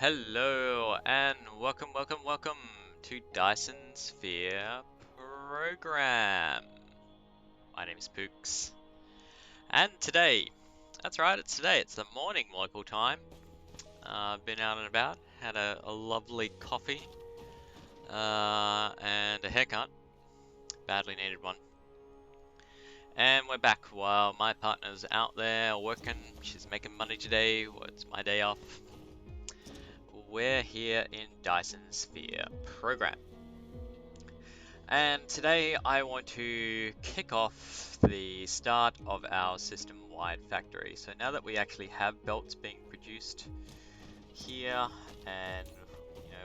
Hello and welcome to Dyson Sphere Program. My name is Pooks, and today, that's right, it's today. It's the morning local time. Been out and about, had a lovely coffee and a haircut, badly needed one. And we're back while my partner's out there working. She's making money today. It's my day off. We're here in Dyson Sphere Program. And today I want to kick off the start of our system-wide factory. So now that we actually have belts being produced here, and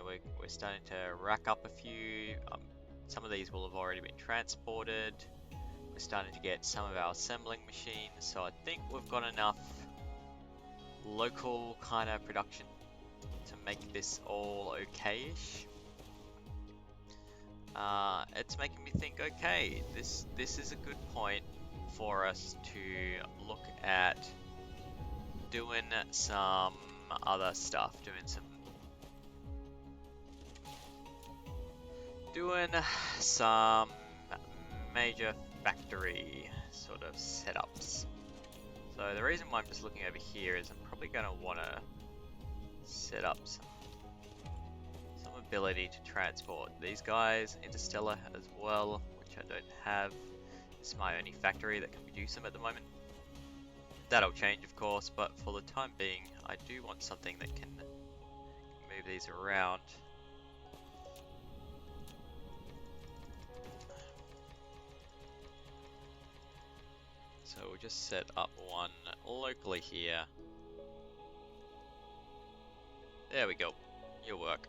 we're starting to rack up a few. Some of these will have already been transported. We're starting to get some of our assembling machines. So I think we've got enough local kind of production to make this all okay-ish. It's making me think, okay, this is a good point for us to look at doing some other stuff, doing some major factory sort of setups. So the reason why I'm just looking over here is I'm probably going to want to set up some ability to transport these guys, Interstellar as well, which I don't have. It's my only factory that can produce them at the moment. That'll change, of course, but for the time being, I do want something that can move these around. So we'll just set up one locally here. There we go. You'll work.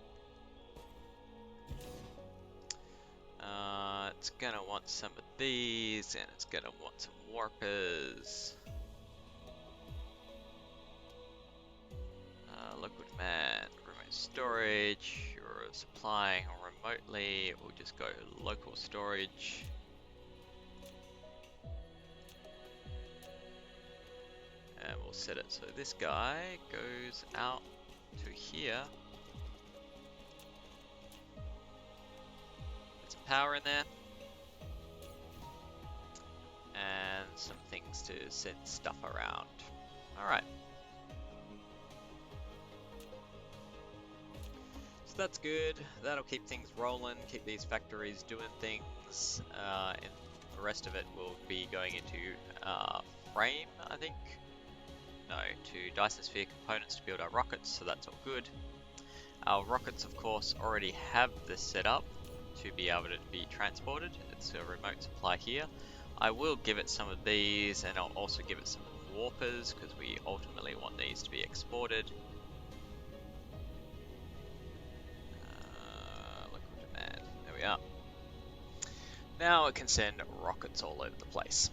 It's gonna want some of these, and it's gonna want some warpers. Liquid man, remote storage. You're supplying remotely. We'll just go local storage. And we'll set it so this guy goes out to here. Put some power in there. And some things to send stuff around. Alright. So that's good. That'll keep things rolling, keep these factories doing things. And the rest of it will be going into frame, I think. No, to Dyson Sphere components to build our rockets, so that's all good. Our rockets, of course, already have this set up to be able to be transported. It's a remote supply here. I will give it some of these, and I'll also give it some warpers, because we ultimately want these to be exported. Liquid demand, there we are. Now it can send rockets all over the place.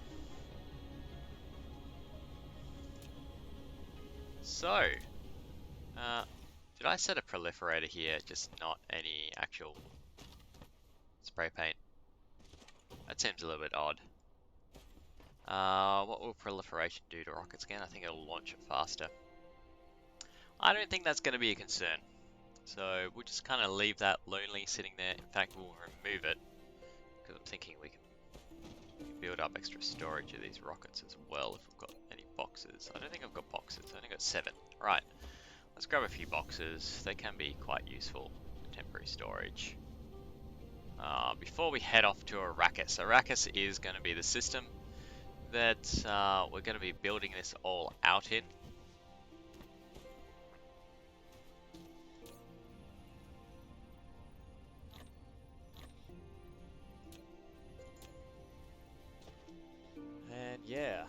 So, did I set a proliferator here, just not any actual spray paint? That seems a little bit odd. What will proliferation do to rockets again? I think it'll launch it faster. I don't think that's going to be a concern. So we'll just kind of leave that lonely sitting there. In fact, we'll remove it, because I'm thinking we can build up extra storage of these rockets as well if we've got any boxes. I don't think I've got boxes. I've only got 7. Right, let's grab a few boxes. They can be quite useful for temporary storage. Before we head off to Arrakis. Arrakis is going to be the system that we're going to be building this all out in. And yeah,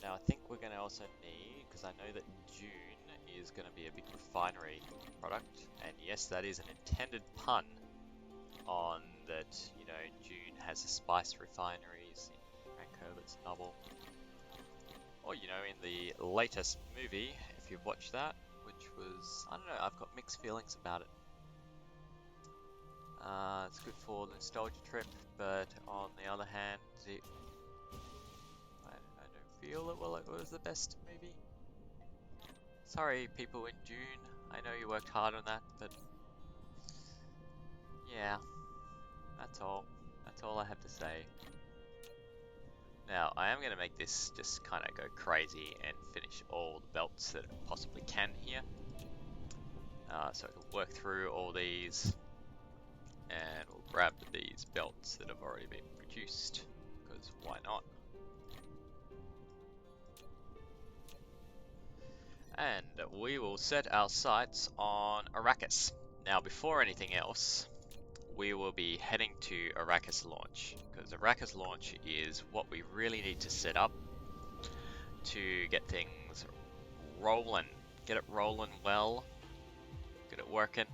now I think we're going to also need, because I know that Dune is going to be a big refinery product, and yes, that is an intended pun on that, you know, Dune has a spice refineries in Frank Herbert's novel. Or, you know, in the latest movie, if you've watched that, which was, I don't know, I've got mixed feelings about it. It's good for the nostalgia trip, but on the other hand, I don't feel that, well, it was the best movie. Sorry, people in June. I know you worked hard on that, but yeah, that's all. That's all I have to say. Now, I am going to make this just kind of go crazy and finish all the belts that I possibly can here. So I can work through all these, and we'll grab these belts that have already been produced, because why not? And we will set our sights on Arrakis. Now, before anything else, we will be heading to Arrakis launch, because Arrakis launch is what we really need to set up to get things rolling. Get it rolling well, get it working.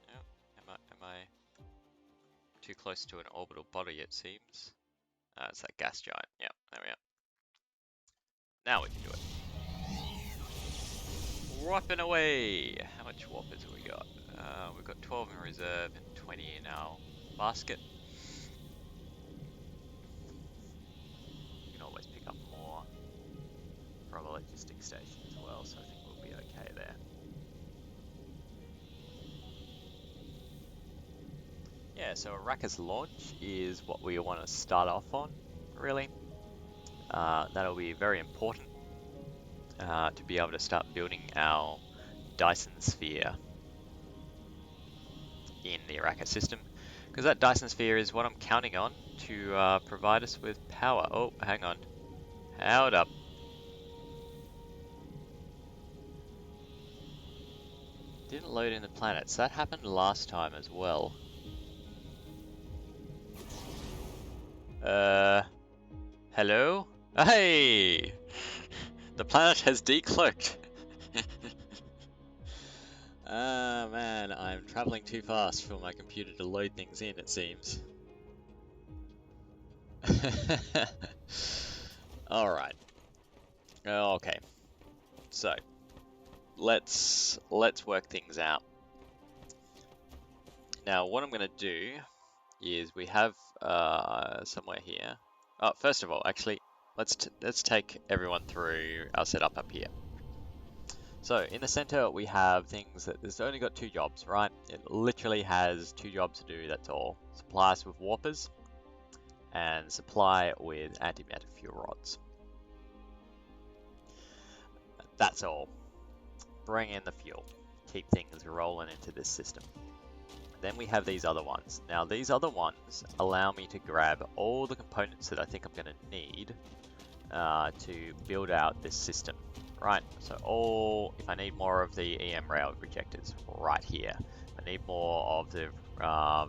Oh, am I too close to an orbital body, it seems? It's that gas giant. Yep, there we are. Now we can do it. Warping away! How much warpers have we got? We've got 12 in reserve and 20 in our basket. We can always pick up more from a logistics station as well, so I think we'll be okay there. Yeah, so Arrakis launch is what we want to start off on, really. That'll be very important to be able to start building our Dyson sphere in the Arrakis system, because that Dyson sphere is what I'm counting on to provide us with power. Oh, hang on. Hold up. Didn't load in the planets. That happened last time as well. Hello? Hey! The planet has decloaked. Ah, man, I'm traveling too fast for my computer to load things in, it seems. Alright. Okay. So, let's work things out. Now, what I'm going to do is we have somewhere here. Oh, first of all, actually, let's take everyone through our setup up here. So in the center we have things that there's only got 2 jobs, right? It literally has 2 jobs to do, that's all. Supply us with warpers and supply with antimatter fuel rods. That's all. Bring in the fuel. Keep things rolling into this system. Then we have these other ones. Now these other ones allow me to grab all the components that I think I'm going to need to build out this system. Right, so if I need more of the EM rail rejectors, right here. If I need more of the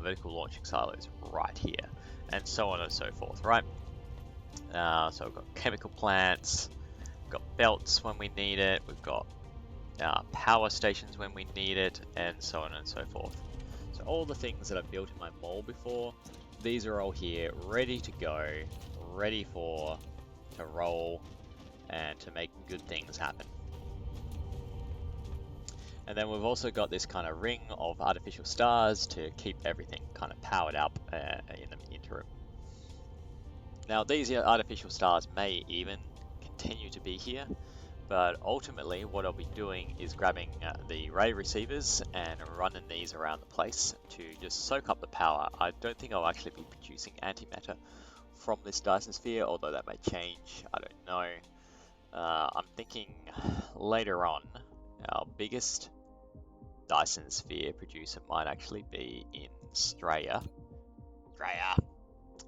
vertical launching silos, right here. And so on and so forth, right? So we've got chemical plants, we've got belts when we need it, we've got power stations when we need it, and so on and so forth. So all the things that I've built in my mall before, these are all here, ready to go, ready to roll, and to make good things happen. And then we've also got this kind of ring of artificial stars to keep everything kind of powered up in the interim. Now these artificial stars may even continue to be here, but ultimately what I'll be doing is grabbing the ray receivers and running these around the place to just soak up the power. I don't think I'll actually be producing antimatter from this Dyson sphere, although that may change, I don't know. I'm thinking later on, our biggest Dyson sphere producer might actually be in Straya, at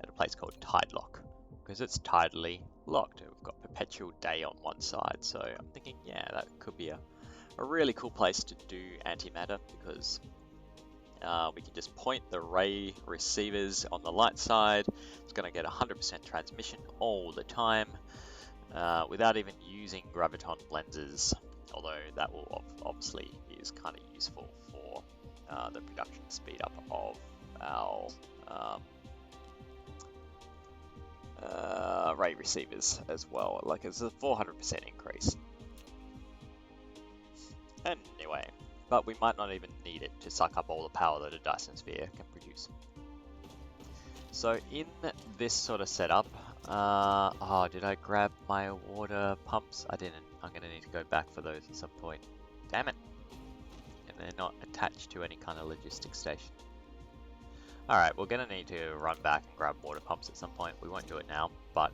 a place called Tidelock, because it's tidally locked. We've got perpetual day on one side, so I'm thinking, yeah, that could be a really cool place to do antimatter, because we can just point the ray receivers on the light side. It's going to get 100% transmission all the time. Without even using graviton lenses, although that will obviously is kind of useful for the production speed up of our ray receivers as well. Like it's a 400% increase. Anyway, but we might not even need it to suck up all the power that a Dyson sphere can produce. So in this sort of setup, Oh, did I grab my water pumps? I didn't. I'm gonna need to go back for those at some point. Damn it. And they're not attached to any kind of logistics station. Alright, we're gonna need to run back and grab water pumps at some point. We won't do it now, but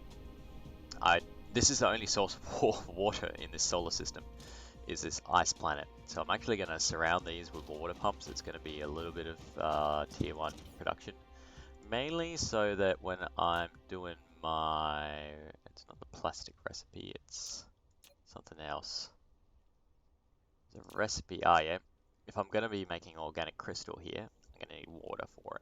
this is the only source of water in this solar system, is this ice planet. So I'm actually gonna surround these with water pumps. It's gonna be a little bit of tier 1 production. Mainly so that when I'm doing my... It's not the plastic recipe, it's something else. The recipe, yeah. If I'm going to be making organic crystal here, I'm going to need water for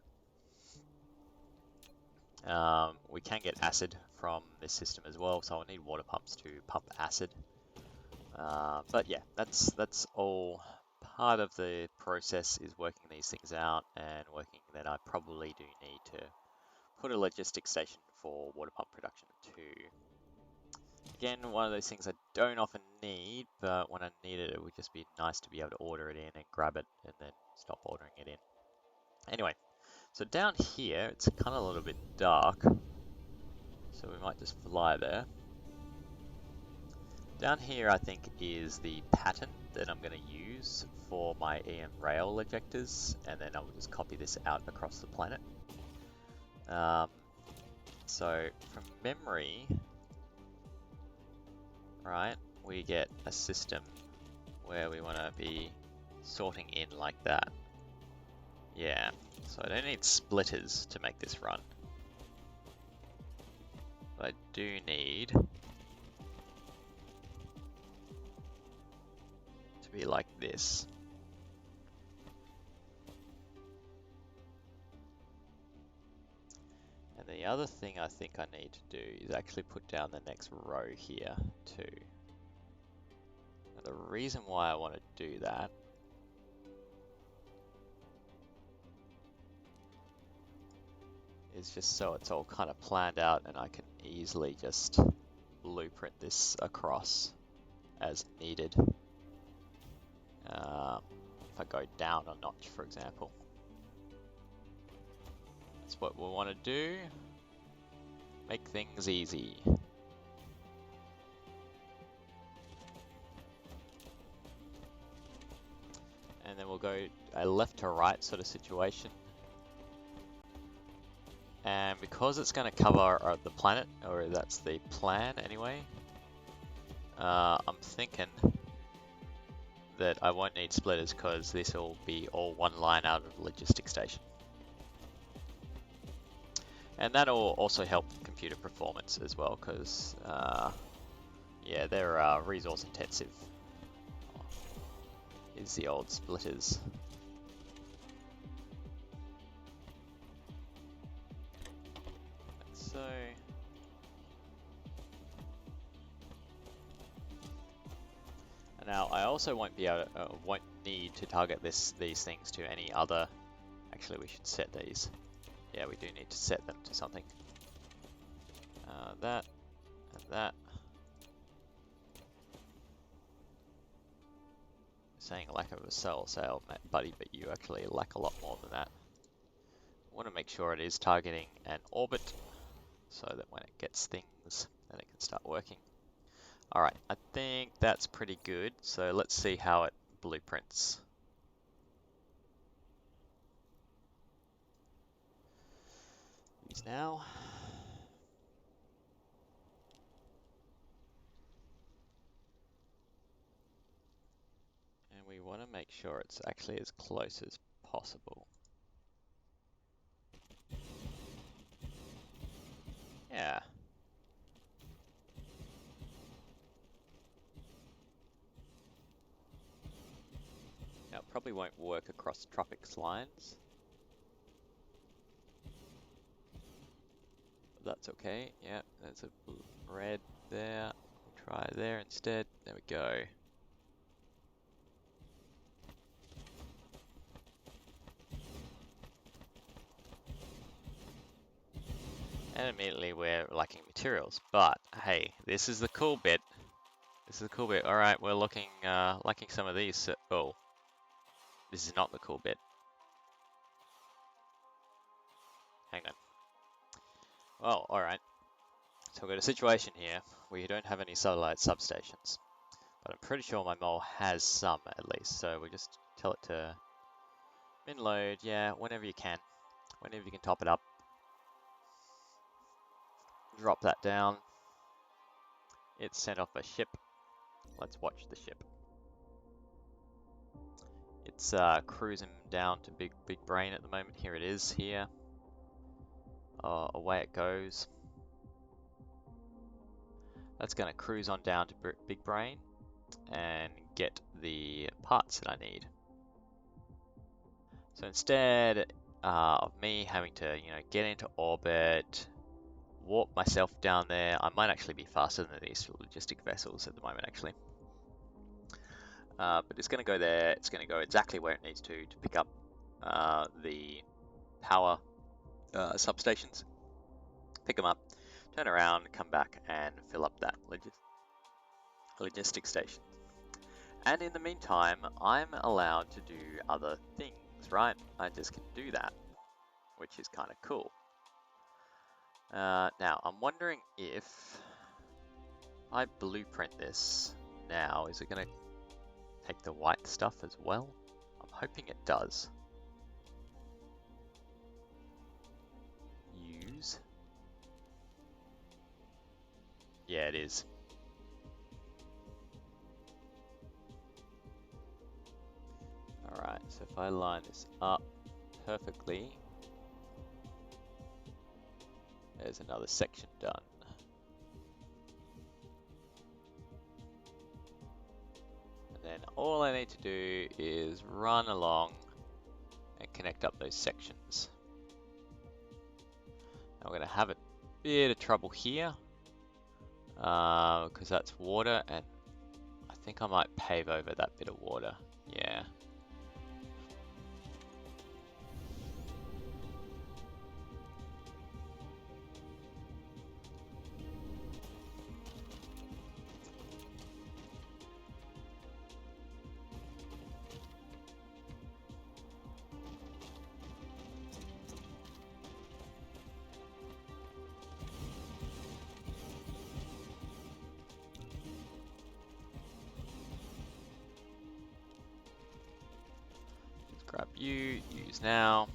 it. We can get acid from this system as well, so I'll need water pumps to pump acid. But yeah, that's all part of the process, is working these things out and working that I probably do need to put a logistics station for water pump production too. Again, one of those things I don't often need, but when I need it, it would just be nice to be able to order it in and grab it and then stop ordering it in. Anyway, so down here, it's kind of a little bit dark, so we might just fly there. Down here, I think, is the pattern that I'm going to use for my EM rail ejectors, and then I'll just copy this out across the planet. So from memory, right, we get a system where we want to be sorting in like that. Yeah, so I don't need splitters to make this run. But I do need to be like this. And the other thing I think I need to do is actually put down the next row here too. And the reason why I want to do that is just so it's all kind of planned out and I can easily just blueprint this across as needed. If I go down a notch, for example. That's what we want to do. Make things easy. And then we'll go a left to right sort of situation. And because it's going to cover the planet, or that's the plan anyway, I'm thinking that I won't need splitters because this will be all one line out of the logistics station. And that'll also help computer performance as well because, yeah, they're resource intensive. Is the old splitters. So now I also won't be able to, won't need to target these things to any other. Actually, we should set these. Yeah, we do need to set them to something. That and that. Saying lack of a sail, buddy, but you actually lack a lot more than that. Want to make sure it is targeting an orbit so that when it gets things, then it can start working. Alright, I think that's pretty good, so let's see how it blueprints. These now. And we want to make sure it's actually as close as possible. Yeah. Now, it probably won't work across tropics lines. But that's okay. Yeah, there's a red there. We'll try there instead. There we go. And immediately we're lacking materials. But hey, this is the cool bit. This is the cool bit. Alright, we're lacking some of these. Oh, this is not the cool bit. Hang on. Well, alright. So we've got a situation here where you don't have any satellite substations, but I'm pretty sure my mole has some at least. So we just tell it to min load, yeah, whenever you can top it up. Drop that down. It's sent off a ship. Let's watch the ship. It's cruising down to Big Brain at the moment. Here it is here. Away it goes. That's going to cruise on down to Big Brain and get the parts that I need. So instead of me having to, get into orbit, warp myself down there, I might actually be faster than these logistic vessels at the moment, actually. But it's going to go there. It's going to go exactly where it needs to pick up the power substations. Pick them up, turn around, come back, and fill up that logistic station. And in the meantime, I'm allowed to do other things, right? I just can do that, which is kind of cool. Now, I'm wondering if I blueprint this now, is it going to take the white stuff as well? I'm hoping it does. Use. Yeah, it is. Alright, so if I line this up perfectly, there's another section done. And then all I need to do is run along and connect up those sections. Now we're going to have a bit of trouble here because that's water, and I think I might pave over that bit of water. Yeah. Grab you, use now.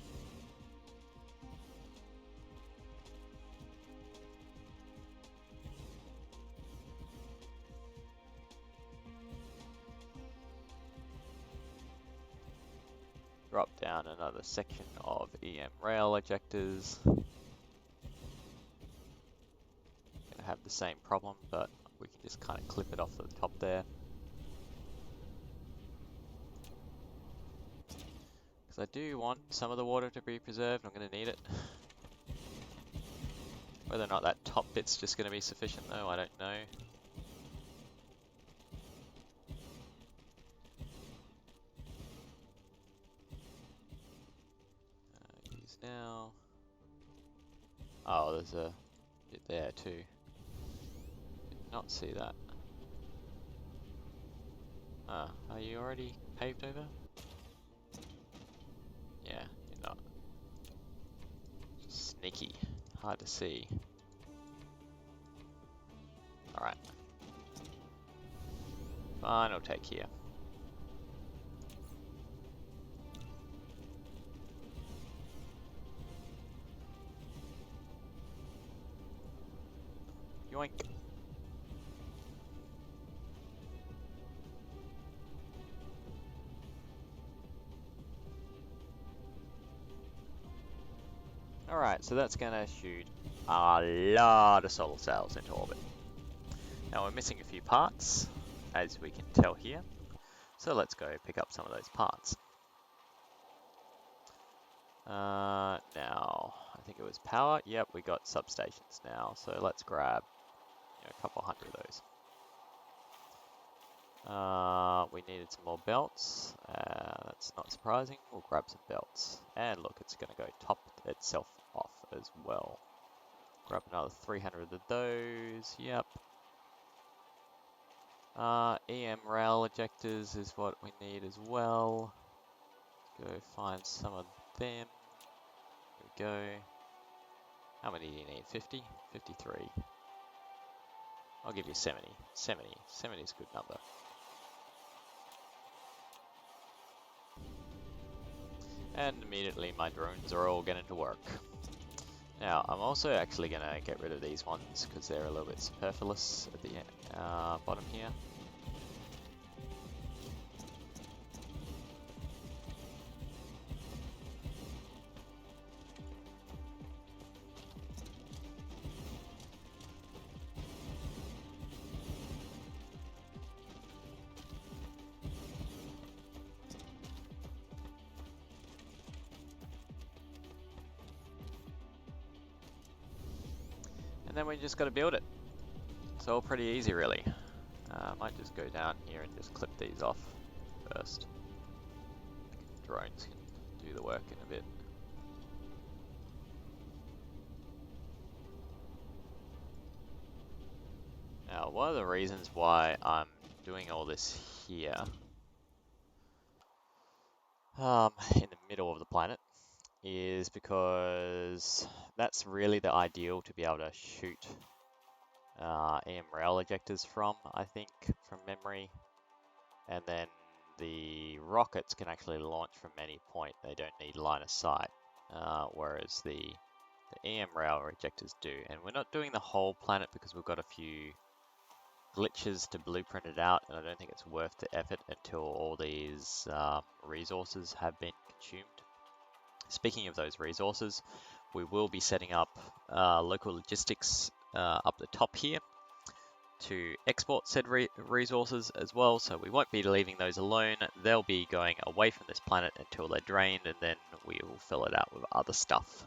Drop down another section of EM rail ejectors. Gonna have the same problem, but we can just kind of clip it off the top there. Because I do want some of the water to be preserved, I'm going to need it. Whether or not that top bit's just going to be sufficient though, I don't know. Use now. Oh, there's a bit there too. Did not see that. Ah, are you already paved over? Yeah, you're not. Sneaky. Hard to see. Alright. Fine, I'll take here. Yoink. Alright, so that's going to shoot a lot of solar cells into orbit. Now we're missing a few parts, as we can tell here. So let's go pick up some of those parts. Now, I think it was power. Yep, we got substations now. So let's grab a couple hundred of those. We needed some more belts. That's not surprising. We'll grab some belts. And look, it's going to go top itself off as well. Grab another 300 of those. Yep. EM rail ejectors is what we need as well. Let's go find some of them. Here we go. How many do you need? 50? 53. I'll give you 70. 70. 70 is a good number. And immediately my drones are all getting to work. Now, I'm also actually going to get rid of these ones because they're a little bit superfluous at the bottom here. And then we just got to build it. It's all pretty easy, really. I might just go down here and just clip these off first. Drones can do the work in a bit. Now, one of the reasons why I'm doing all this here, in the middle of the planet, is because that's really the ideal to be able to shoot EM rail ejectors from, I think, from memory. And then the rockets can actually launch from any point. They don't need line of sight, whereas the EM rail ejectors do. And we're not doing the whole planet because we've got a few glitches to blueprint it out, and I don't think it's worth the effort until all these resources have been consumed. Speaking of those resources, we will be setting up local logistics up the top here to export said resources as well, so we won't be leaving those alone. They'll be going away from this planet until they're drained, and then we will fill it out with other stuff.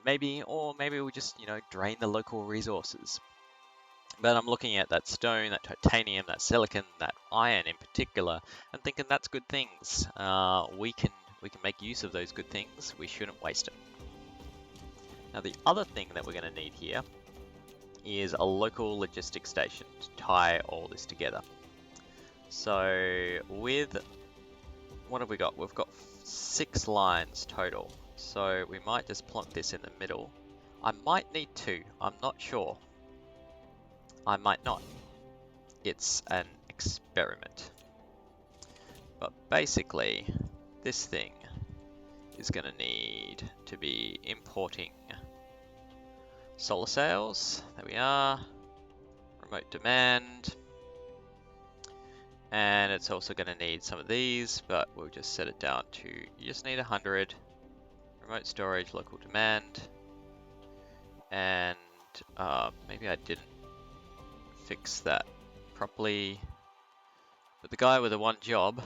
Maybe we'll just, drain the local resources. But I'm looking at that stone, that titanium, that silicon, that iron in particular, and thinking that's good things. We can make use of those good things. We shouldn't waste them. Now the other thing that we're going to need here is a local logistics station to tie all this together. So with, what have we got? We've got 6 lines total. So we might just plonk this in the middle. I might need 2, I'm not sure. I might not. It's an experiment. But basically, this thing is going to need to be importing solar sails. There we are. Remote demand. And it's also going to need some of these, but we'll just set it down to, you just need 100. Remote storage, local demand. And maybe I didn't fix that properly. But the guy with the one job,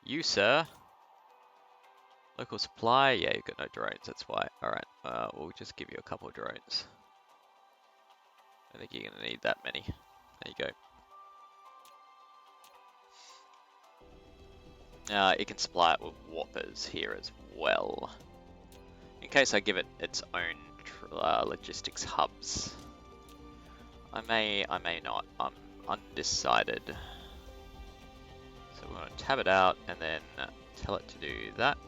you sir, local supply, yeah, you've got no drones, that's why. Alright, we'll just give you a couple of drones. I think you're going to need that many. There you go. It can supply it with warpers here as well, in case I give it its own logistics hubs. I may not. I'm undecided. So we're going to tab it out and then tell it to do that.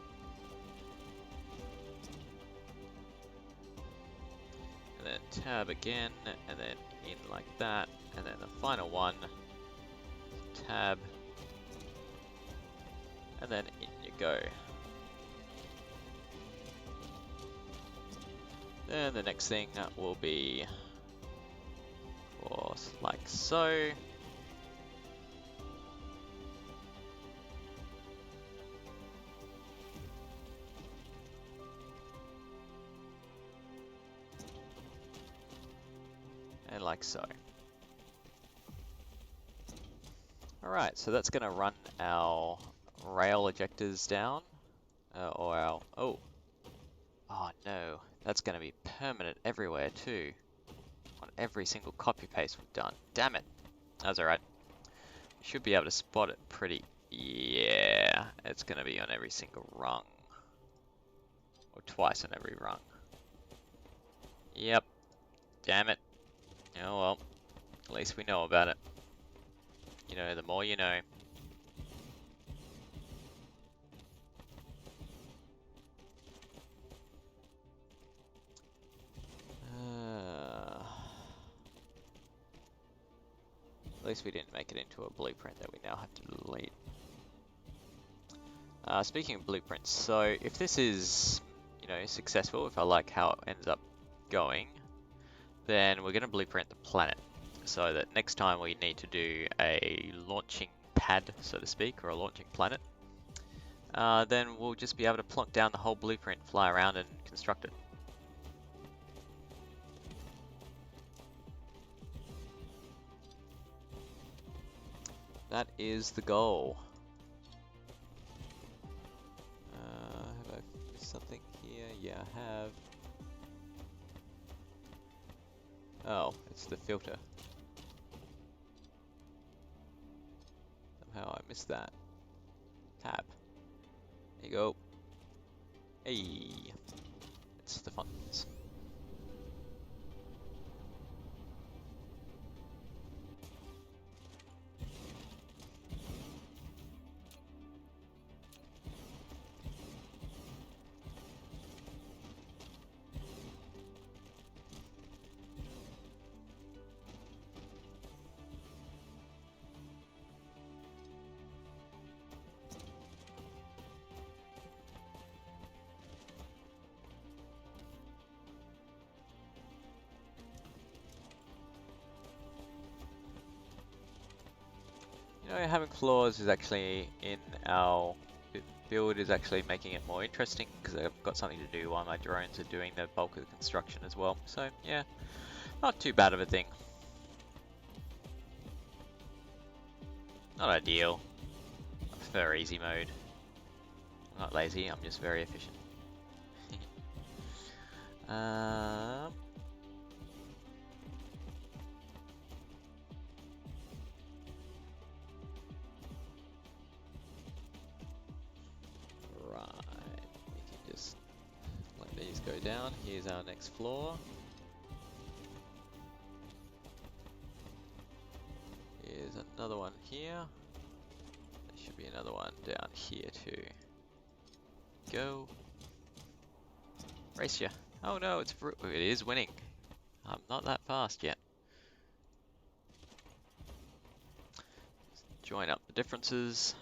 And then tab again, and then in like that, and then the final one, tab, and then in you go. Then the next thing will be, of course, like so. And like so. Alright, so that's going to run our rail ejectors down, or our, oh no, that's going to be permanent everywhere too, on every single copy paste we've done. Damn it. That's alright. You should be able to spot it pretty, yeah, it's going to be on every single rung, or twice on every rung. Yep, damn it. Oh well, at least we know about it. You know, the more you know. least we didn't make it into a blueprint that we now have to delete. Speaking of blueprints, so if this is, you know, successful, if I like how it ends up going, then we're going to blueprint the planet so that next time we need to do a launching pad, so to speak, or a launching planet, then we'll just be able to plonk down the whole blueprint, fly around and construct it. That is the goal. Have I missed something here? Yeah, I have. Oh, it's the filter. Somehow I missed that. Tab. There you go. Hey, it's the fonts. You know, having claws is actually in our build is actually making it more interesting because I've got something to do while my drones are doing the bulk of the construction as well. So yeah, not too bad of a thing. Not ideal. I prefer easy mode. I'm not lazy, I'm just very efficient. Go down, here's our next floor. Here's another one here. There should be another one down here too. Go. Race ya. Oh no, it is winning. I'm not that fast yet. Join up the differences.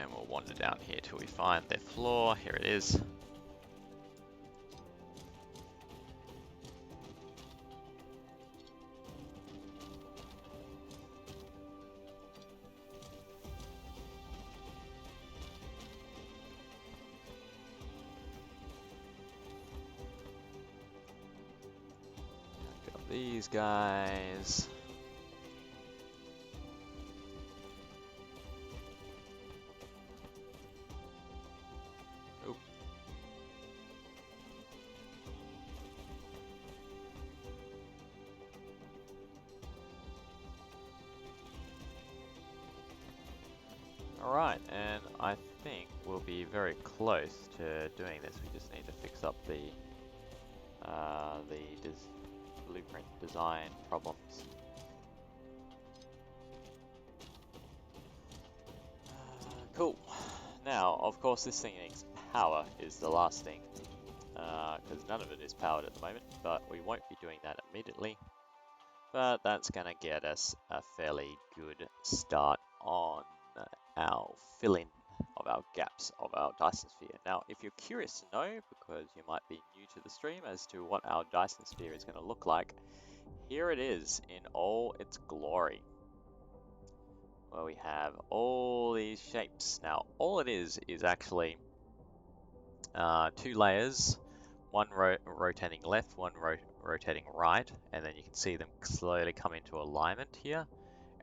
And we'll wander down here till we find their floor. Here it is. Got these guys. Alright, and I think we'll be very close to doing this. We just need to fix up the blueprint design problems. Cool. Now, of course, this thing needs power is the last thing, because none of it is powered at the moment, but we won't be doing that immediately. But that's going to get us a fairly good start on our fill-in of our gaps of our Dyson Sphere. Now, if you're curious to know, because you might be new to the stream as to what our Dyson Sphere is going to look like, here it is in all its glory, where we have all these shapes. Now, all it is actually 2 layers, one rotating left, one rotating right, and then you can see them slowly come into alignment here.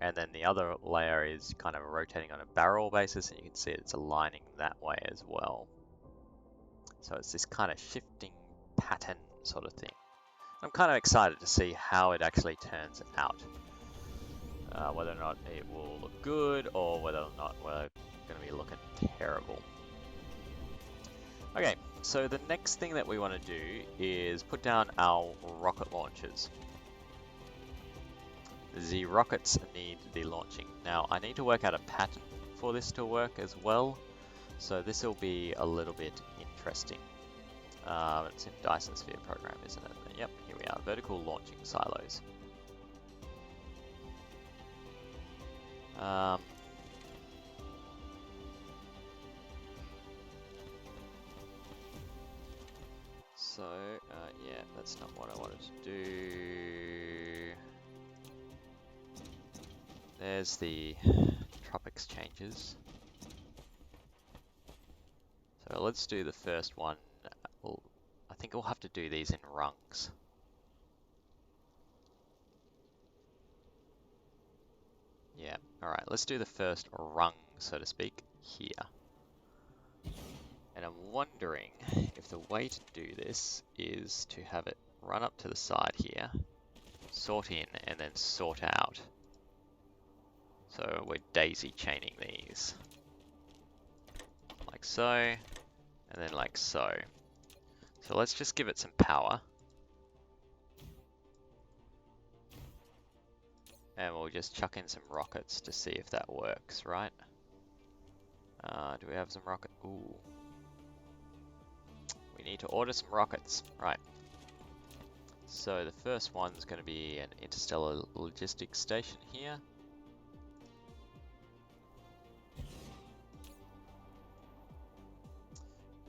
And then the other layer is kind of rotating on a barrel basis, and you can see it's aligning that way as well. So it's this kind of shifting pattern sort of thing. I'm kind of excited to see how it actually turns out. Whether or not it will look good, or whether or not we're going to be looking terrible. Okay, so the next thing that we want to do is put down our rocket launchers. The rockets need to be launching. Now I need to work out a pattern for this to work as well, so this will be a little bit interesting. It's in Dyson Sphere program, isn't it? Yep, here we are, vertical launching silos. Yeah, that's not what I wanted to do. There's the tropics changes. So let's do the first one. I think we'll have to do these in rungs. Yeah, alright, let's do the first rung, so to speak, here. And I'm wondering if the way to do this is to have it run up to the side here, sort in, and then sort out. So we're daisy chaining these. Like so, and then like so. So let's just give it some power. And we'll just chuck in some rockets to see if that works, right? Do we have some rocket? Ooh. We need to order some rockets, right. So the first one's going to be an interstellar logistics station here.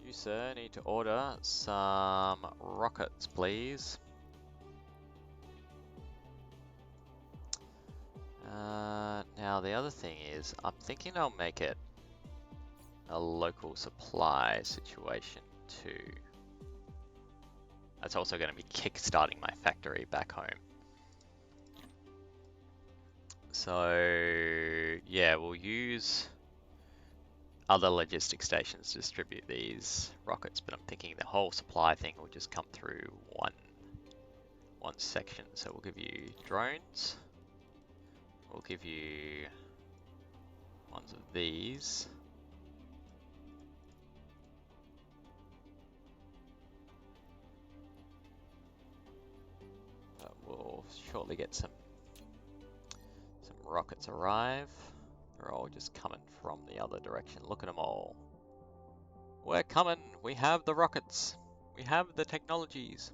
You, sir, need to order some rockets, please. Now the other thing is, I'm thinking I'll make it a local supply situation too. That's also going to be kickstarting my factory back home. So yeah, we'll use other logistics stations to distribute these rockets, but I'm thinking the whole supply thing will just come through one section. So we'll give you drones. We'll give you ones of these. But we'll shortly get some rockets arrive. They're all just coming from the other direction. Look at them all. We're coming. We have the rockets. We have the technologies.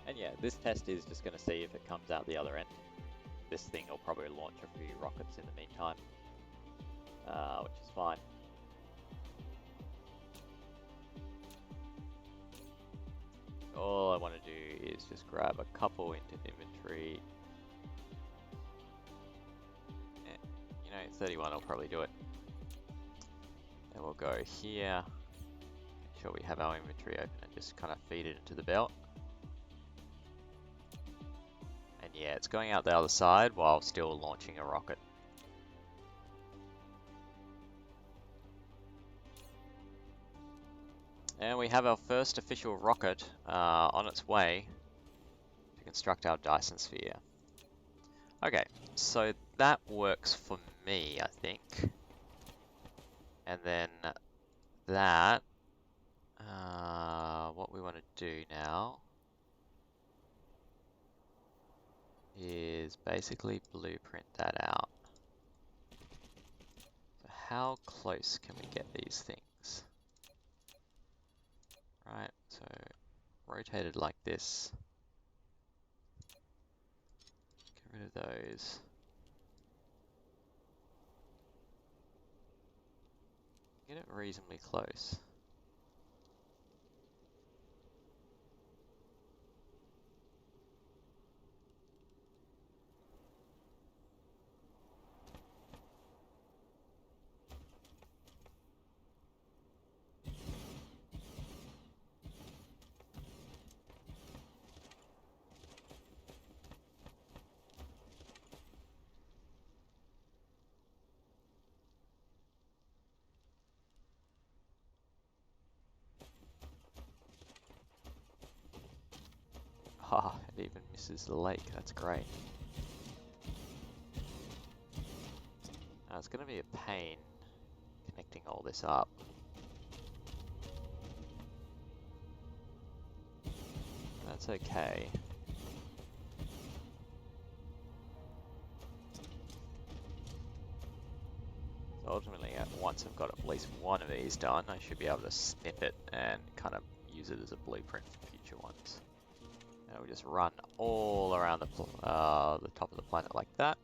And yeah, this test is just going to see if it comes out the other end. This thing will probably launch a few rockets in the meantime, which is fine. All I want to do is just grab a couple into inventory. You know, 31 will probably do it. And we'll go here. Make sure we have our inventory open and just kind of feed it into the belt. And yeah, it's going out the other side while still launching a rocket. And we have our first official rocket on its way to construct our Dyson Sphere. Okay, so that works for me, I think. And then that, what we want to do now is basically blueprint that out. So how close can we get these things? Right, so rotated like this. Get rid of those. Get it reasonably close. It even misses the lake, that's great. Now it's going to be a pain connecting all this up. That's okay. So ultimately, once I've got at least one of these done, I should be able to snip it and kind of use it as a blueprint for future ones. And we'll just run all around the top of the planet like that.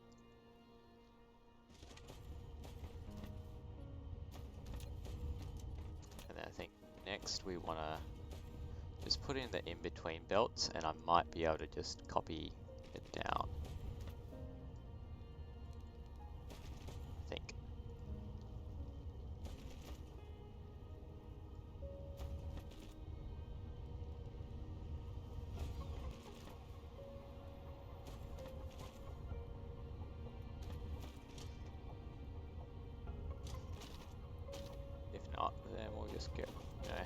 And then I think next we want to just put in the in-between belts, and I might be able to just copy it down. I think. If not, then we'll just go,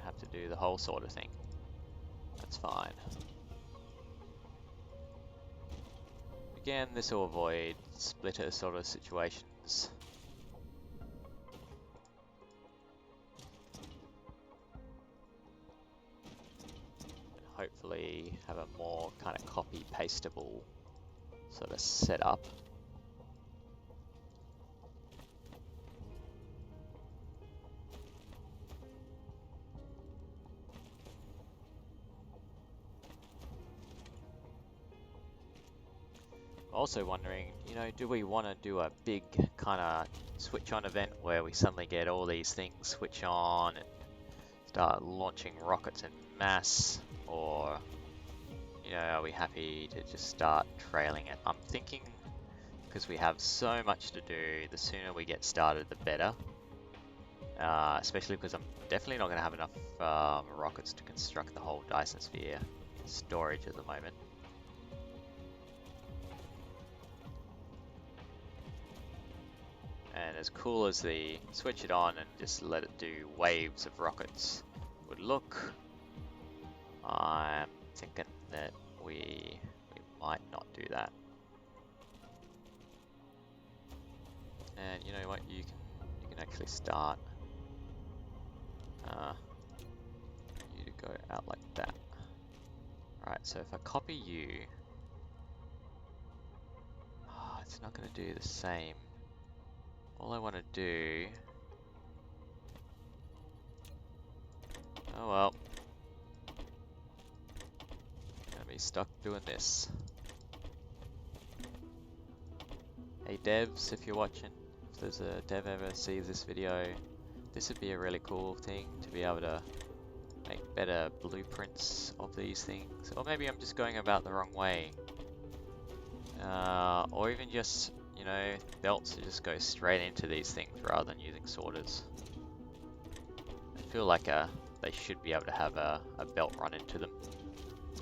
have to do the whole sort of thing. That's fine. Again, this will avoid splitter sort of situations. And hopefully have a more kind of copy-pastable sort of setup. Also wondering, do we want to do a big kind of switch on event where we suddenly get all these things switch on and start launching rockets en masse, or are we happy to just start trailing it? I'm thinking, because we have so much to do, the sooner we get started the better, especially because I'm definitely not going to have enough rockets to construct the whole Dyson Sphere storage at the moment. And as cool as the switch it on and just let it do waves of rockets would look, I'm thinking that we might not do that. And you know what, you can actually start you to go out like that. Alright, so if I copy you, it's not going to do the same. All I want to do... Oh well. Gonna be stuck doing this. Hey devs, if you're watching, if there's a dev ever sees this video, this would be a really cool thing to be able to make better blueprints of these things. Or maybe I'm just going about the wrong way. Or even just, belts to just go straight into these things rather than using sorters. I feel like they should be able to have a belt run into them,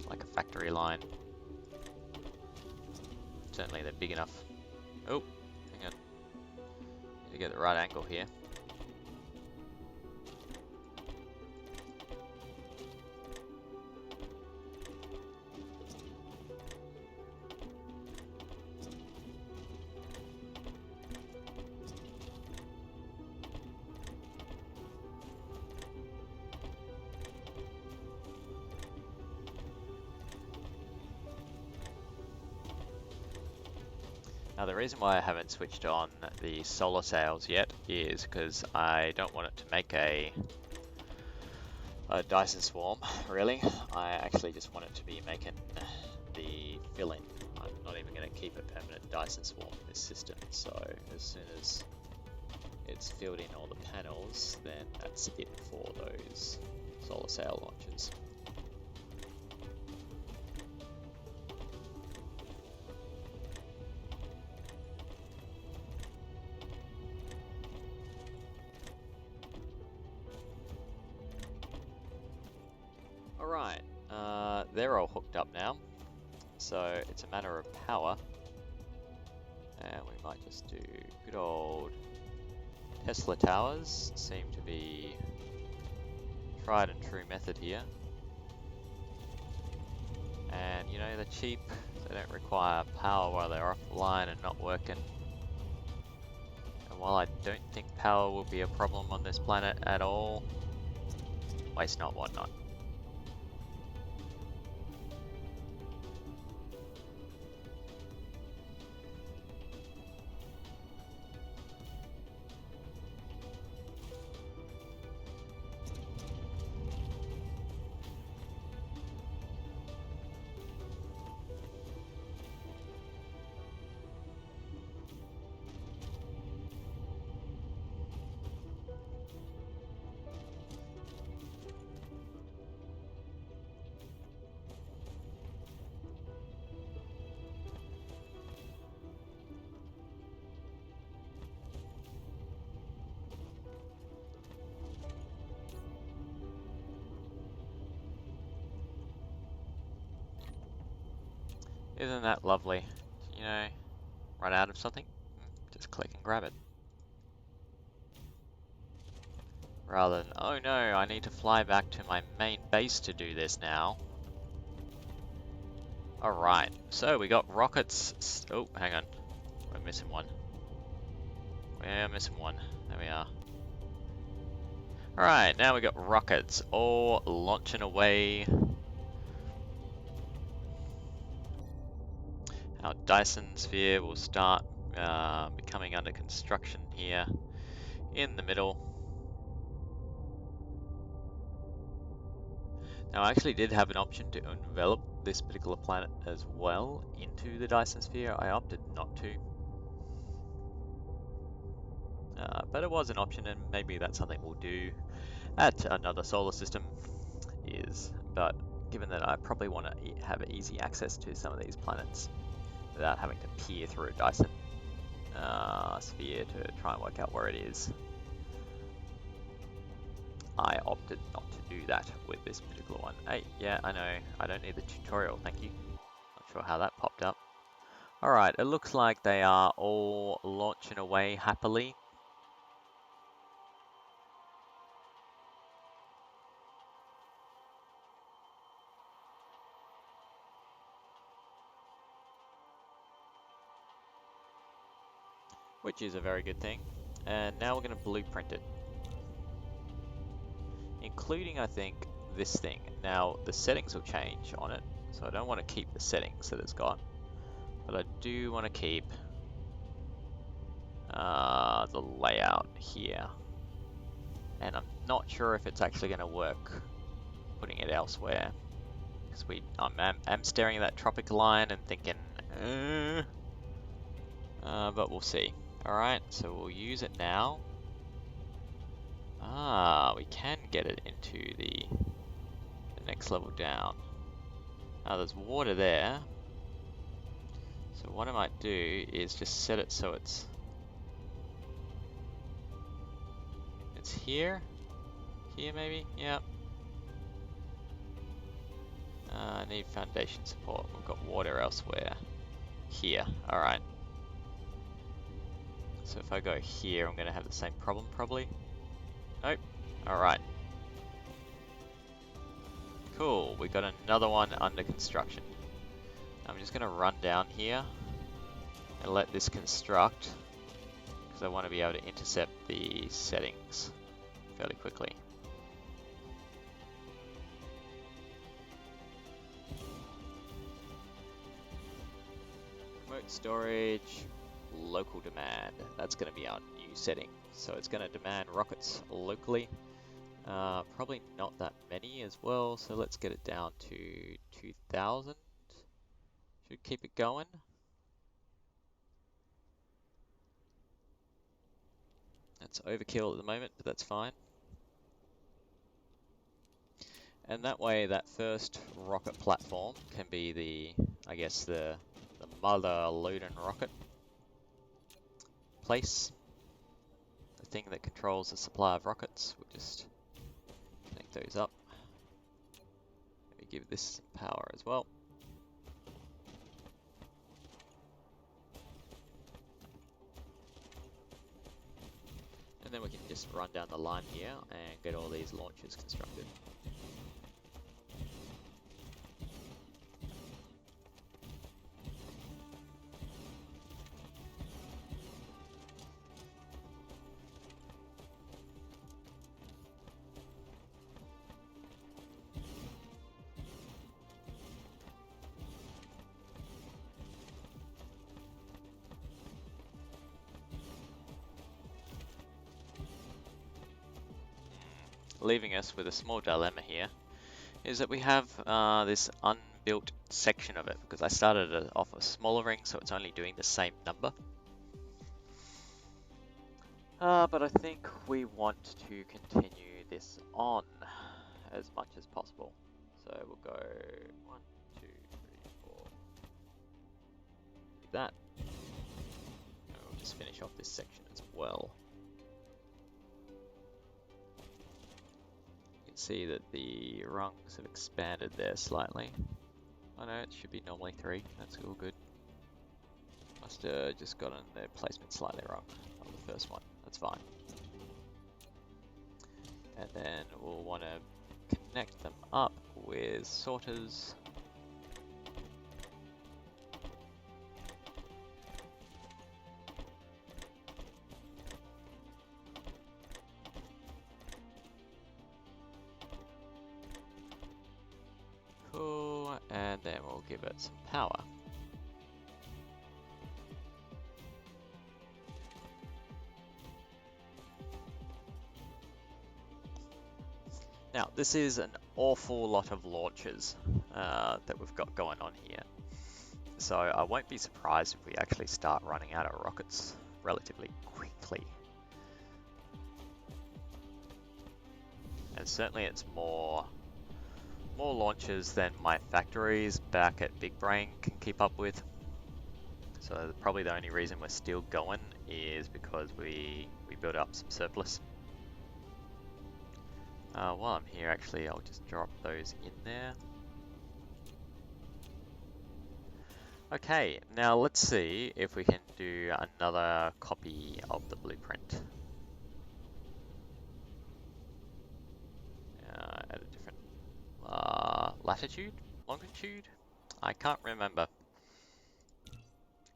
like a factory line. Certainly they're big enough. Oh, hang on. Need to get the right angle here. Now the reason why I haven't switched on the solar sails yet is because I don't want it to make a Dyson swarm, really. I actually just want it to be making the fill-in. I'm not even going to keep a permanent Dyson swarm in this system, so as soon as it's filled in all the panels, then that's it for those solar sail launchers. Alright, they're all hooked up now, so it's a matter of power, and we might just do good old Tesla towers. Seem to be tried and true method here, And you know, they're cheap, they don't require power while they're offline and not working. And while I don't think power will be a problem on this planet at all, waste not, want not. Isn't that lovely? You know, run out of something, just click and grab it. Rather than, oh no, I need to fly back to my main base to do this now. Alright, so we got rockets. Oh, hang on. We're missing one. We're missing one. There we are. Alright, now we got rockets all launching away. Our Dyson sphere will start becoming under construction here in the middle. Now I actually did have an option to envelop this particular planet as well into the Dyson sphere. I opted not to. But it was an option, and maybe that's something we'll do at another solar system. But given that I probably want to have easy access to some of these planets without having to peer through a Dyson sphere to try and work out where it is, I opted not to do that with this particular one. Hey, yeah, I know, I don't need the tutorial, thank you. Not sure how that popped up. Alright, it looks like they are all launching away happily. Which is a very good thing. And now we're going to blueprint it. Including, I think, this thing. Now, the settings will change on it, so I don't want to keep the settings that it's got. But I do want to keep the layout here. And I'm not sure if it's actually going to work putting it elsewhere. Because I'm staring at that tropic line and thinking, but we'll see. Alright, so we'll use it now. We can get it into the next level down. Now there's water there. So what I might do is just set it so it's here. Here maybe? Yep. I need foundation support. We've got water elsewhere. Here. Alright. So if I go here, I'm going to have the same problem probably. Nope. Alright. Cool. We got another one under construction. I'm just going to run down here and let this construct, because I want to be able to intercept the settings fairly quickly. Remote storage, local demand. That's going to be our new setting. So it's going to demand rockets locally. Probably not that many as well, so let's get it down to 2,000. Should keep it going. That's overkill at the moment, but that's fine. And that way, that first rocket platform can be I guess the mother Loden rocket place. The thing that controls the supply of rockets. We'll just connect those up. Maybe give this some power as well. And then we can just run down the line here and get all these launchers constructed. leaving us with a small dilemma here, is that we have this unbuilt section of it, because I started it off a smaller ring, so it's only doing the same number. But I think we want to continue this on as much as possible. So we'll go 1, 2, 3, 4. Do that. And we'll just finish off this section as well. You can see that the rungs have expanded there slightly. I know it should be normally 3. That's all good. Must have just gotten the placement slightly wrong on the first one. That's fine. And then we'll want to connect them up with sorters. Cool, and then we'll give it some power. Now, this is an awful lot of launches that we've got going on here. So I won't be surprised if we actually start running out of rockets relatively quickly. And certainly it's more launches than my factories back at Big Brain can keep up with. So probably the only reason we're still going is because we built up some surplus. While I'm here, actually, I'll just drop those in there. Okay, now let's see if we can do another copy of the blueprint. At a different latitude? Longitude? I can't remember.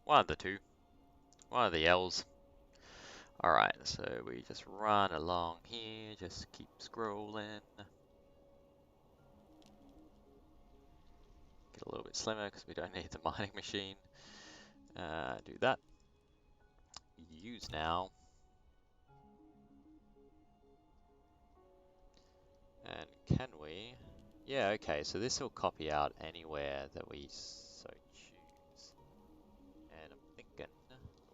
One of the two. One of the L's. Alright, so we just run along here, just keep scrolling. Get a little bit slimmer because we don't need the mining machine. Do that. Use now. And can we? Yeah, okay, so this will copy out anywhere that we so choose. And I'm thinking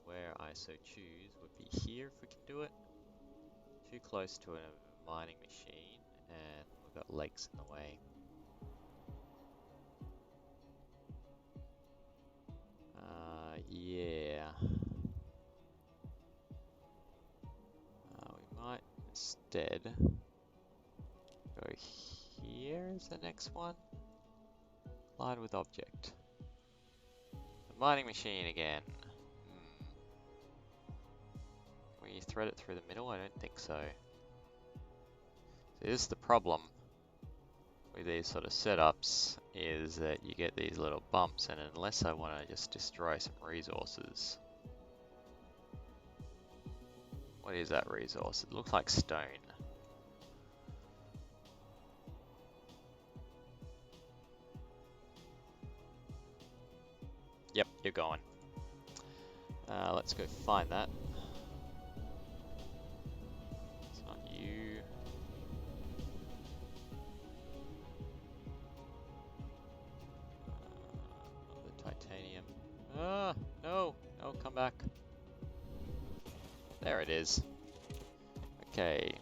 where I so choose would be here if we can do it. Too close to a mining machine, and we've got lakes in the way. Yeah. We might instead go here as the next one. Line with object. The mining machine again. Can we thread it through the middle? I don't think so. So this is the problem with these sort of setups, is that you get these little bumps, and unless I want to just destroy some resources. What is that resource? It looks like stone. Yep, you're going. Let's go find that. It's not you. The titanium. Ah, no, no, come back. There it is. Okay.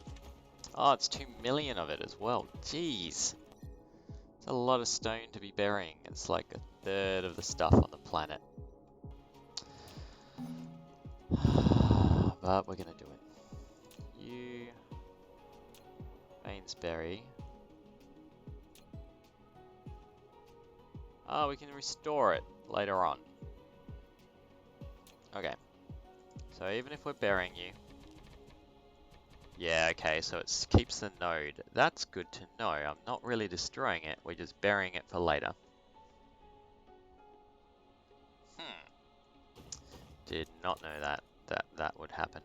Oh, it's 2 million of it as well. Jeez. It's a lot of stone to be burying. It's like a third of the stuff on the planet. But we're gonna do it. You... Mainsbury. Oh, we can restore it later on. Okay. So even if we're burying you... Yeah, okay, so it keeps the node. That's good to know. I'm not really destroying it, we're just burying it for later. Did not know that would happen.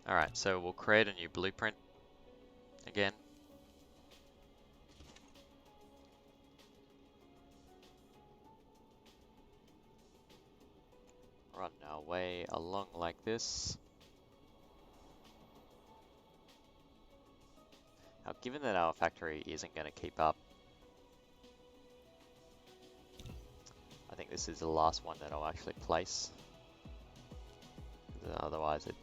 Alright, so we'll create a new blueprint again. Run our way along like this. Now, given that our factory isn't going to keep up, I think this is the last one that I'll actually place. Otherwise, it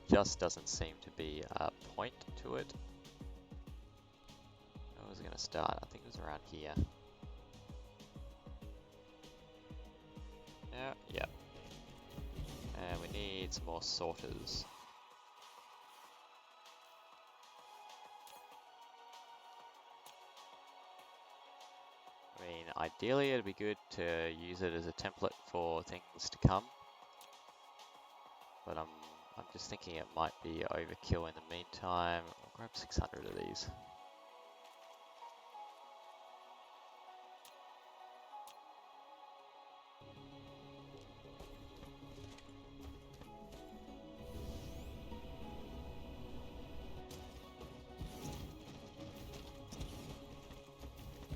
just doesn't seem to be a point to it. Where was it going to start? I think it was around here. Yeah. And we need some more sorters. I mean, ideally it'd be good to use it as a template for things to come. But I'm just thinking it might be overkill in the meantime. I'll grab 600 of these.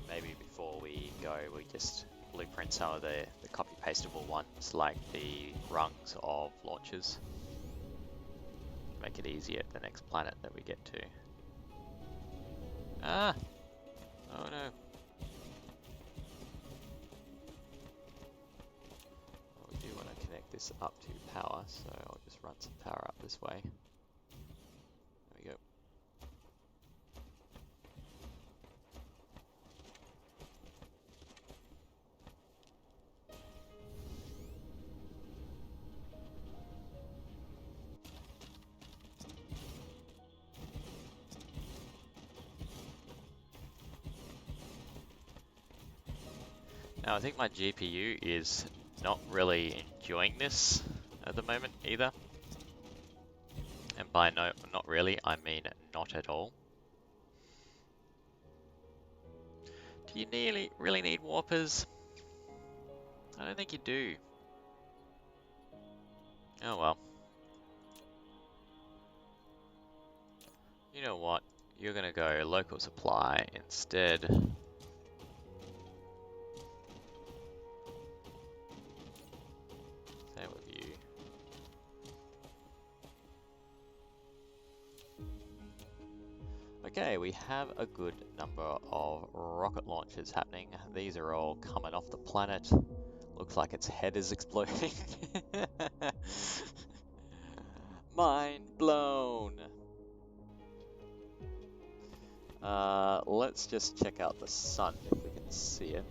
Maybe before we go, we just blueprint some of the copy-pastable ones, like the rungs of launches. Make it easier at the next planet that we get to. Ah! Oh no. Well, we do want to connect this up to power, so I'll just run some power up this way. There we go. Now I think my GPU is not really enjoying this at the moment either. And by no, not really, I mean not at all. Do you really need warpers? I don't think you do. Oh well. You know what? You're gonna go local supply instead. Same with you. Okay, we have a good number of rocket launches happening. These are all coming off the planet. Looks like its head is exploding. Mind blown. Let's just check out the sun if we can see it.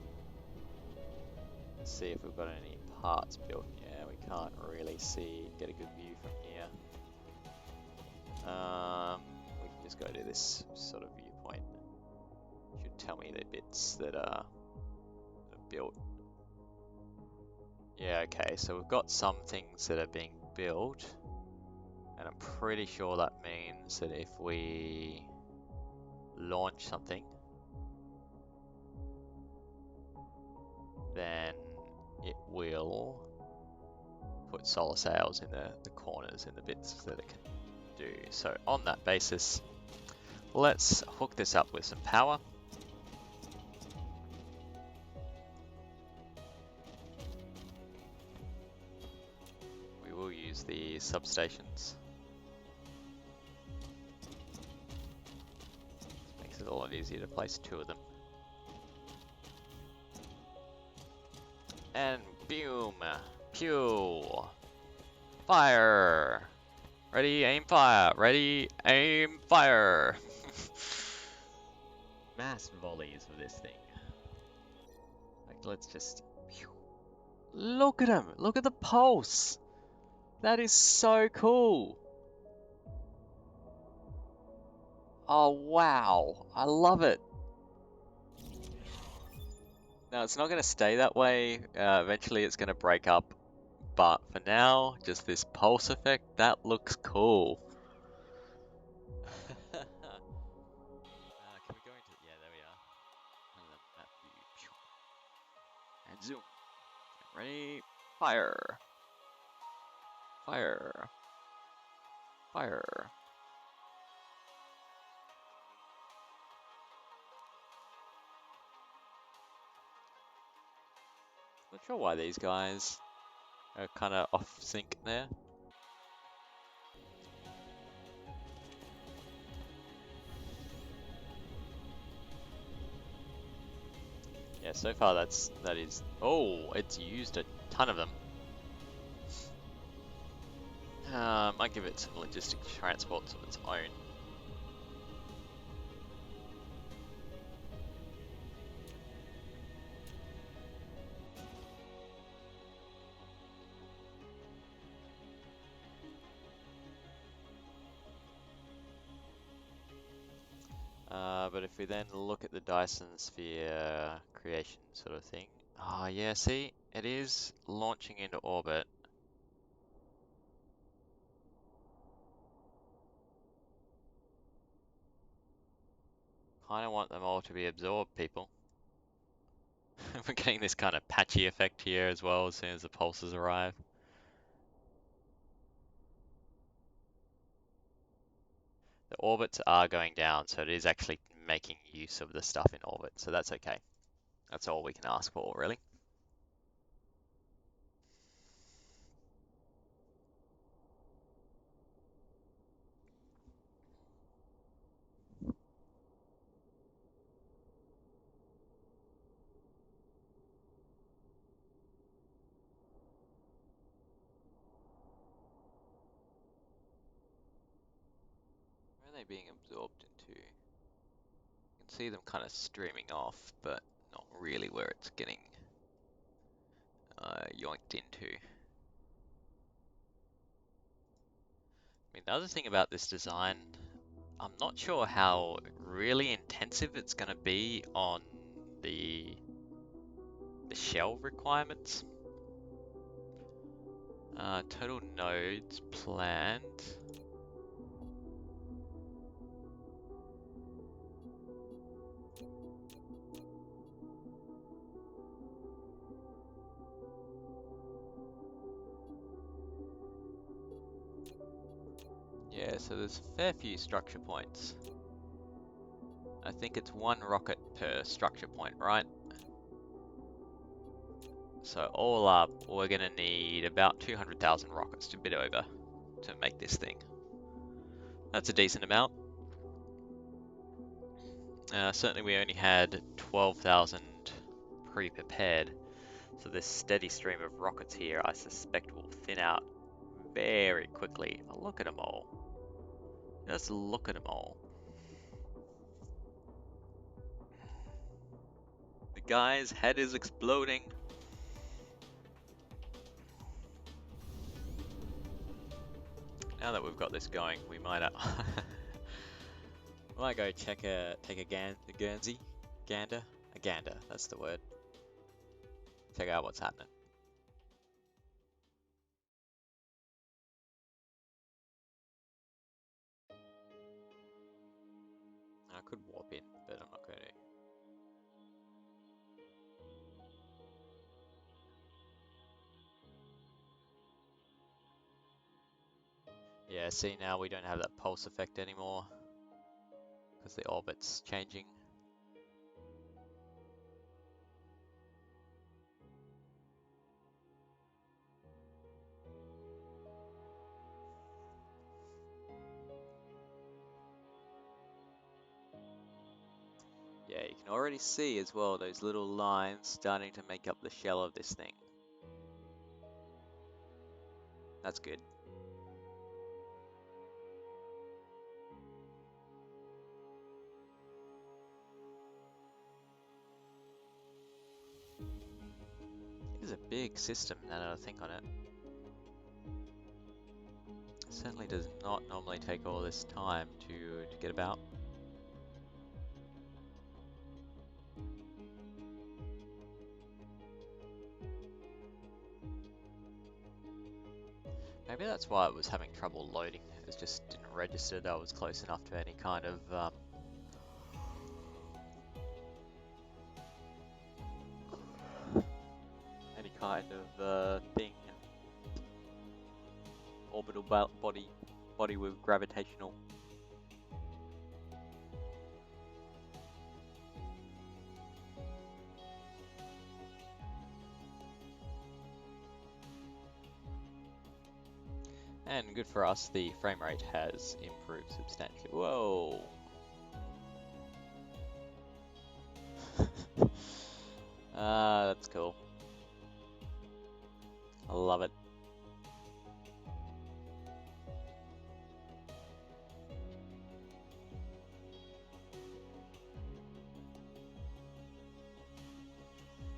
Let's see if we've got any parts built. Yeah, we can't really get a good view from here. We can just go to this sort of viewpoint. Should tell me the bits that are built. Yeah, okay, so we've got some things that are being built, and I'm pretty sure that means that if we launch something, then it will put solar sails in the corners and the bits that it can do. So on that basis, let's hook this up with some power. We will use the substations. Makes it a lot easier to place two of them. And boom! Pew! Fire! Ready, aim, fire! Ready, aim, fire! Mass volleys of this thing. Like, let's just... Pew. Look at him! Look at the pulse! That is so cool! Oh, wow! I love it! Now, it's not going to stay that way. Eventually, it's going to break up. But for now, just this pulse effect, that looks cool. Can we go into... Yeah, there we are. Map view. And zoom. Ready? Fire. Fire. Fire. Not sure why these guys are kind of off sync there. so far that is. Oh, it's used a ton of them. Might give it some logistic transports of its own. But if we then look at the Dyson Sphere creation sort of thing, oh yeah, see, it is launching into orbit. Kind of want them all to be absorbed, people. We're getting this kind of patchy effect here as well as soon as the pulses arrive. The orbits are going down, so it is actually making use of the stuff in orbit, so that's okay. That's all we can ask for, really. Where are they being absorbed into? You can see them kind of streaming off, but not really where it's getting yoinked into. I mean, the other thing about this design, I'm not sure how really intensive it's going to be on the shell requirements. Total nodes planned. Yeah, so there's a fair few structure points. I think it's one rocket per structure point, right? So all up, we're gonna need about 200,000 rockets, to a bit over, to make this thing. That's a decent amount. Certainly we only had 12,000 pre-prepared, so this steady stream of rockets here I suspect will thin out very quickly. Oh, look at them all. Just look at them all. The guy's head is exploding. Now that we've got this going, we might might go take a Guernsey, gander, a gander. That's the word. Check out what's happening. I could warp in, but I'm not going to. Yeah, see now we don't have that pulse effect anymore because the orbit's changing. Yeah, you can already see as well those little lines starting to make up the shell of this thing. That's good. It is a big system now that I think on it. It certainly does not normally take all this time to get about. Maybe that's why it was having trouble loading. It just didn't register that I was close enough to any kind of thing. Orbital body with gravitational. And good for us, the frame rate has improved substantially. Whoa! That's cool. I love it.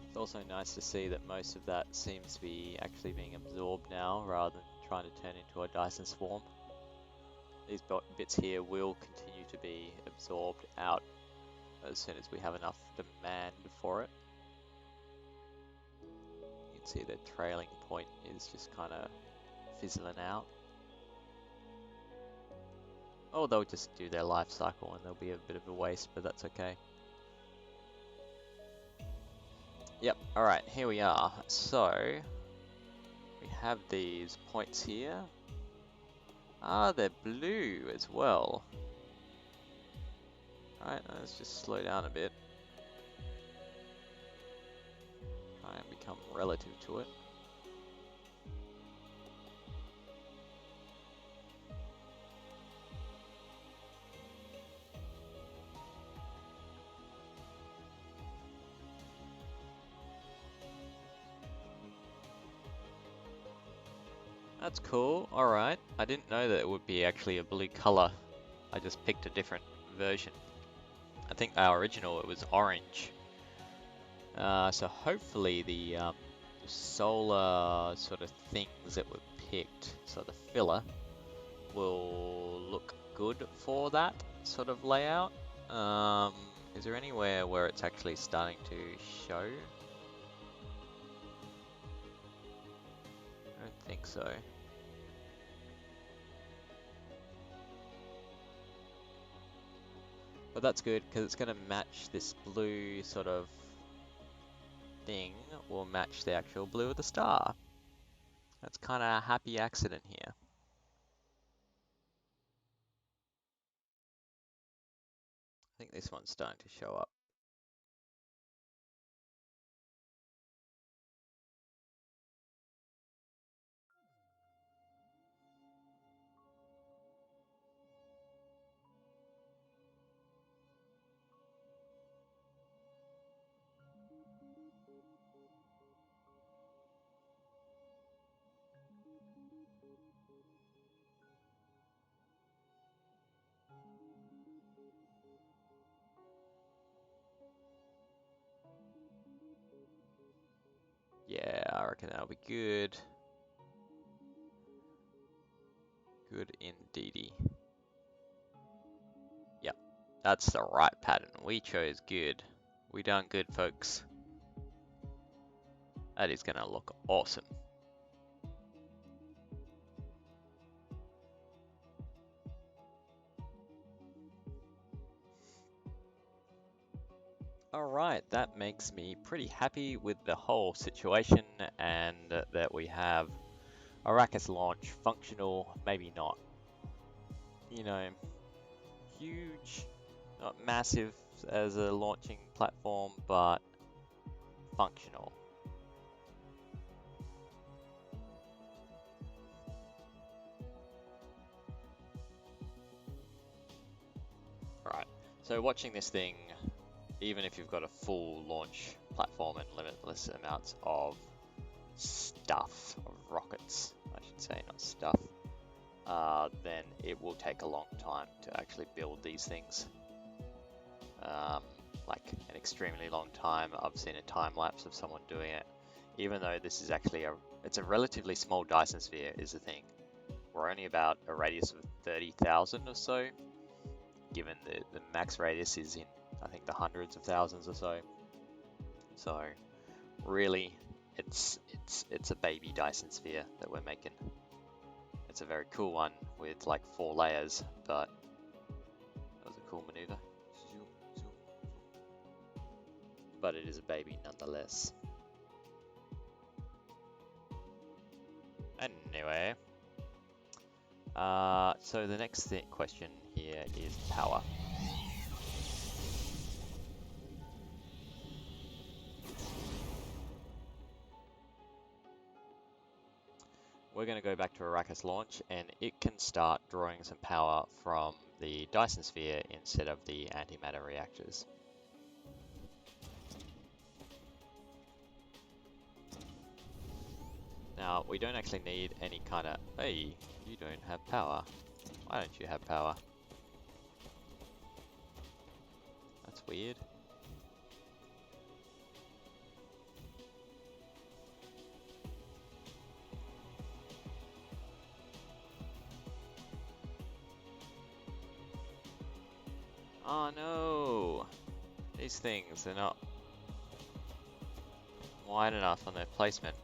It's also nice to see that most of that seems to be actually being absorbed now rather than trying to turn into a Dyson swarm. These bits here will continue to be absorbed out as soon as we have enough demand for it. You can see the trailing point is just kind of fizzling out. Or they'll just do their life cycle and there'll be a bit of a waste, but that's okay. Yep, alright, here we are. So, we have these points here. Ah, they're blue as well. Alright, let's just slow down a bit. Try and become relative to it. That's cool, alright. I didn't know that it would be actually a blue color. I just picked a different version. I think our original, it was orange. So hopefully the solar sort of things that were picked, so the filler, will look good for that sort of layout. Is there anywhere where it's actually starting to show? I don't think so. But that's good because it's going to match this blue sort of thing, will match the actual blue of the star. That's kind of a happy accident here. I think this one's starting to show up. Yeah, I reckon that'll be good. Good indeedy. Yep, that's the right pattern. We chose good. We done good, folks. That is gonna look awesome. Alright, that makes me pretty happy with the whole situation and that we have Arrakis launch functional, maybe not, you know, huge, not massive as a launching platform, but functional. Alright, so watching this thing, even if you've got a full launch platform and limitless amounts of stuff, of rockets, I should say, not stuff, then it will take a long time to actually build these things. Like an extremely long time. I've seen a time lapse of someone doing it. Even though this is actually it's a relatively small Dyson sphere is the thing. We're only about a radius of 30,000 or so, given the max radius is in, I think, the hundreds of thousands or so. So really, it's a baby Dyson sphere that we're making. It's a very cool one with like 4 layers, but that was a cool maneuver. But it is a baby nonetheless. Anyway, so the next question here is power. We're going to go back to Arrakis launch, and it can start drawing some power from the Dyson sphere instead of the antimatter reactors. Now, we don't actually need any kind of... Hey, you don't have power. Why don't you have power? That's weird. Oh no! These things, they're not wide enough on their placement.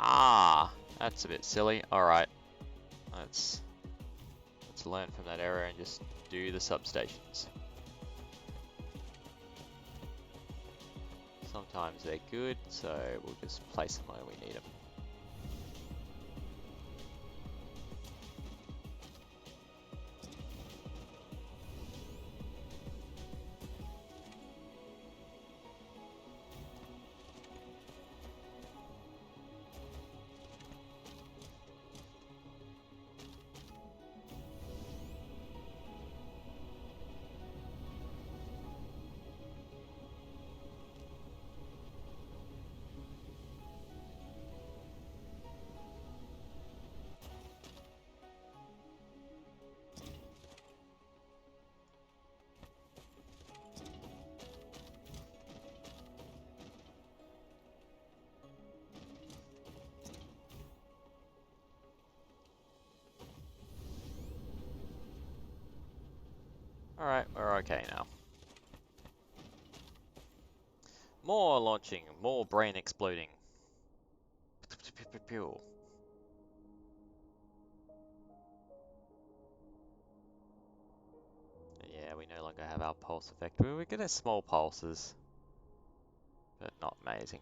Ah! That's a bit silly. Alright. Let's learn from that error and just do the substations. Sometimes they're good, so we'll just place them where we need them. Alright, we're okay now. More launching, more brain exploding. Yeah, we no longer have our pulse effect. We get a small pulses, but not amazing.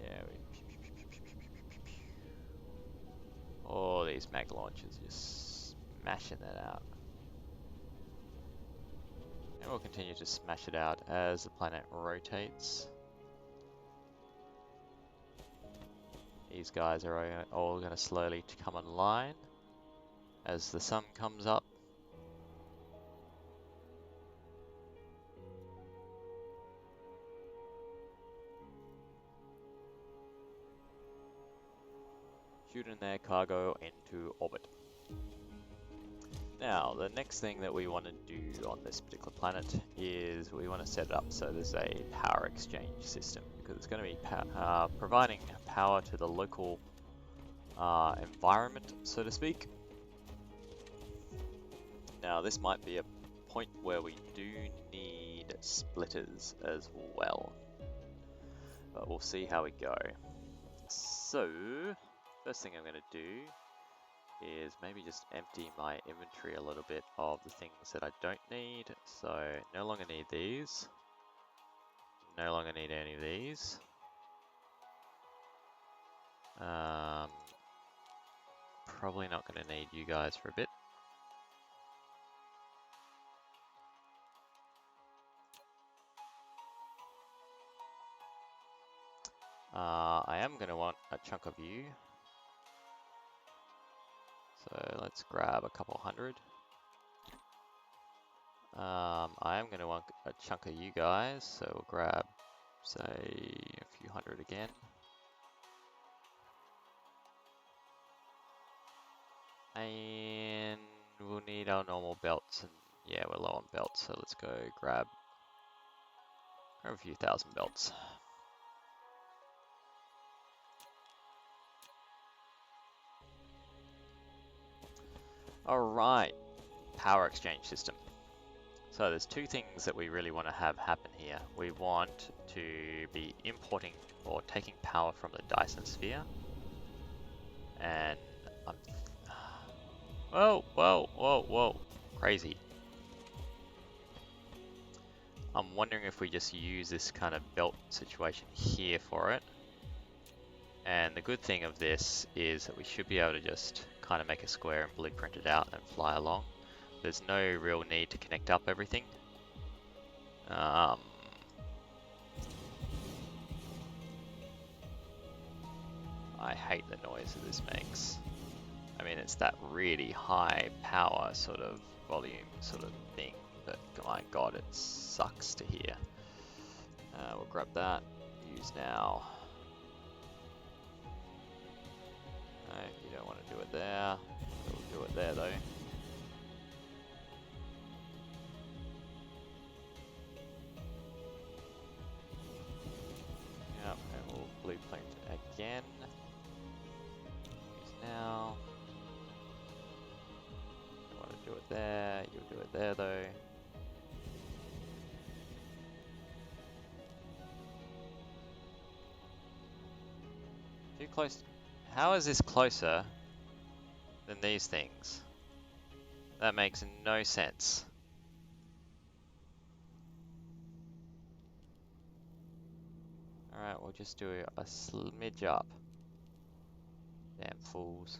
Yeah, all these mag launchers just smashing that out. And we'll continue to smash it out as the planet rotates. These guys are all going to slowly come online as the sun comes up. Shooting their cargo into orbit. Now, the next thing that we want to do on this particular planet is we want to set it up so there's a power exchange system, because it's going to be providing power to the local environment, so to speak. Now, this might be a point where we do need splitters as well, but we'll see how we go. So, first thing I'm going to do is maybe just empty my inventory a little bit of the things that I don't need. So no longer need these. No longer need any of these. Probably not going to need you guys for a bit. I am going to want a chunk of you. So let's grab a couple hundred. I am going to want a chunk of you guys, so we'll grab, say, a few hundred again. And we'll need our normal belts, and yeah, we're low on belts, so let's go grab a few thousand belts. Alright, power exchange system. So there's two things that we really want to have happen here. We want to be importing or taking power from the Dyson sphere. And whoa, crazy. I'm wondering if we just use this kind of belt situation here for it. And the good thing of this is that we should be able to just kind of make a square and blueprint it out and fly along. There's no real need to connect up everything. I hate the noise that this makes. I mean, it's that really high power sort of volume sort of thing, but my god, it sucks to hear. We'll grab that. Use now. No, you don't want to do it there. We'll do it there though. Yep, and we'll blueprint again. Use now. You want to do it there, you'll do it there though. Too close. How is this closer than these things? That makes no sense. Alright, we'll just do a smidge up. Damn fools.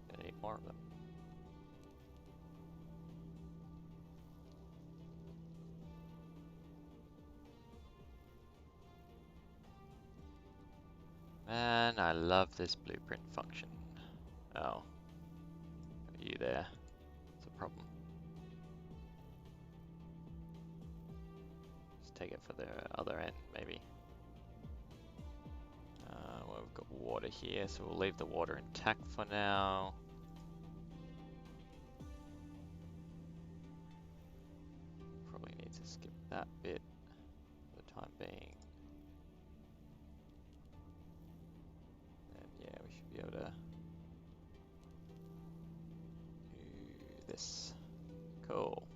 Gonna need more of them. Man, I love this blueprint function. Oh. You there. It's a problem. Let's take it for the other end, maybe. Well, we've got water here, so we'll leave the water intact for now. Probably need to skip that bit for the time being. And yeah, we should be able to do this. Cool.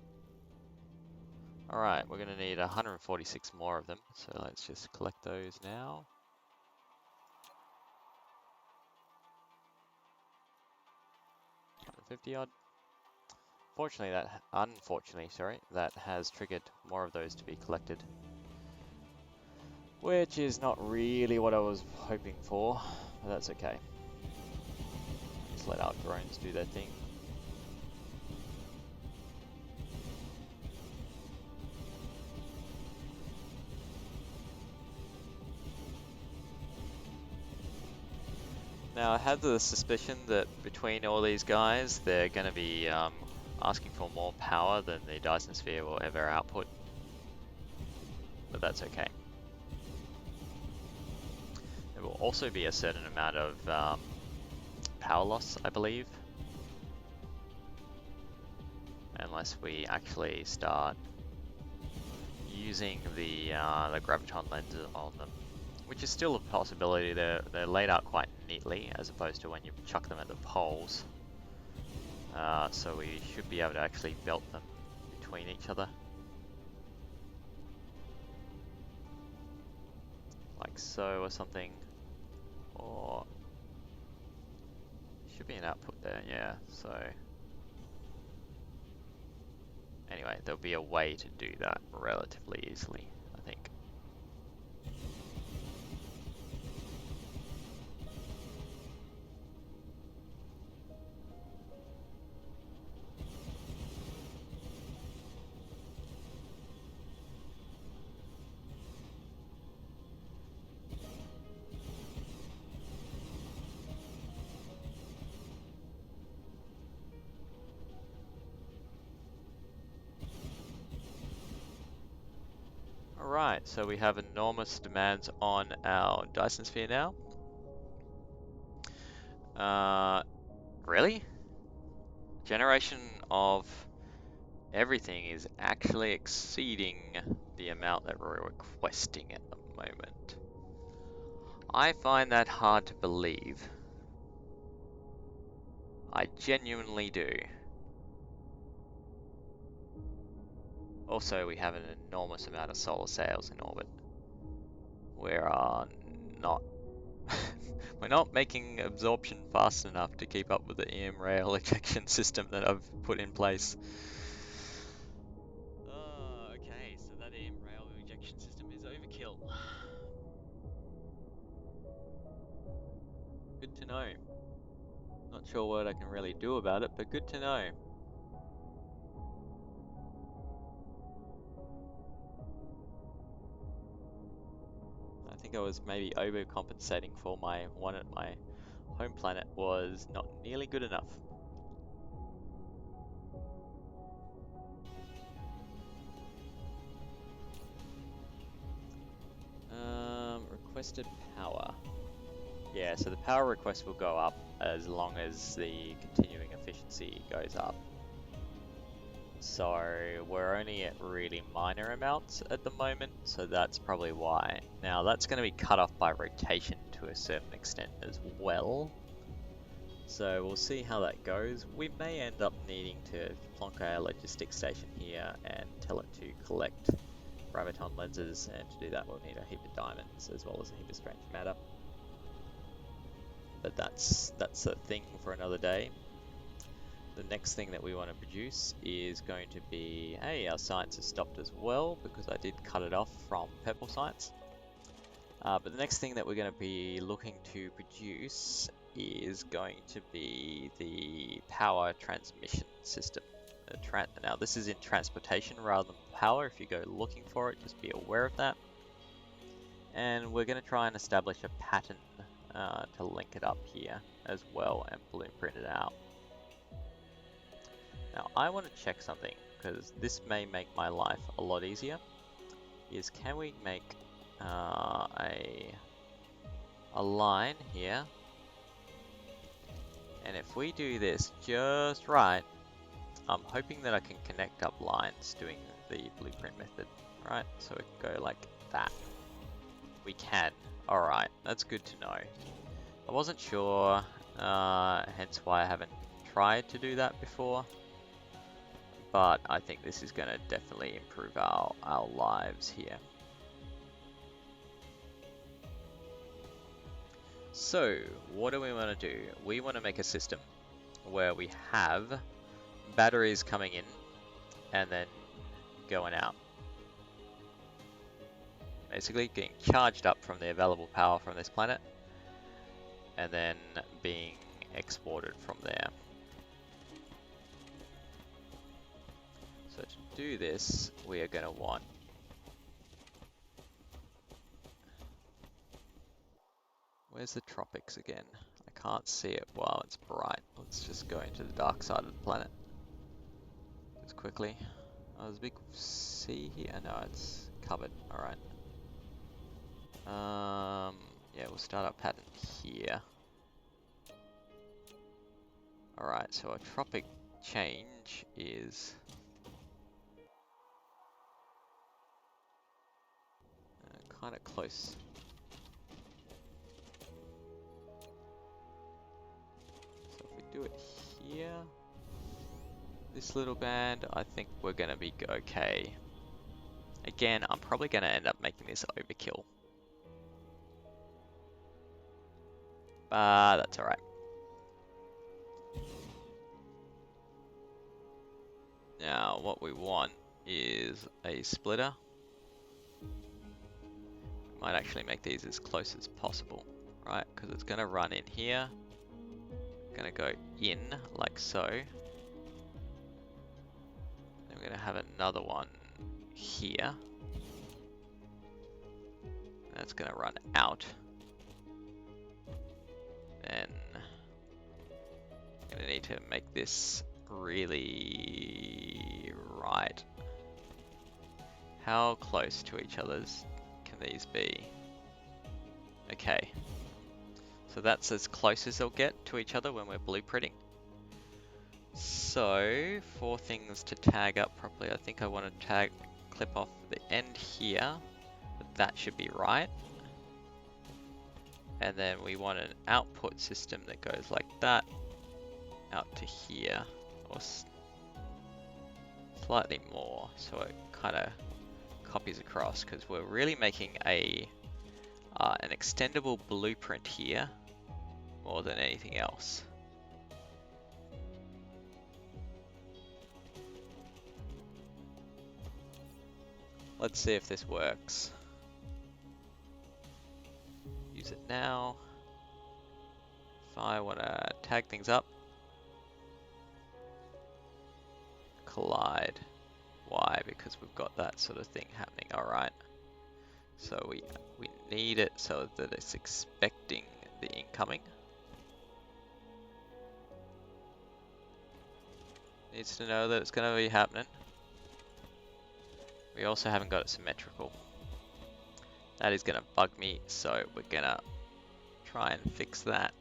Alright, we're going to need 146 more of them, so let's just collect those now. $150 odd. Unfortunately, sorry, that has triggered more of those to be collected. Which is not really what I was hoping for, but that's okay. Just let our drones do their thing. Now I had the suspicion that between all these guys, they're going to be asking for more power than the Dyson Sphere will ever output. But that's okay. There will also be a certain amount of power loss, I believe. Unless we actually start using the graviton lenses on them. Which is still a possibility. They're laid out quite neatly as opposed to when you chuck them at the poles. So we should be able to actually belt them between each other. Like so or something. Or should be an output there, yeah, so anyway, there'll be a way to do that relatively easily, I think. Alright, so we have enormous demands on our Dyson Sphere now. Really? Generation of everything is actually exceeding the amount that we're requesting at the moment. I find that hard to believe. I genuinely do. Also, we have an enormous amount of solar sails in orbit. We are not We're not making absorption fast enough to keep up with the EM rail ejection system that I've put in place. Okay, so that EM rail ejection system is overkill. Good to know. Not sure what I can really do about it, but good to know. I think I was maybe overcompensating for my one at my home planet was not nearly good enough. Requested power. Yeah, so the power request will go up as long as the continuing efficiency goes up. So we're only at really minor amounts at the moment, so that's probably why. Now that's going to be cut off by rotation to a certain extent as well. So we'll see how that goes. We may end up needing to plonk our logistics station here and tell it to collect graviton lenses, and to do that we'll need a heap of diamonds as well as a heap of strange matter. But that's a thing for another day. The next thing that we want to produce is going to be, hey, our science has stopped as well because I did cut it off from purple science. But the next thing that we're going to be looking to produce is going to be the power transmission system. Now this is in transportation rather than power. If you go looking for it, just be aware of that. And we're going to try and establish a pattern to link it up here as well and blueprint it out. Now I want to check something because this may make my life a lot easier. Is can we make a line here? And if we do this just right, I'm hoping that I can connect up lines doing the blueprint method, right? So we can go like that. We can. Alright, that's good to know. I wasn't sure, hence why I haven't tried to do that before. But I think this is going to definitely improve our lives here. So, what do we want to do? We want to make a system where we have batteries coming in and then going out. Basically getting charged up from the available power from this planet and then being exported from there. So to do this, we are going to want where's the tropics again? I can't see it while it's bright. Let's just go into the dark side of the planet. Just quickly. Oh, there's a big sea here. No, it's covered. Alright. Yeah, we'll start our pattern here. Alright, so our tropic change is kind of close. So if we do it here, this little band, I think we're going to be okay. Again, I'm probably going to end up making this overkill. But that's alright. Now, what we want is a splitter. Might actually make these as close as possible, right? Because it's going to run in here. Going to go in like so. Then we're going to have another one here. That's going to run out. Then I'm going to need to make this really right. How close to each other's can these be? Okay. So that's as close as they'll get to each other when we're blueprinting. So, for things to tag up properly, I think I want to clip off the end here, but that should be right. And then we want an output system that goes like that, out to here, or slightly more, so it kind of copies across, because we're really making a an extendable blueprint here more than anything else. Let's see if this works. Use it now. If I want to tag things up. Collide. Why? Because we've got that sort of thing happening. Alright. So we need it so that it's expecting the incoming. Needs to know that it's going to be happening. We also haven't got it symmetrical. That is going to bug me, so we're going to try and fix that.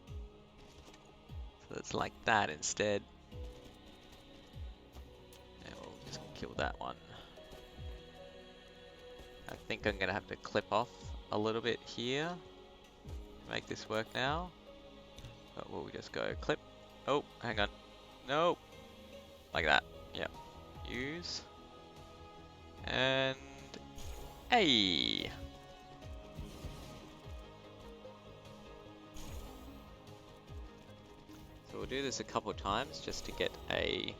So it's like that instead. And we'll just kill that one. I think I'm going to have to clip off a little bit here to make this work now. But we'll just go clip. Oh, hang on. No. Like that. Yep. Use. And hey. So we'll do this a couple of times just to get a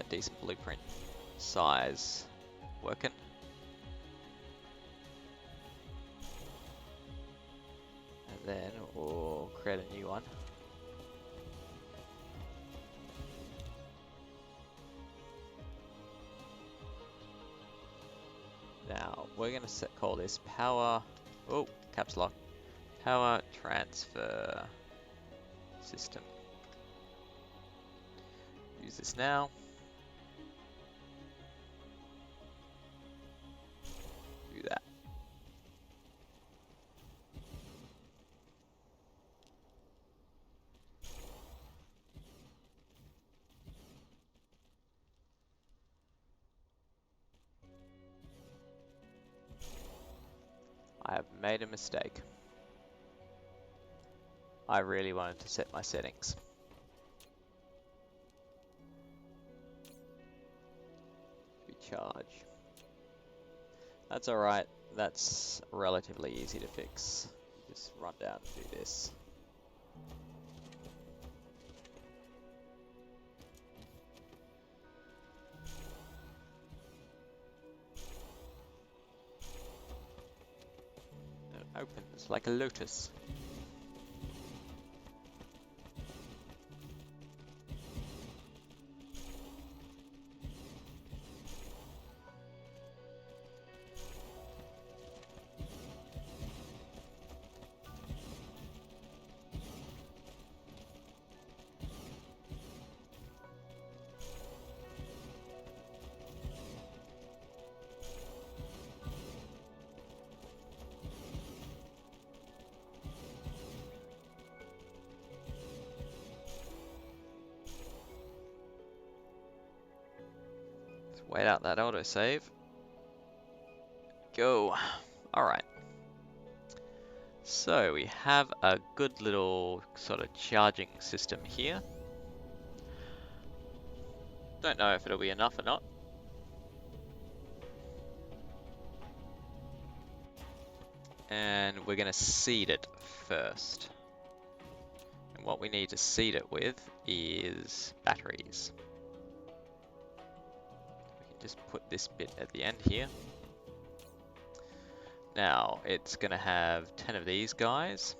decent blueprint size working. And then we'll create a new one. Now we're going to call this power, oh, caps lock, power transfer system. Use this now. Do that. I have made a mistake. I really wanted to set my settings. Recharge. That's alright. That's relatively easy to fix. Just run down and do this. It opens like a lotus. Wait out that autosave. Go. Alright. So we have a good little sort of charging system here. Don't know if it'll be enough or not. And we're going to seed it first. And what we need to seed it with is batteries. Just put this bit at the end here. Now it's going to have 10 of these guys.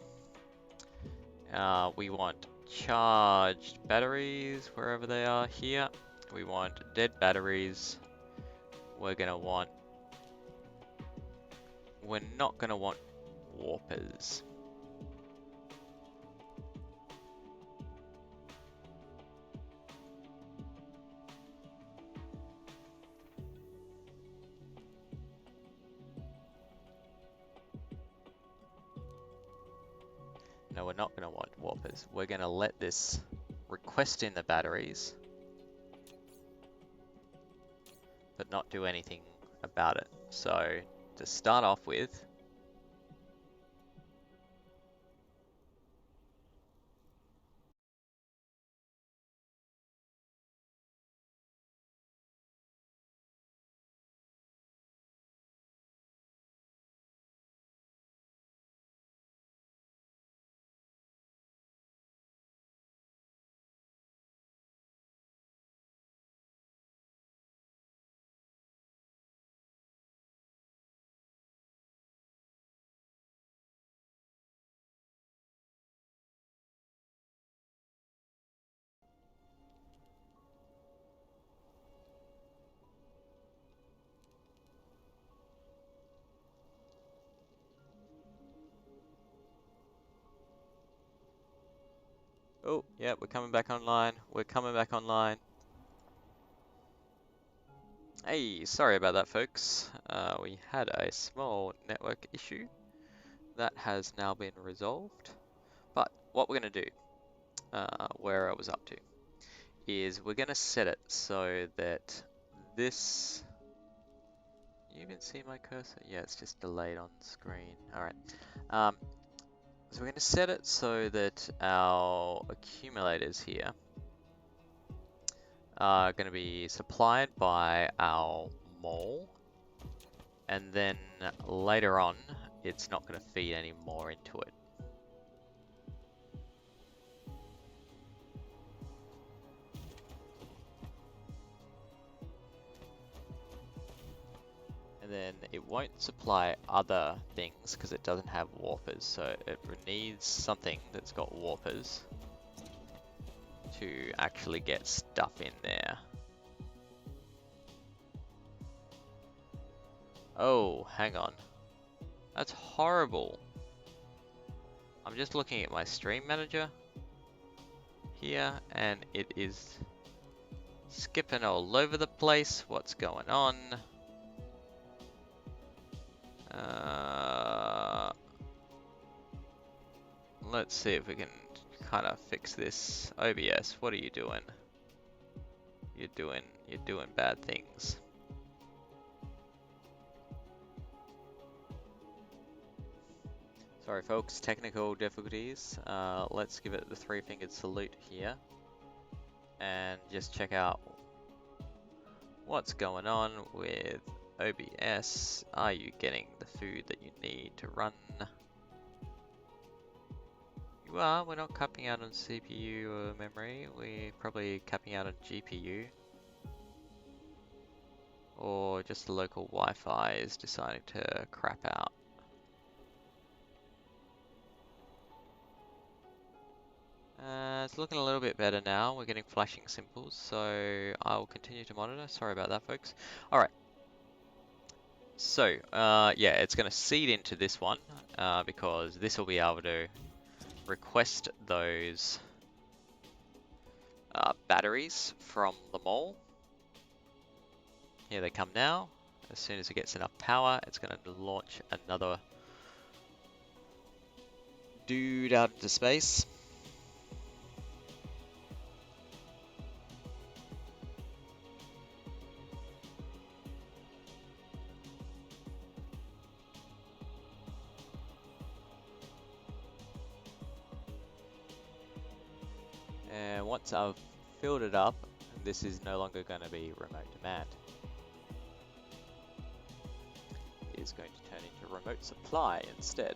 We want charged batteries wherever they are here. We want dead batteries. We're not going to want warpers. No, we're not going to want warpers. We're going to let this request in the batteries, but not do anything about it. So to start off with, Oh, yeah, we're coming back online. We're coming back online. Hey, sorry about that, folks. We had a small network issue that has now been resolved. But what we're going to do, where I was up to, is we're going to set it so that this... You even see my cursor? Yeah, it's just delayed on screen. Alright. So we're going to set it so that our accumulators here are going to be supplied by our mall, and then later on it's not going to feed any more into it. And then it won't supply other things because it doesn't have warpers, so it needs something that's got warpers to actually get stuff in there. Oh, hang on. That's horrible. I'm just looking at my stream manager here and it is skipping all over the place. What's going on? Let's see if we can kind of fix this. OBS, what are you doing? You're doing bad things. Sorry folks, technical difficulties. Let's give it the three-fingered salute here and just check out what's going on with OBS. Are you getting the food that you need to run? You are. We're not capping out on CPU or memory. We're probably capping out on GPU. Or just the local Wi-Fi is deciding to crap out. It's looking a little bit better now. We're getting flashing symbols, so I will continue to monitor. Sorry about that, folks. Alright. So, yeah, it's going to seed into this one, because this will be able to request those batteries from the mall. Here they come now. As soon as it gets enough power, it's going to launch another dude out into space. And once I've filled it up, this is no longer going to be remote demand. It is going to turn into remote supply instead.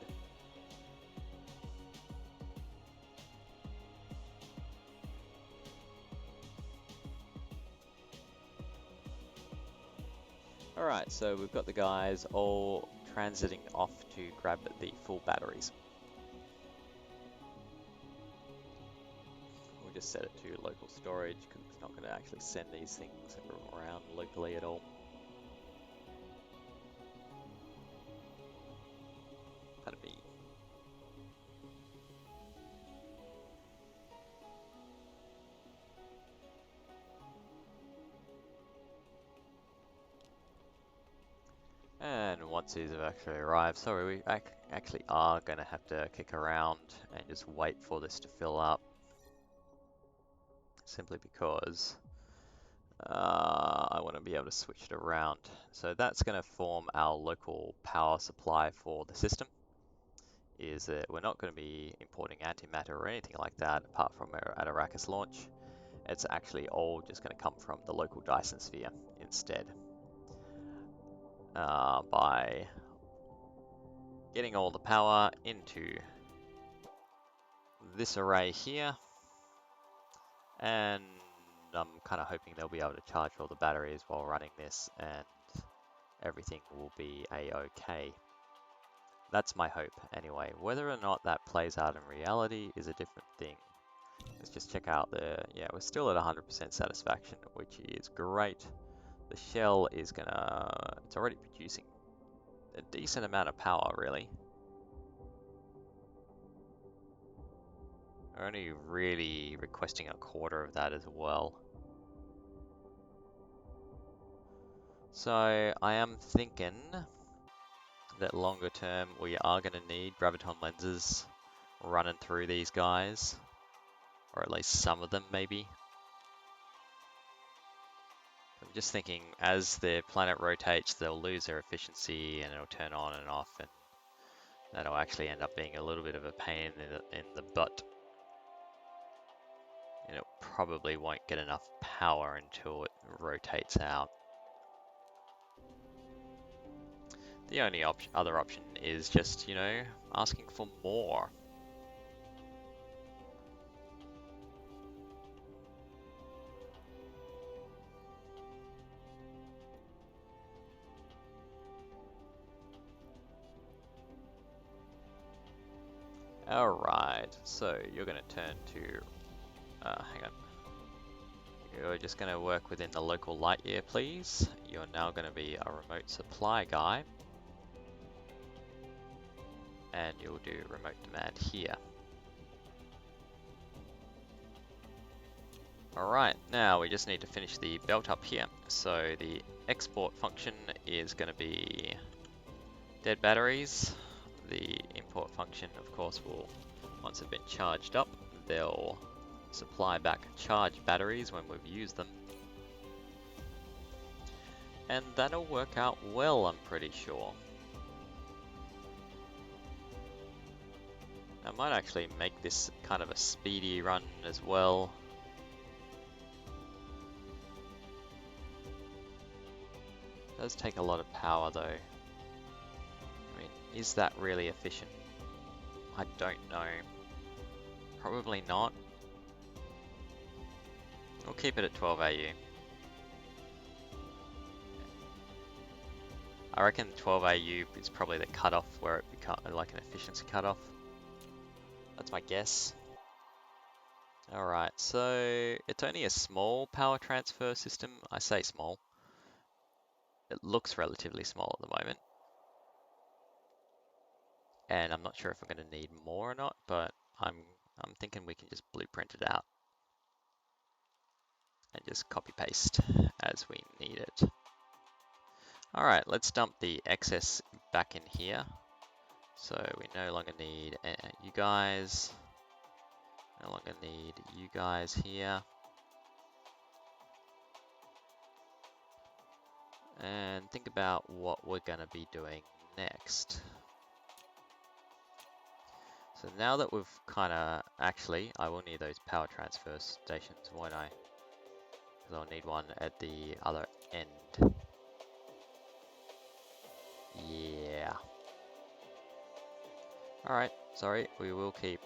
Alright, so we've got the guys all transiting off to grab the full batteries. We'll just set it to local storage because it's not going to actually send these things around locally at all. That'd be... And once these have actually arrived, sorry, we actually are going to have to kick around and just wait for this to fill up. Simply because I want to be able to switch it around. So that's going to form our local power supply for the system. Is that we're not going to be importing antimatter or anything like that apart from at Arrakis launch. It's actually all just going to come from the local Dyson sphere instead. By getting all the power into this array here, and I'm kind of hoping they'll be able to charge all the batteries while running this and everything will be a-okay. That's my hope anyway. Whether or not that plays out in reality is a different thing. Let's just check out yeah, we're still at 100% satisfaction, which is great. The shell is it's already producing a decent amount of power, really. We're only really requesting a quarter of that as well. So I am thinking that longer term we are going to need graviton lenses running through these guys, or at least some of them maybe. I'm just thinking as the planet rotates they'll lose their efficiency and it'll turn on and off, and that'll actually end up being a little bit of a pain in the butt. And it probably won't get enough power until it rotates out. The only other option is just, you know, asking for more. Alright, so you're going to turn to, hang on. You're just going to work within the local light year, please. You're now going to be a remote supply guy. And you'll do remote demand here. Alright, now we just need to finish the belt up here. So the export function is going to be dead batteries. The import function, of course, will, once they've been charged up, they'll supply back charged batteries when we've used them. And that'll work out well, I'm pretty sure. I might actually make this kind of a speedy run as well. It does take a lot of power though. I mean, is that really efficient? I don't know. Probably not. We'll keep it at 12 AU. I reckon 12 AU is probably the cutoff where it becomes like an efficiency cutoff. That's my guess. Alright, so it's only a small power transfer system. I say small. It looks relatively small at the moment. And I'm not sure if I'm going to need more or not, but I'm thinking we can just blueprint it out. And just copy paste as we need it. Alright, let's dump the excess back in here. So we no longer need you guys. No longer need you guys here. And think about what we're going to be doing next. So now that we've kind of, actually, I will need those power transfer stations, won't I? Because I'll need one at the other end. Yeah. Alright, sorry, we will keep,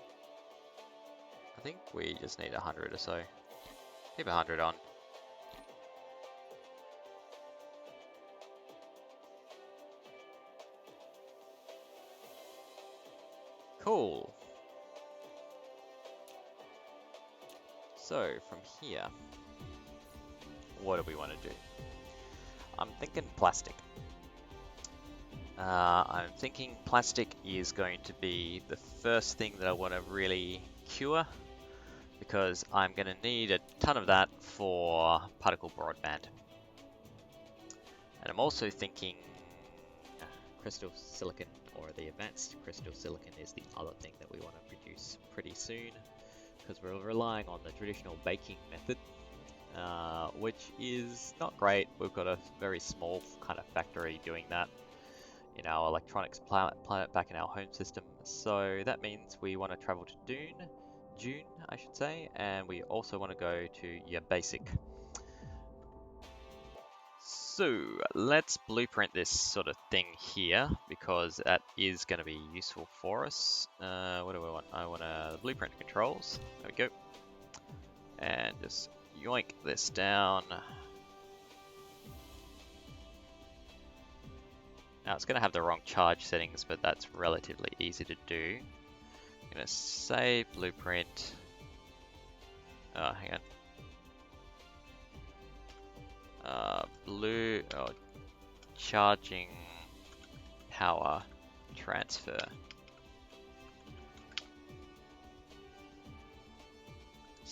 I think we just need 100 or so. Keep 100 on. Cool. So from here, what do we want to do? I'm thinking plastic. I'm thinking plastic is going to be the first thing that I want to really cure, because I'm going to need a ton of that for particle broadband. And I'm also thinking crystal silicon, or the advanced crystal silicon, is the other thing that we want to produce pretty soon, because we're relying on the traditional baking method, which is not great. We've got a very small kind of factory doing that in our electronics planet back in our home system. So that means we want to travel to June, I should say, and we also want to go to your basic. So let's blueprint this sort of thing here, because that is going to be useful for us. What do I want? I want blueprint controls. There we go. And just yoink this down. Now it's going to have the wrong charge settings, but that's relatively easy to do. I'm going to save blueprint. Oh, hang on. Charging power transfer.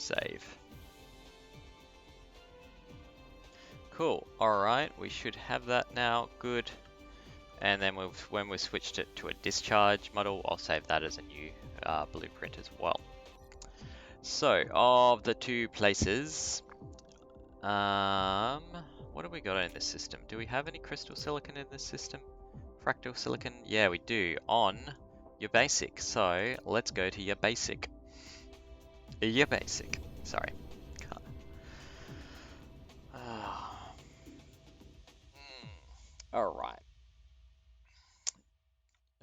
save. Cool. Alright, we should have that now. Good. And then when we've switched it to a discharge model, I'll save that as a new blueprint as well. So, of the two places, what have we got in this system? Do we have any crystal silicon in this system? Fractal silicon? Yeah, we do, on your basic. So, let's go to your basic. Your basic. Sorry. Alright.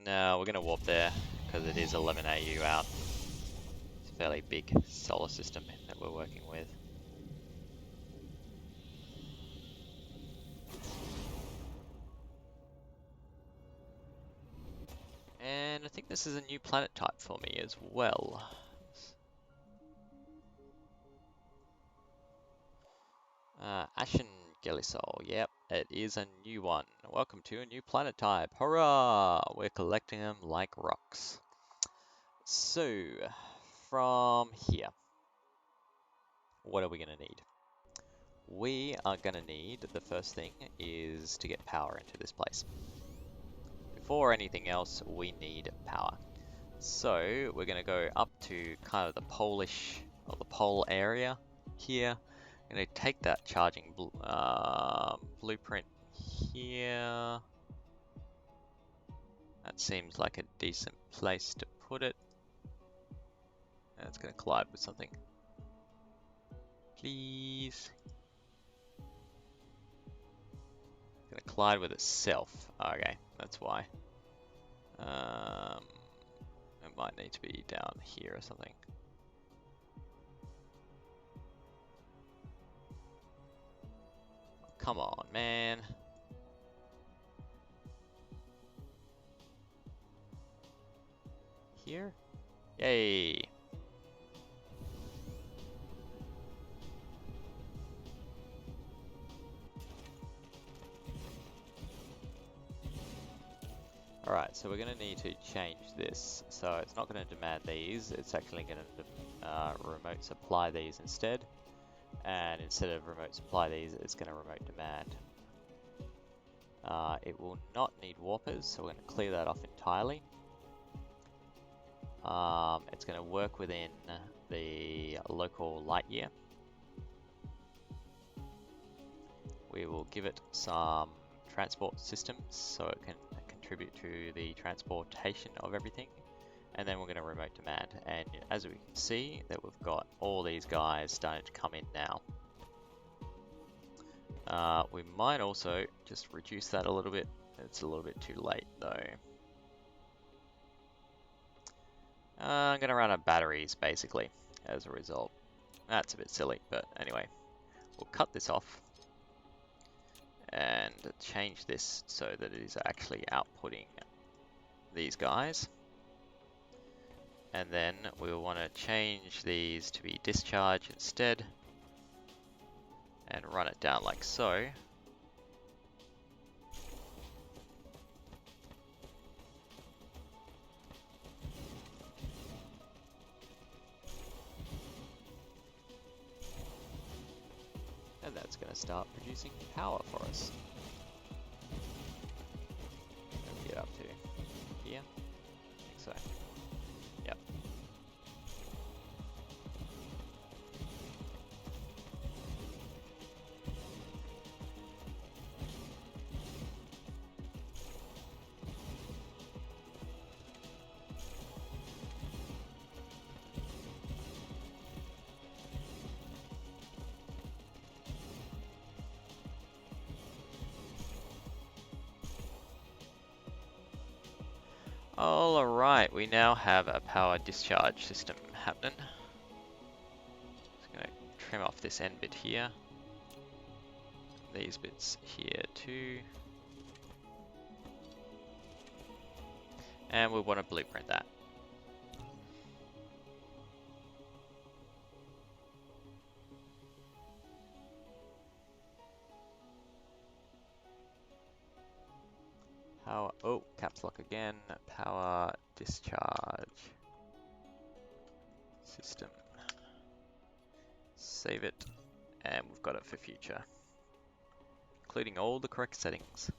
Now, we're going to warp there, because it is 11 AU out. It's a fairly big solar system that we're working with. And I think this is a new planet type for me as well. Ashen Gelisol, yep, it is a new one. Welcome to a new planet type. Hurrah! We're collecting them like rocks. So, from here, what are we going to need? We are going to need, the first thing is to get power into this place. Before anything else, we need power. So, we're going to go up to kind of the Polish, or the pole area here. I'm going to take that charging blueprint here. That seems like a decent place to put it. And it's going to collide with something. Please. It's going to collide with itself. Okay, that's why. It might need to be down here or something. Come on, man. Here? Yay! Alright, so we're going to need to change this. So it's not going to demand these, it's actually going to remote supply these instead. And instead of remote supply these, it's going to remote demand. It will not need warpers, so we're going to clear that off entirely. It's going to work within the local light year. We will give it some transport systems so it can contribute to the transportation of everything. And then we're going to remote demand. And as we can see, that we've got all these guys starting to come in now. We might also just reduce that a little bit. It's a little bit too late though. I'm going to run out of batteries basically as a result. That's a bit silly, but anyway. We'll cut this off and change this so that it is actually outputting these guys. And then we'll want to change these to be discharge instead and run it down like so. And that's going to start producing power for us. What do we get up to? Here? I think so. Yep. Alright, we now have a power discharge system happening. Just going to trim off this end bit here. These bits here too. And we want to blueprint that. Power, oh, caps lock again. Power discharge system. Save it, and we've got it for future, including all the correct settings.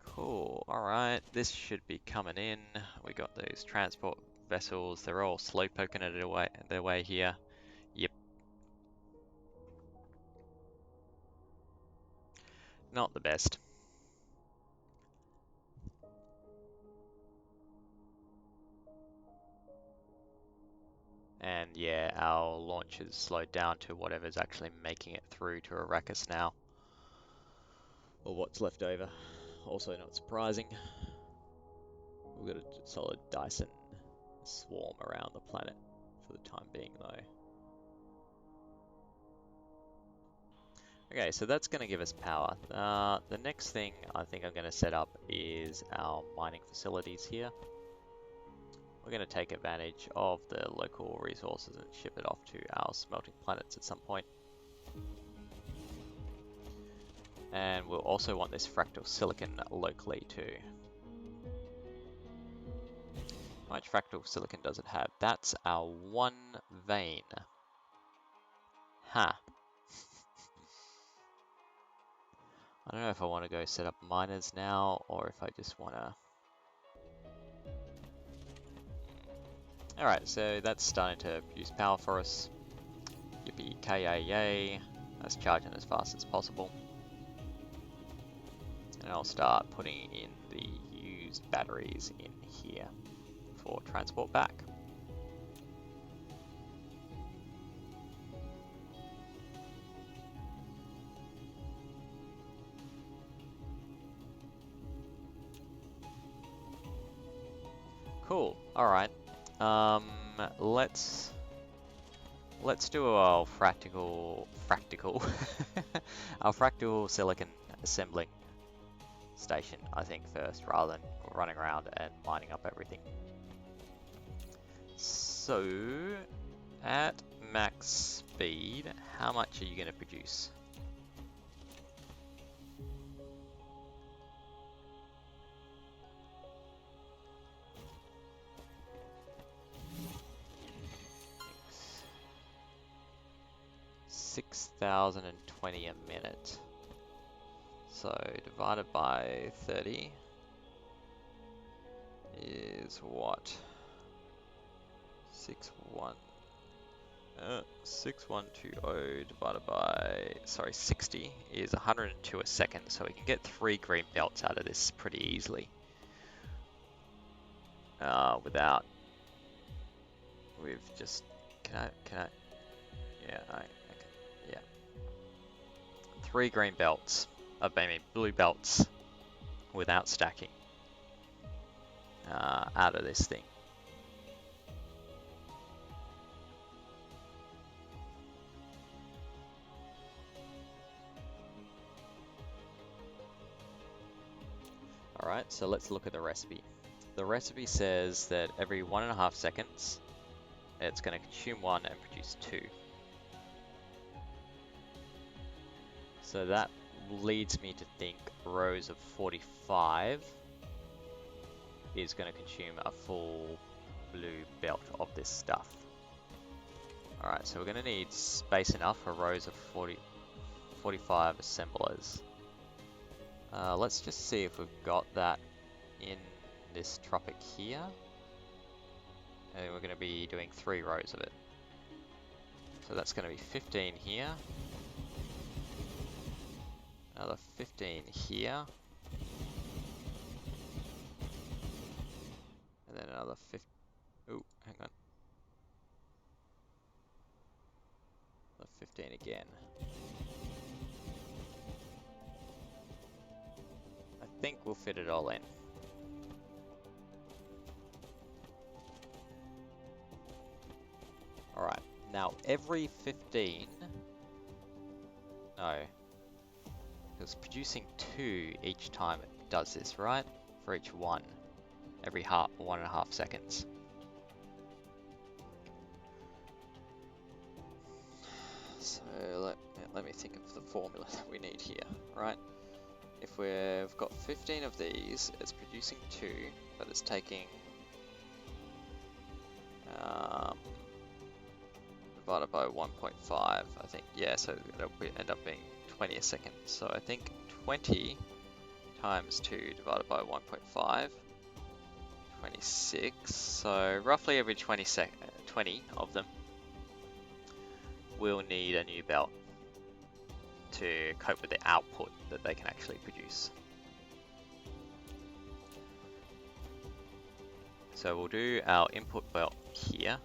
Cool, alright, this should be coming in. We got those transport vessels, they're all slow poking it their way here. Yep. Not the best. And yeah, our launch has slowed down to whatever's actually making it through to Arrakis now. Or what's left over. Also not surprising. We've got a solid Dyson swarm around the planet for the time being though. Okay, so that's going to give us power. The next thing I think I'm going to set up is our mining facilities here. We're going to take advantage of the local resources and ship it off to our smelting planets at some point. And we'll also want this fractal silicon locally too. How much fractal silicon does it have? That's our one vein. Huh. I don't know if I want to go set up miners now or if I just want to... Alright, so that's starting to produce power for us. Yippee-ki-yay. That's charging as fast as possible. And I'll start putting in the used batteries in here for transport back. Cool. All right. Let's do our fractal our fractal silicon assembling station, I think, first, rather than running around and mining up everything. So, at max speed, how much are you going to produce? $6,020 a minute. So divided by 30 is what? 6120 divided by, 60 is 102 a second. So we can get 3 green belts out of this pretty easily. Without, we've just, can I, yeah, okay, yeah. 3 green belts, I mean blue belts without stacking out of this thing. Alright, so let's look at the recipe. The recipe says that every 1.5 seconds, it's going to consume 1 and produce 2. So that leads me to think rows of 45 is going to consume a full blue belt of this stuff. Alright, so we're going to need space enough for rows of 45 assemblers. Let's just see if we've got that in this tropic here. And we're going to be doing 3 rows of it. So that's going to be 15 here. Another 15 here. And then another 15. Ooh, hang on. Another 15 again. I think we'll fit it all in. Alright, now every 15... No. Because producing 2 each time it does this, right? For each 1. Every 1.5 seconds. So let me think of the formula that we need here, right? if we've got 15 of these, it's producing 2, but it's taking divided by 1.5, I think. Yeah, so it'll end up being 20 a second. So I think 20 times 2 divided by 1.5, 26. So roughly every 20 of them will need a new belt to cope with the output that they can actually produce. So we'll do our input belt here.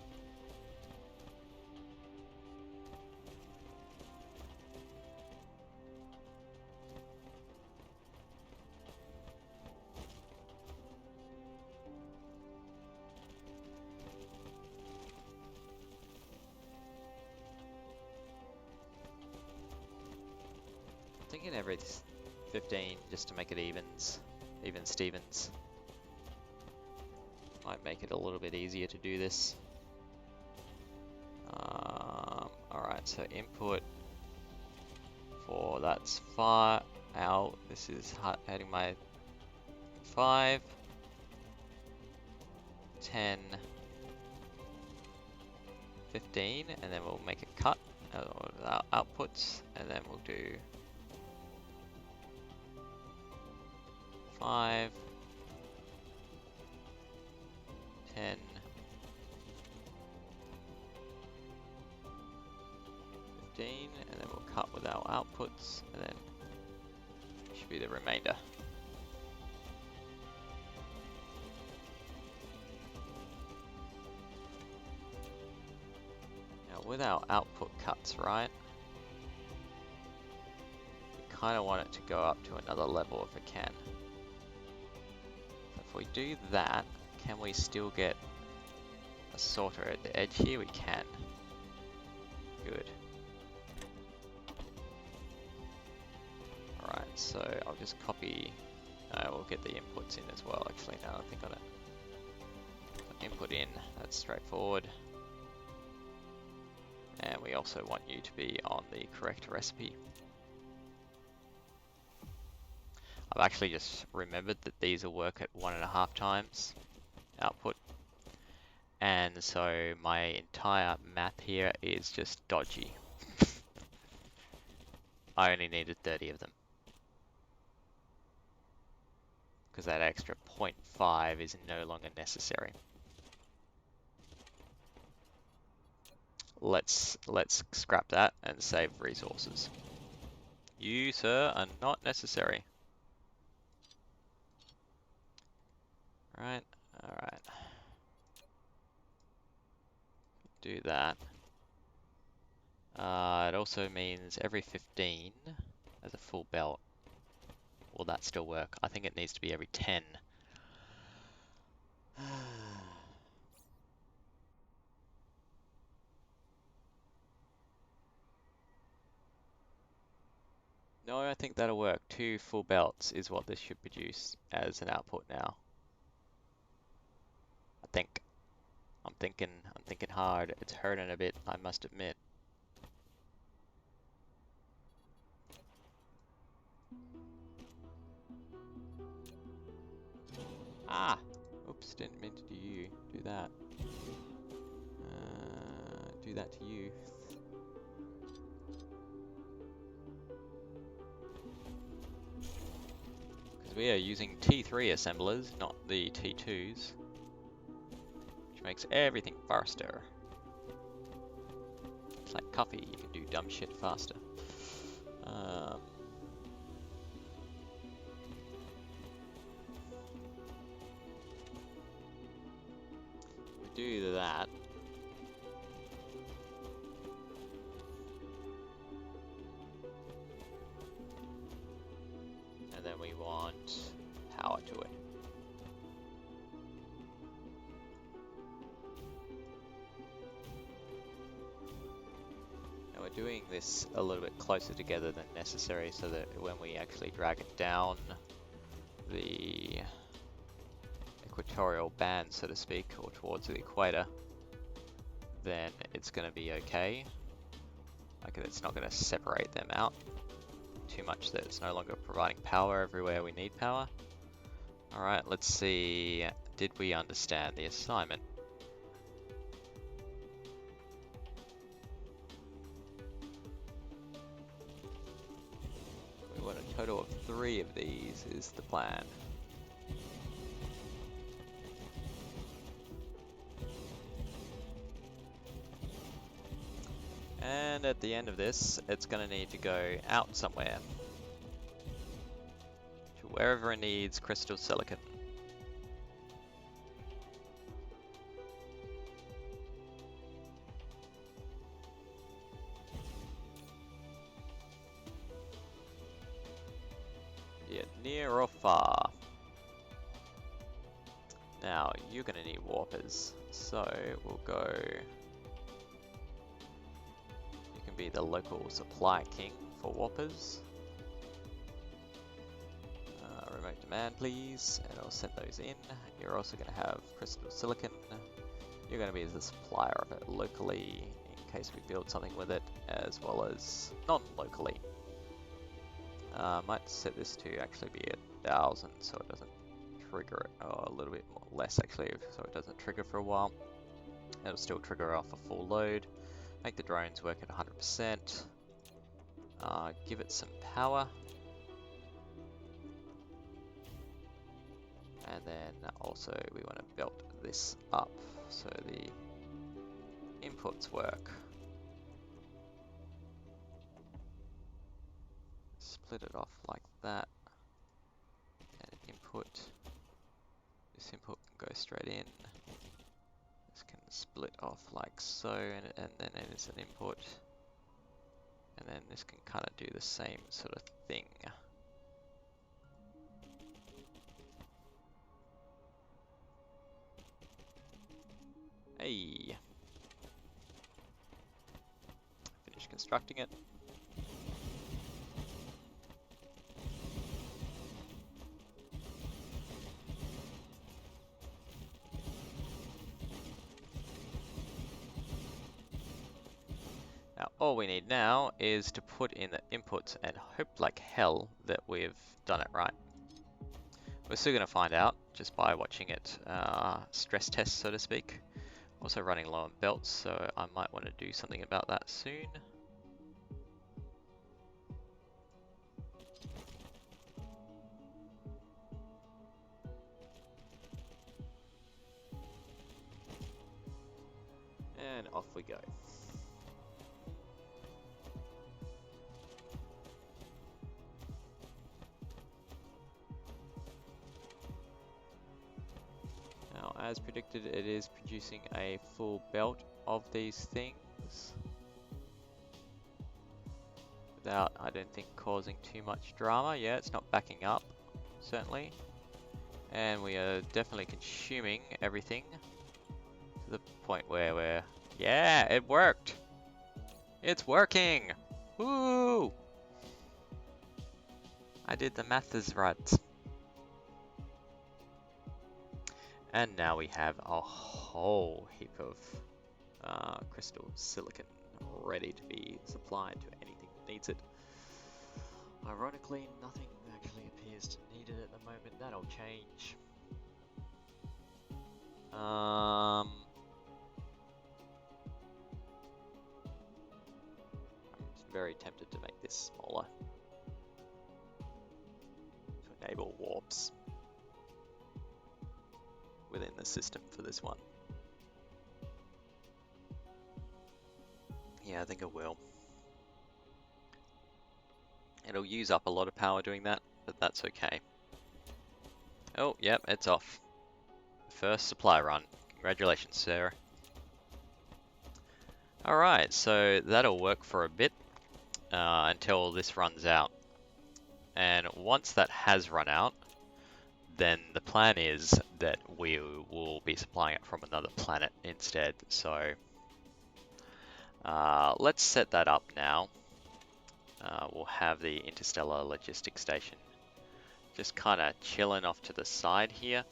I'm thinking every 15 just to make it even Stevens. Might make it a little bit easier to do this. Alright, so input for that's 5 out. This is heading my 5, 10, 15, and then we'll make a cut of our outputs, and then we'll do 5, 10, 15, and then we'll cut with our outputs, and then should be the remainder. Now with our output cuts, right, we kind of want it to go up to another level if it can. So if we do that, can we still get a sorter at the edge here? We can. Good. Alright, so I'll just copy, we'll get the inputs in as well, actually, now I think on it. So input in, that's straightforward. And we also want you to be on the correct recipe. I've actually just remembered that these will work at 1.5 times output. And so my entire math here is just dodgy. I only needed 30 of them. Because that extra 0.5 is no longer necessary. Let's scrap that and save resources. You, sir, are not necessary. Alright. Do that. It also means every 15 as a full belt. Will that still work? I think it needs to be every 10. No, I think that'll work. 2 full belts is what this should produce as an output now. I think. I'm thinking hard. It's hurting a bit, I must admit. Ah! Oops, didn't mean to do that. Do that to you. Because we are using T3 assemblers, not the T2s. Which makes everything faster. It's like coffee, you can do dumb shit faster. We do that. And then we want power to it. Now we're doing this a little bit closer together than necessary so that when we actually drag it down the equatorial band, so to speak, or towards the equator, then it's going to be okay. Like, it's not going to separate them out too much that it's no longer providing power everywhere we need power. Alright, let's see. Did we understand the assignment? We want a total of 3 of these is the plan. And at the end of this, it's going to need to go out somewhere. To wherever it needs crystal silicon. Yeah, near or far. Now, you're going to need warpers. So, we'll go... be the local supply king for warpers. Remote demand please, and I'll send those in. You're also going to have crystal silicon. You're going to be the supplier of it locally in case we build something with it, as well as non-locally. Might set this to actually be 1,000 so it doesn't trigger it, or a little bit more, less actually, so it doesn't trigger for a while. It'll still trigger off a full load. Make the drones work at 100%. Give it some power. And then also we want to belt this up so the inputs work. Split it off like that. And input. This input can go straight in. This can split off like so, and then it is an input. And then this can kind of do the same sort of thing. Hey! Finish constructing it. Now all we need now is to put in the inputs and hope like hell that we've done it right. We're still going to find out just by watching it stress test, so to speak. Also running low on belts, so I might want to do something about that soon. And off we go. Now, as predicted, it is producing a full belt of these things without, I don't think, causing too much drama. Yeah, it's not backing up, certainly. And we are definitely consuming everything to the point where we're... Yeah, it worked! It's working! Woo! I did the maths right. And now we have a whole heap of crystal silicon ready to be supplied to anything that needs it. Ironically, nothing actually appears to need it at the moment. That'll change. I'm very tempted to make this smaller to enable warps within the system for this one. Yeah, I think it will. It'll use up a lot of power doing that, but that's okay. Oh, yep, it's off. First supply run. Congratulations, Sarah. Alright, so that'll work for a bit until this runs out. And once that has run out, then the plan is that we will be supplying it from another planet instead. So let's set that up now. We'll have the Interstellar Logistics Station just kind of chilling off to the side here.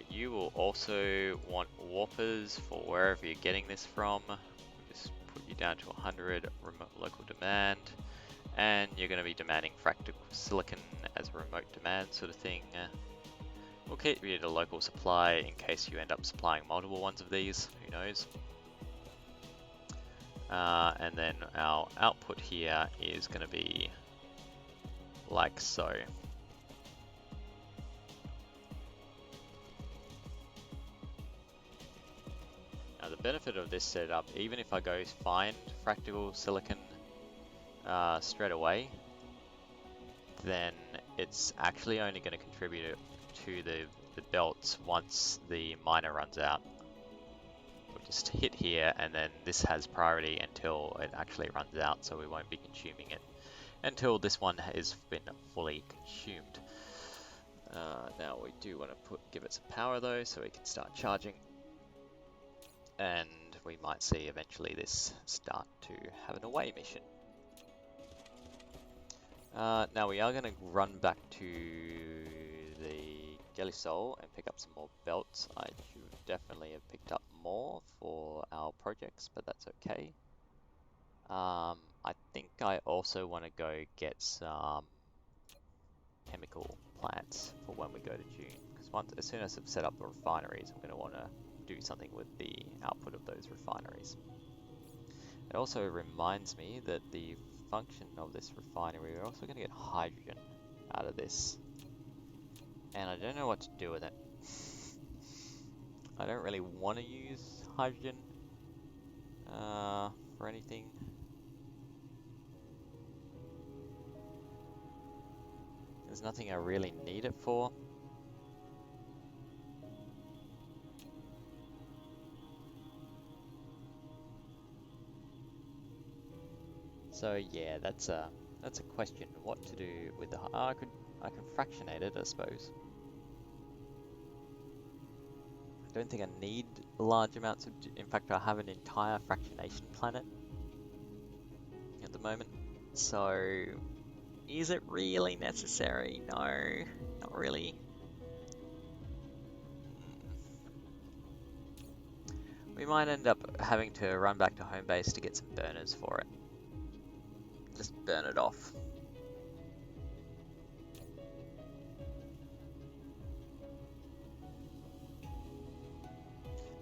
You will also want warpers for wherever you're getting this from. Just put you down to 100 remote local demand, and you're going to be demanding fractal silicon as a remote demand sort of thing. We'll keep you at a local supply in case you end up supplying multiple ones of these, who knows. And then our output here is going to be like so. Now the benefit of this setup, even if I go find fractal silicon straight away, then it's actually only going to contribute to the belts once the miner runs out. We'll just hit here, and then this has priority until it actually runs out, so we won't be consuming it until this one has been fully consumed. Now we do want to give it some power though, so we can start charging, and we might see eventually this start to have an away mission. Now we are going to run back to the Gelisol and pick up some more belts. I should definitely have picked up more for our projects, but that's okay. I think I also want to go get some chemical plants for when we go to June, because as soon as I've set up the refineries, I'm going to want to do something with the output of those refineries. It also reminds me that the function of this refinery, we're also going to get hydrogen out of this, and I don't know what to do with it. I don't really want to use hydrogen for anything. There's nothing I really need it for. So yeah, that's a question. What to do with the? I can fractionate it, I suppose. I don't think I need large amounts of. In fact, I have an entire fractionation planet at the moment. So, is it really necessary? No, not really. We might end up having to run back to home base to get some burners for it. Just burn it off.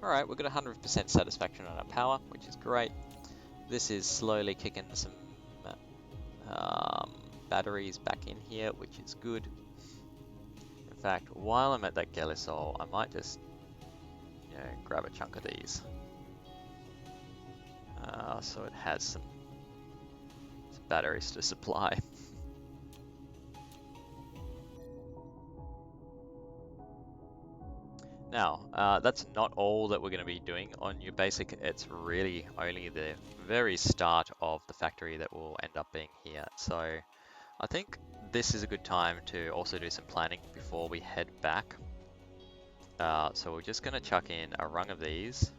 Alright, we've got 100% satisfaction on our power, which is great. This is slowly kicking some batteries back in here, which is good. In fact, while I'm at that Gelisol, I might just grab a chunk of these. So it has some batteries to supply. Now, that's not all that we're going to be doing on your basic. It's really only the very start of the factory that will end up being here. So I think this is a good time to also do some planning before we head back. So we're just going to chuck in a rung of these,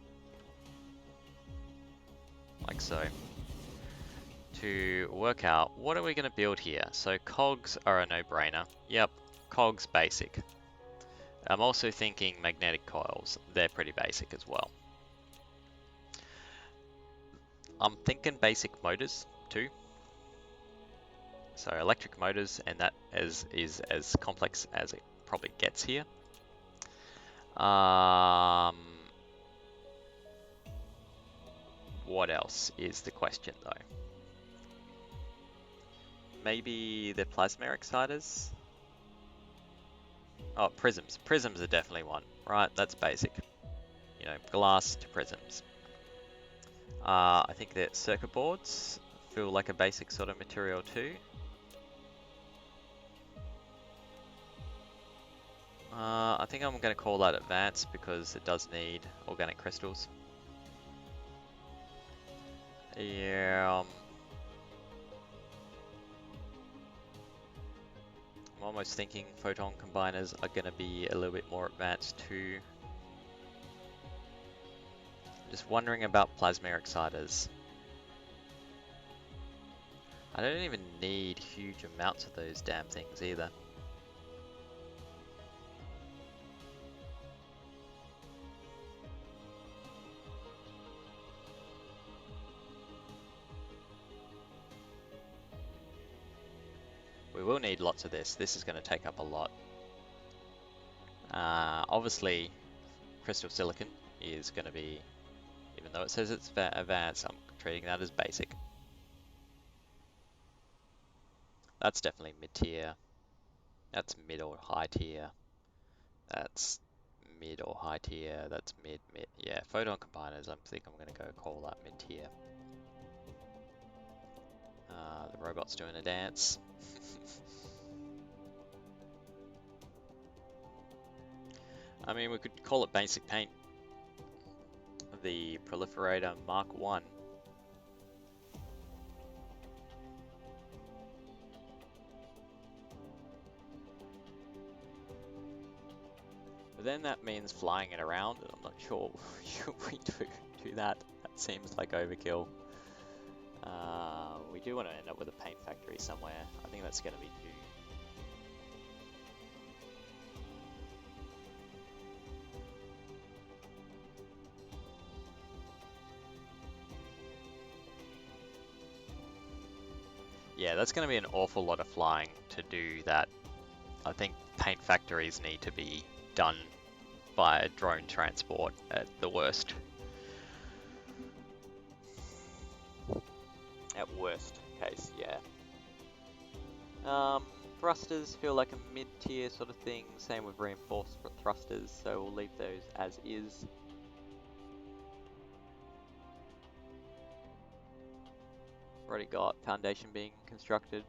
like so, to work out what are we going to build here. So cogs are a no-brainer. Yep, cogs basic. I'm also thinking magnetic coils. They're pretty basic as well. I'm thinking basic motors too. So electric motors, and that is as complex as it probably gets here. What else is the question though? Maybe the plasma exciters? Oh, prisms. Prisms are definitely one, right? That's basic. You know, glass to prisms. I think that circuit boards feel like a basic sort of material too. I think I'm going to call that advanced because it does need organic crystals. Yeah. I'm almost thinking photon combiners are going to be a little bit more advanced too. Just wondering about plasma exciters. I don't even need huge amounts of those damn things either. need lots of this. This is going to take up a lot. Obviously, crystal silicon is going to be, even though it says it's advanced, I'm treating that as basic. That's definitely mid-tier. That's mid or high tier. That's mid or high tier. That's mid. Yeah, photon combiners, I think I'm going to go call that mid-tier. The robot's doing a dance. I mean, we could call it basic paint. The Proliferator Mark 1. But then that means flying it around, and I'm not sure should we do that. That seems like overkill. We do want to end up with a paint factory somewhere. I think that's going to be too. Yeah, that's going to be an awful lot of flying to do that. I think paint factories need to be done by drone transport at the worst. At worst case, yeah. Thrusters feel like a mid-tier sort of thing. Same with reinforced thrusters, so we'll leave those as is. Already got foundation being constructed.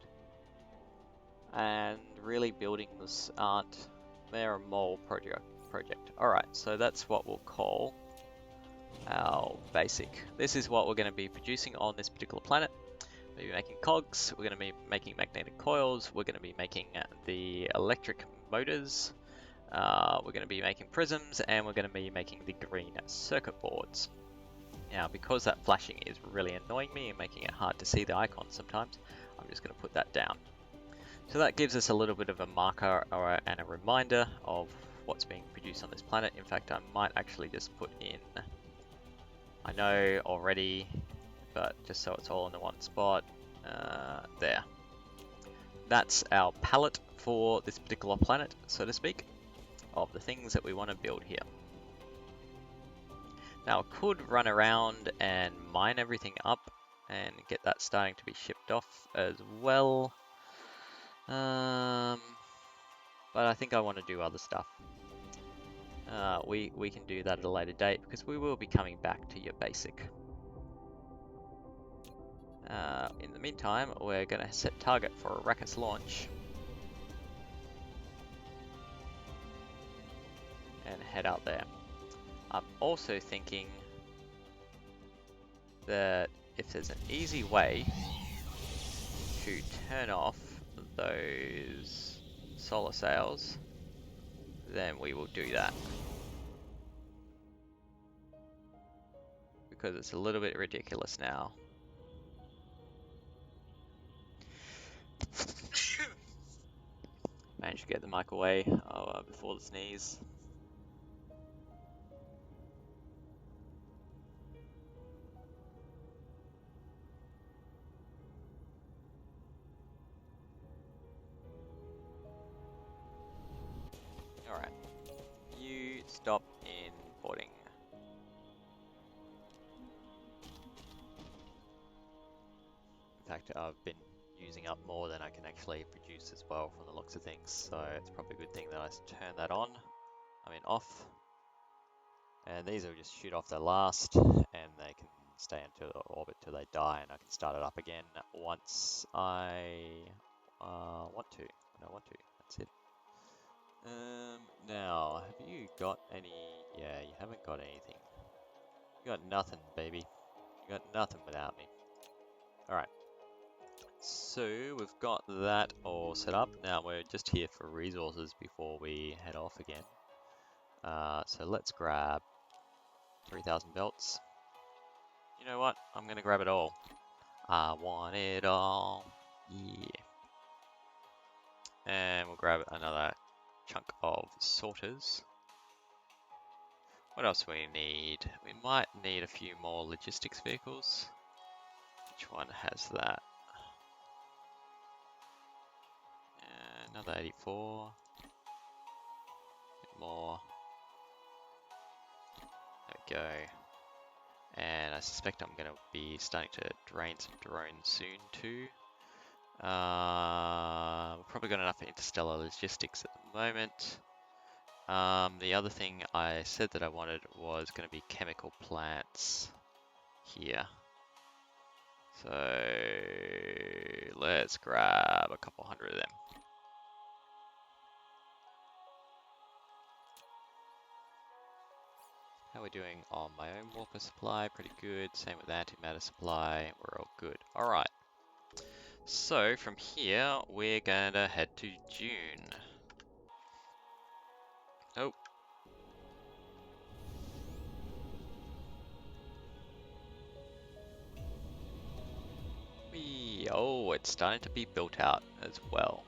And really building this aren't. They're a mole project. Alright, so that's what we'll call our basic. This is what we're going to be producing on this particular planet. We're going to be making cogs, we're going to be making magnetic coils, we're going to be making the electric motors, we're going to be making prisms, and we're going to be making the green circuit boards. Now, because that flashing is really annoying me and making it hard to see the icons sometimes, I'm just going to put that down. So that gives us a little bit of a marker and a reminder of what's being produced on this planet. In fact, I might actually just put in, I know already, but just so it's all in the one spot, there. That's our palette for this particular planet, so to speak, of the things that we want to build here. Now, I could run around and mine everything up and get that starting to be shipped off as well. But I think I want to do other stuff. We can do that at a later date because we will be coming back to your basic. In the meantime, we're going to set target for Arrakis launch. And head out there. I'm also thinking that if there's an easy way to turn off those solar sails, then we will do that. Because it's a little bit ridiculous now. Managed to get the mic away before the sneeze. Alright. You stop importing. In fact, I've been using up more than I can actually produce as well from the looks of things, so it's probably a good thing that I turn that on. Off. And these will just shoot off their last, and they can stay into orbit till they die, and I can start it up again once I want to. When I want to. That's it. Now, have you got any? Yeah, you haven't got anything. You got nothing, baby. You got nothing without me. Alright. So, we've got that all set up. Now, we're just here for resources before we head off again. So let's grab 3,000 belts. You know what? I'm going to grab it all. I want it all. Yeah. And we'll grab another chunk of sorters. What else do we need? We might need a few more logistics vehicles. Which one has that? Another 84. Bit more. There we go. And I suspect I'm going to be starting to drain some drones soon too. We've probably got enough interstellar logistics at the moment. The other thing I said that I wanted was going to be chemical plants here. So let's grab a couple hundred of them. How are we doing on my own warper supply? Pretty good. Same with antimatter supply. We're all good. Alright. So from here, we're gonna head to June. Oh. Oh, it's starting to be built out as well.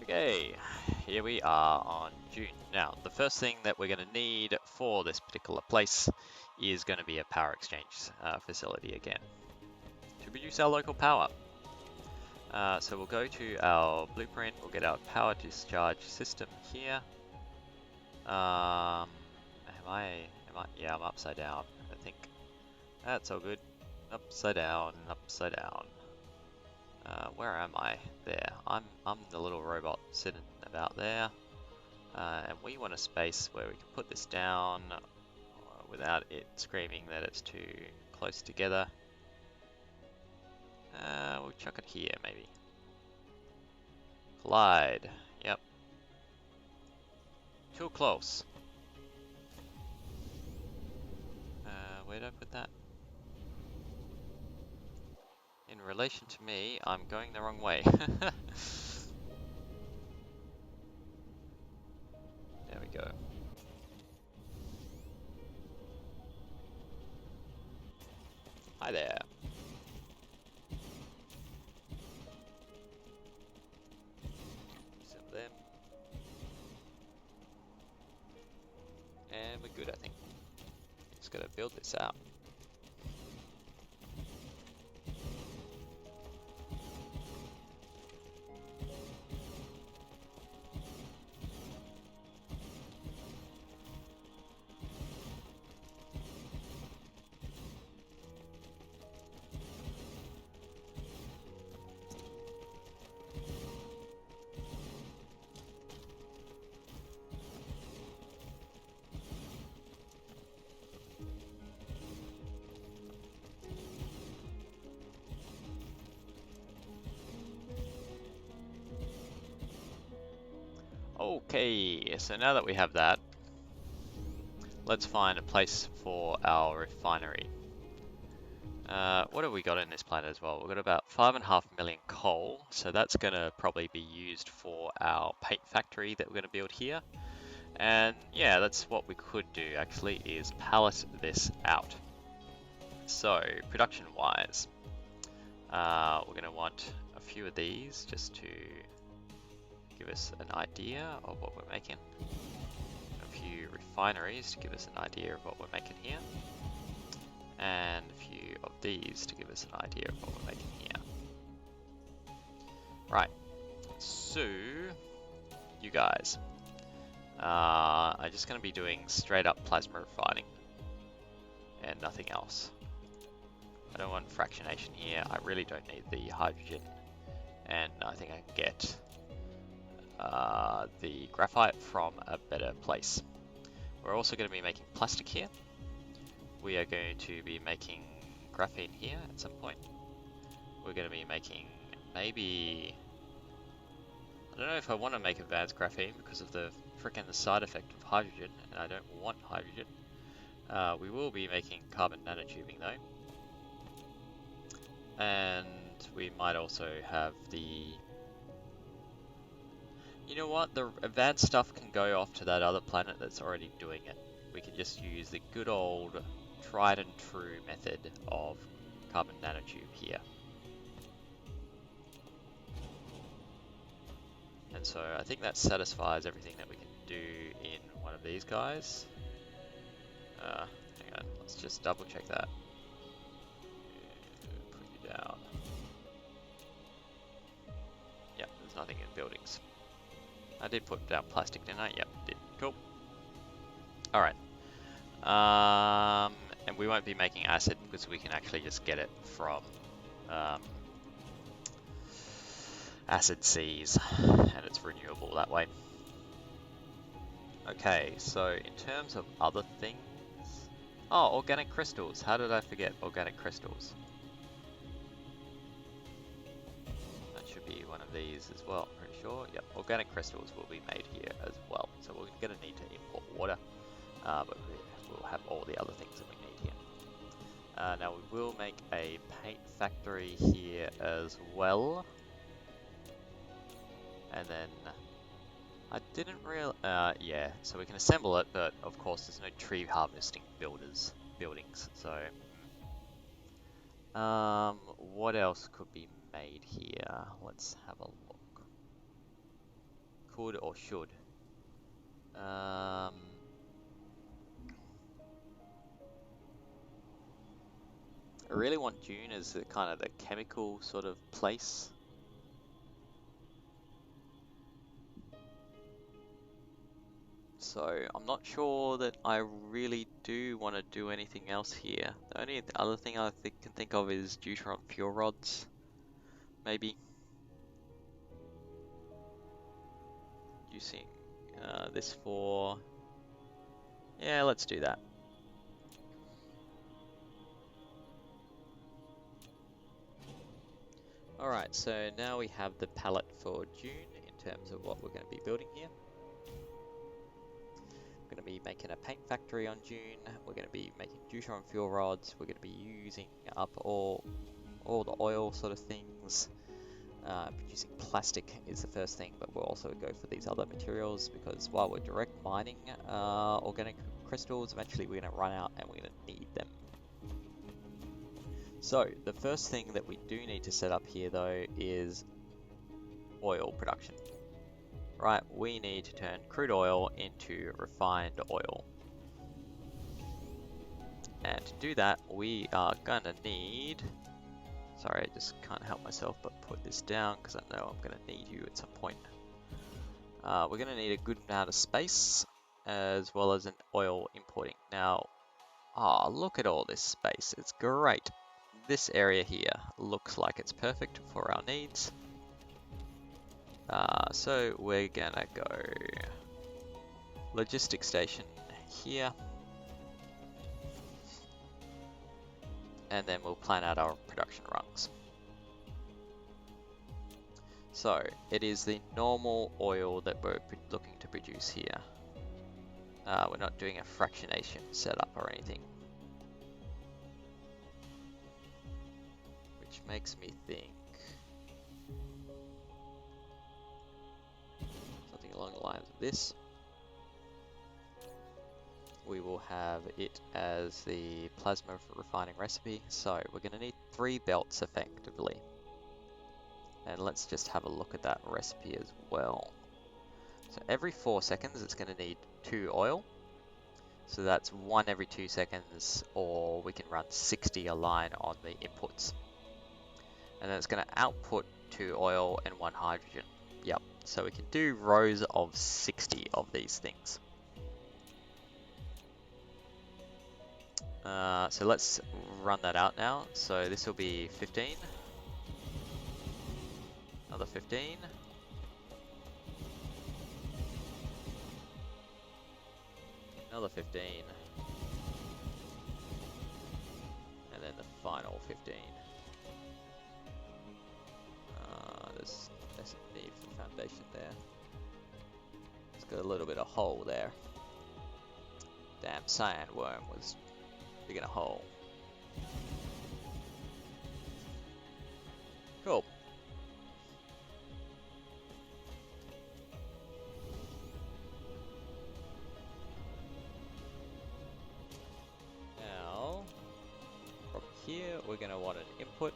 Okay, here we are on June. Now, the first thing that we're going to need for this particular place is going to be a power exchange facility again to produce our local power. So we'll go to our blueprint, we'll get our power discharge system here. Yeah, I'm upside down, I think. That's all good. Upside down, upside down. Where am I? There. I'm the little robot sitting about there. And we want a space where we can put this down without it screaming that it's too close together. We'll chuck it here, maybe. Collide. Yep. Too close. Where did I put that? In relation to me, I'm going the wrong way. There we go. Hi there. Some of them. And we're good, I think. Just gotta build this out. Okay, so now that we have that, let's find a place for our refinery. What have we got in this planet as well? We've got about 5.5 million coal, so that's going to probably be used for our paint factory that we're going to build here. And yeah, that's what we could do actually, is pallet this out. So, production-wise, we're going to want a few of these just to give us an idea of what we're making. A few refineries to give us an idea of what we're making here. And a few of these to give us an idea of what we're making here. Right, so you guys are just going to be doing straight up plasma refining and nothing else. I don't want fractionation here. I really don't need the hydrogen, and I think I can get the graphite from a better place. We're also going to be making plastic here. We are going to be making graphene here at some point. We're going to be making maybe... I don't know if I want to make advanced graphene because of the frickin' side effect of hydrogen, and I don't want hydrogen. We will be making carbon nanotubing though. And we might also have the... You know what? The advanced stuff can go off to that other planet that's already doing it. We can just use the good old tried and true method of carbon nanotube here. And so I think that satisfies everything that we can do in one of these guys. Hang on, let's just double check that. Put you down. Yeah, there's nothing in buildings. I did put down plastic, didn't I? Yep, did. Cool. Alright. And we won't be making acid because we can actually just get it from acid seas, and it's renewable that way. Okay, so in terms of other things... Oh, organic crystals. How did I forget organic crystals? That should be one of these as well, I'm pretty sure. Yep, organic crystals will be made here as well. So we're going to need to import water, but we'll have all the other things that we need here. Now we will make a paint factory here as well. And then I didn't yeah, so we can assemble it, but of course there's no tree harvesting buildings. So, what else could be made here? Let's have a look. Could or should? I really want June as the kind of the chemical sort of place. So I'm not sure that I really do want to do anything else here. The only other thing I can think of is deuteron fuel rods, maybe. Using this for... Yeah, let's do that. Alright, so now we have the palette for June in terms of what we're going to be building here. We're going to be making a paint factory on June. We're going to be making deuteron fuel rods. We're going to be using up all the oil sort of things. Producing plastic is the first thing, but we'll also go for these other materials because while we're direct mining organic crystals, eventually we're going to run out and we're going to need them. So the first thing that we do need to set up here though is oil production. Right, we need to turn crude oil into refined oil. And to do that, we are going to need... Sorry, I just can't help myself but put this down because I know I'm going to need you at some point. We're going to need a good amount of space as well as an oil importing. Now, look at all this space. It's great. This area here looks like it's perfect for our needs. So we're going to go logistics station here. And then we'll plan out our production rungs. So it is the normal oil that we're looking to produce here. We're not doing a fractionation setup or anything. Which makes me think something along the lines of this. We will have it as the plasma refining recipe. So we're going to need 3 belts effectively. And let's just have a look at that recipe as well. So every 4 seconds it's going to need 2 oil. So that's 1 every 2 seconds, or we can run 60 a line on the inputs. And then it's going to output 2 oil and 1 hydrogen. Yep, so we can do rows of 60 of these things. So let's run that out now. So this will be 15. Another 15. Another 15. And then the final 15. There's a need for foundation there. It's got a little bit of hole there. Damn sandworm was digging a hole. Cool. Now, going to want an input.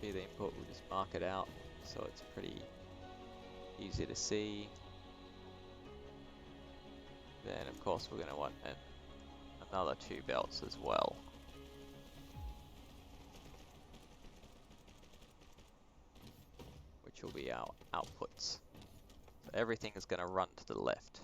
Here the input, we'll just mark it out so it's pretty easy to see. Then of course we're going to want another 2 belts as well. Which will be our outputs. So everything is going to run to the left.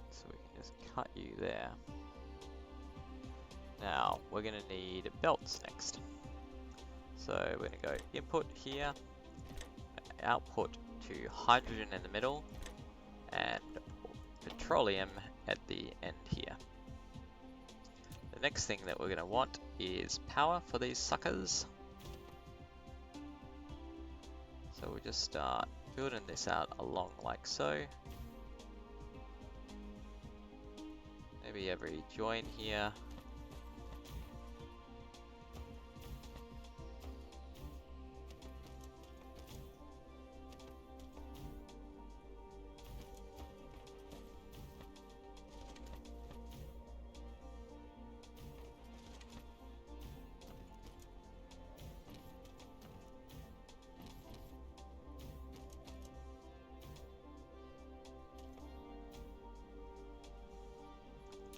So we can just cut you there. Now we're going to need belts next. So we're going to go input here, output to hydrogen in the middle, and petroleum at the end here. The next thing that we're going to want is power for these suckers. So we'll just start building this out along like so. Maybe every join here.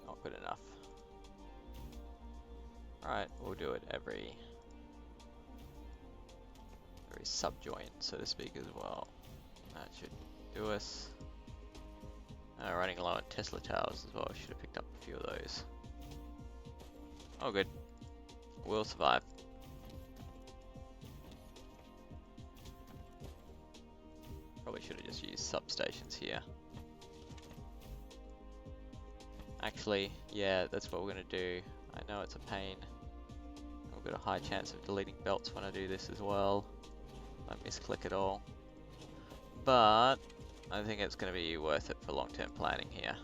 Not good enough. Alright, we'll do it every subjoin, so to speak, as well. That should do us. Running low on Tesla towers as well. Should have picked up a few of those. Oh, good. We'll survive. Probably should have just used substations here. Actually, yeah, that's what we're going to do. I know it's a pain. I've got a high chance of deleting belts when I do this as well. I misclick it all. But I think it's going to be worth it for long-term planning here.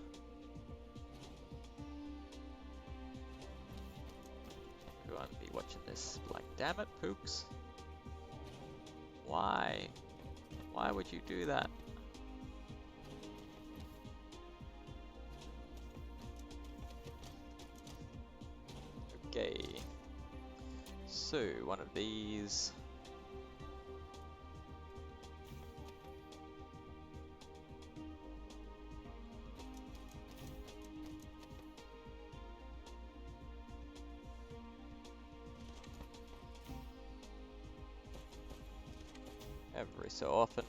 Everyone be watching this like, damn it, Pooks. Why? Why would you do that? Okay. So, one of these. Every so often.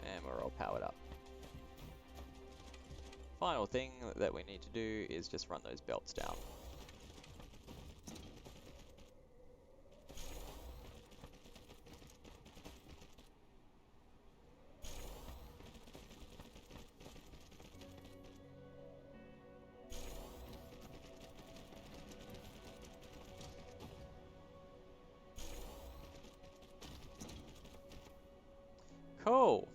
And we're all powered up. Final thing that we need to do is just run those belts down. Cool.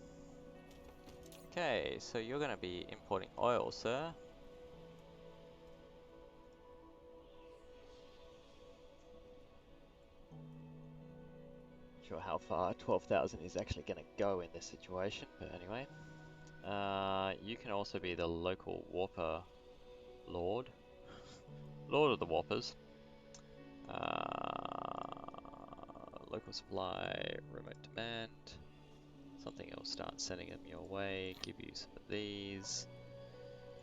Okay, so you're going to be importing oil, sir. Not sure how far 12,000 is actually going to go in this situation, but anyway. You can also be the local warper lord. Lord of the warpers. Local supply, remote demand. Something else, start sending them your way. Give you some of these.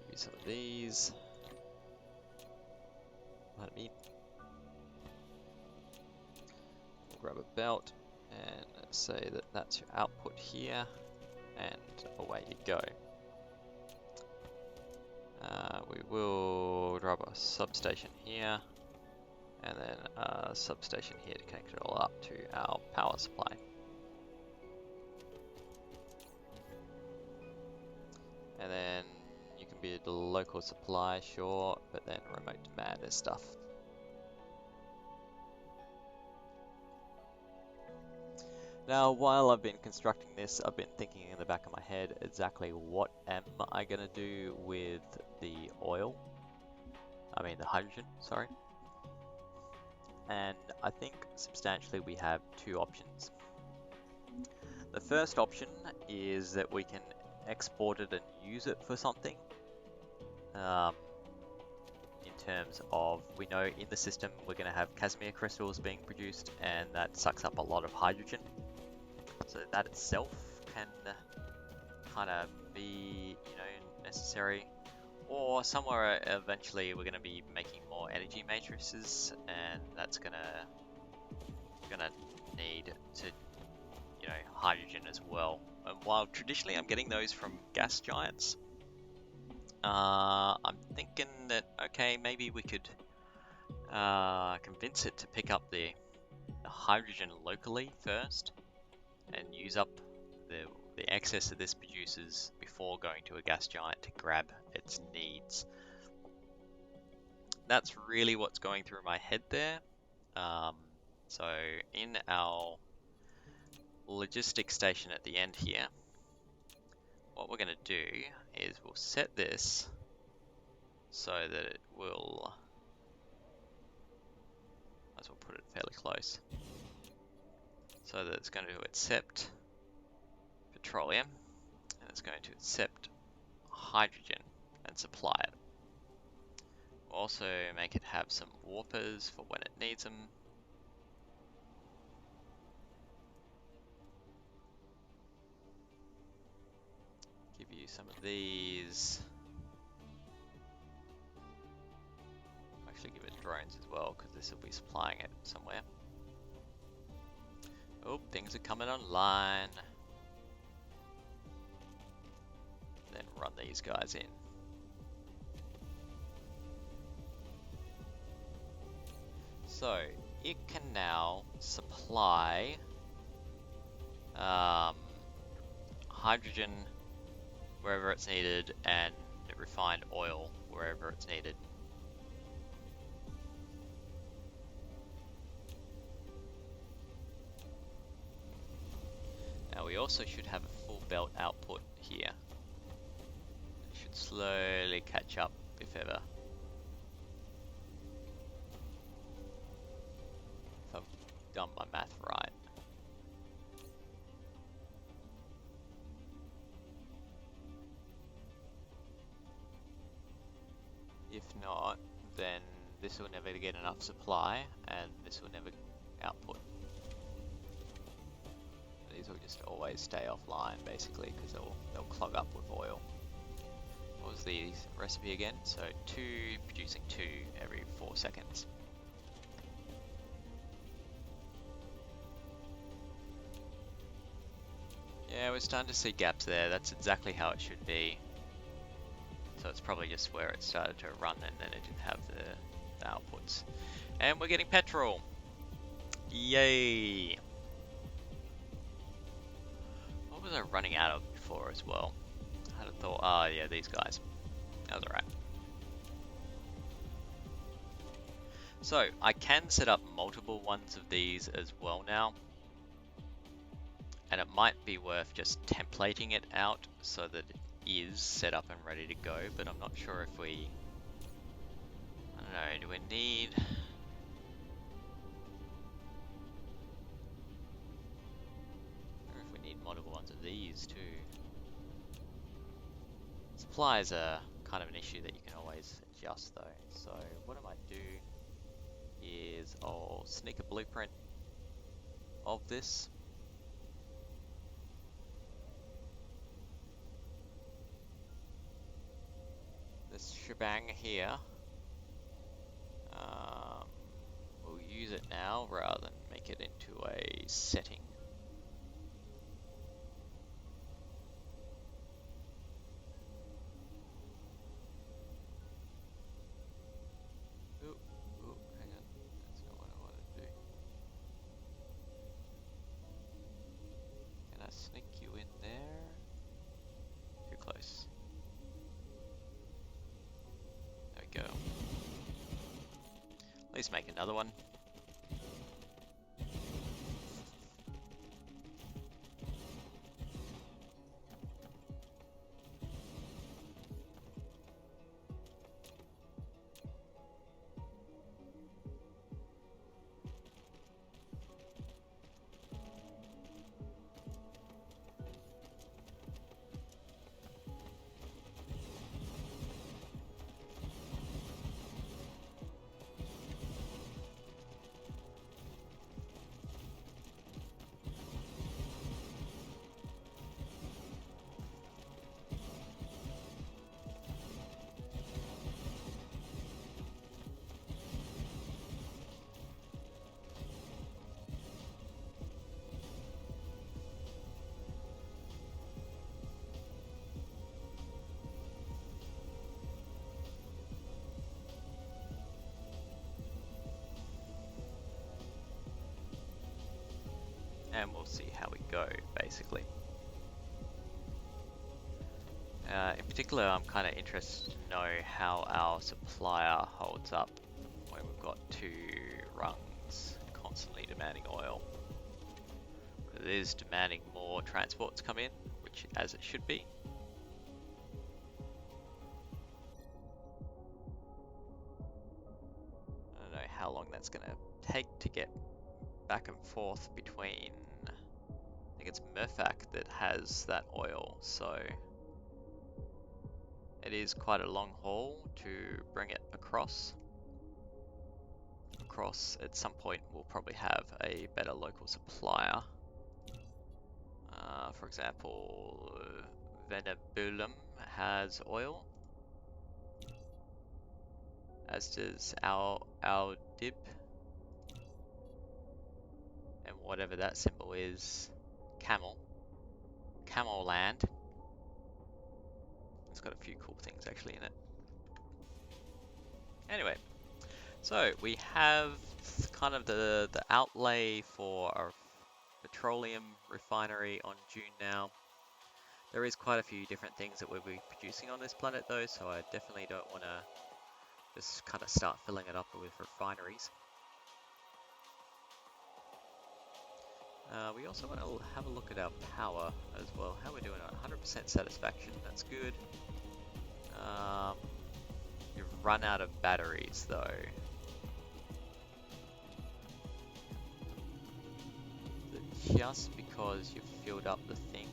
Give you some of these. Pardon me. We'll grab a belt and say that that's your output here, and away you go. We will drop a substation here, And then a substation here to connect it all up to our power supply. And then you can be the local supply, sure, but then remote demand is stuff. Now, while I've been constructing this, I've been thinking in the back of my head exactly what am I going to do with the oil. I mean the hydrogen, sorry. And I think substantially we have two options. The first option is that we can export it and use it for something. In terms of, we know in the system we're going to have Casimir crystals being produced, and that sucks up a lot of hydrogen. So that itself can kind of be, necessary. Or somewhere eventually we're going to be making more energy matrices, and that's gonna need to, hydrogen as well. And while traditionally I'm getting those from gas giants, I'm thinking that, okay, maybe we could convince it to pick up the hydrogen locally first and use up the excess that this produces before going to a gas giant to grab its needs. That's really what's going through my head there. So in our logistics station at the end here, what we're going to do is we'll set this so that it will, might as well put it fairly close, so that it's going to accept petroleum and it's going to accept hydrogen and supply it. We'll also make it have some warpers for when it needs them. Give you some of these. Actually give it drones as well, because this will be supplying it somewhere. Oh, things are coming online. Then run these guys in. So it can now supply hydrogen wherever it's needed and refined oil wherever it's needed. Now we also should have a full belt output here. It should slowly catch up if ever. If I've done my math right. If not, then this will never get enough supply and this will never output. These will just always stay offline basically because they'll clog up with oil. What was the recipe again? So producing 2 every 4 seconds. Yeah, we're starting to see gaps there. That's exactly how it should be. So it's probably just where it started to run and then it didn't have the outputs. And we're getting petrol. Yay! What was I running out of before as well? I had a thought, yeah, these guys. That was alright. So I can set up multiple ones of these as well now. And it might be worth just templating it out so that it is set up and ready to go, but I'm not sure if we, I don't know, do we need, or if we need multiple ones of these too. Supplies are kind of an issue that you can always adjust though. So what I might do is I'll sneak a blueprint of this. This shebang here, we'll use it now rather than make it into a setting. Ooh, hang on, that's least make another one. And we'll see how we go, basically. In particular, I'm kind of interested to know how our supplier holds up when we've got 2 rungs constantly demanding oil. It is demanding more transports come in, which as it should be. I don't know how long that's going to take to get back and forth between, I think it's Murfak that has that oil, so it is quite a long haul to bring it across. At some point we'll probably have a better local supplier. For example, Venebulum has oil, as does our Dib, and whatever that symbol is, Camel Land. It's got a few cool things actually in it. Anyway, so we have kind of the outlay for our petroleum refinery on June now. There is quite a few different things that we'll be producing on this planet though, so I definitely don't want to just kind of start filling it up with refineries. We also want to have a look at our power as well, how we're doing at 100% satisfaction, that's good. You've run out of batteries though. Is it just because you've filled up the thing?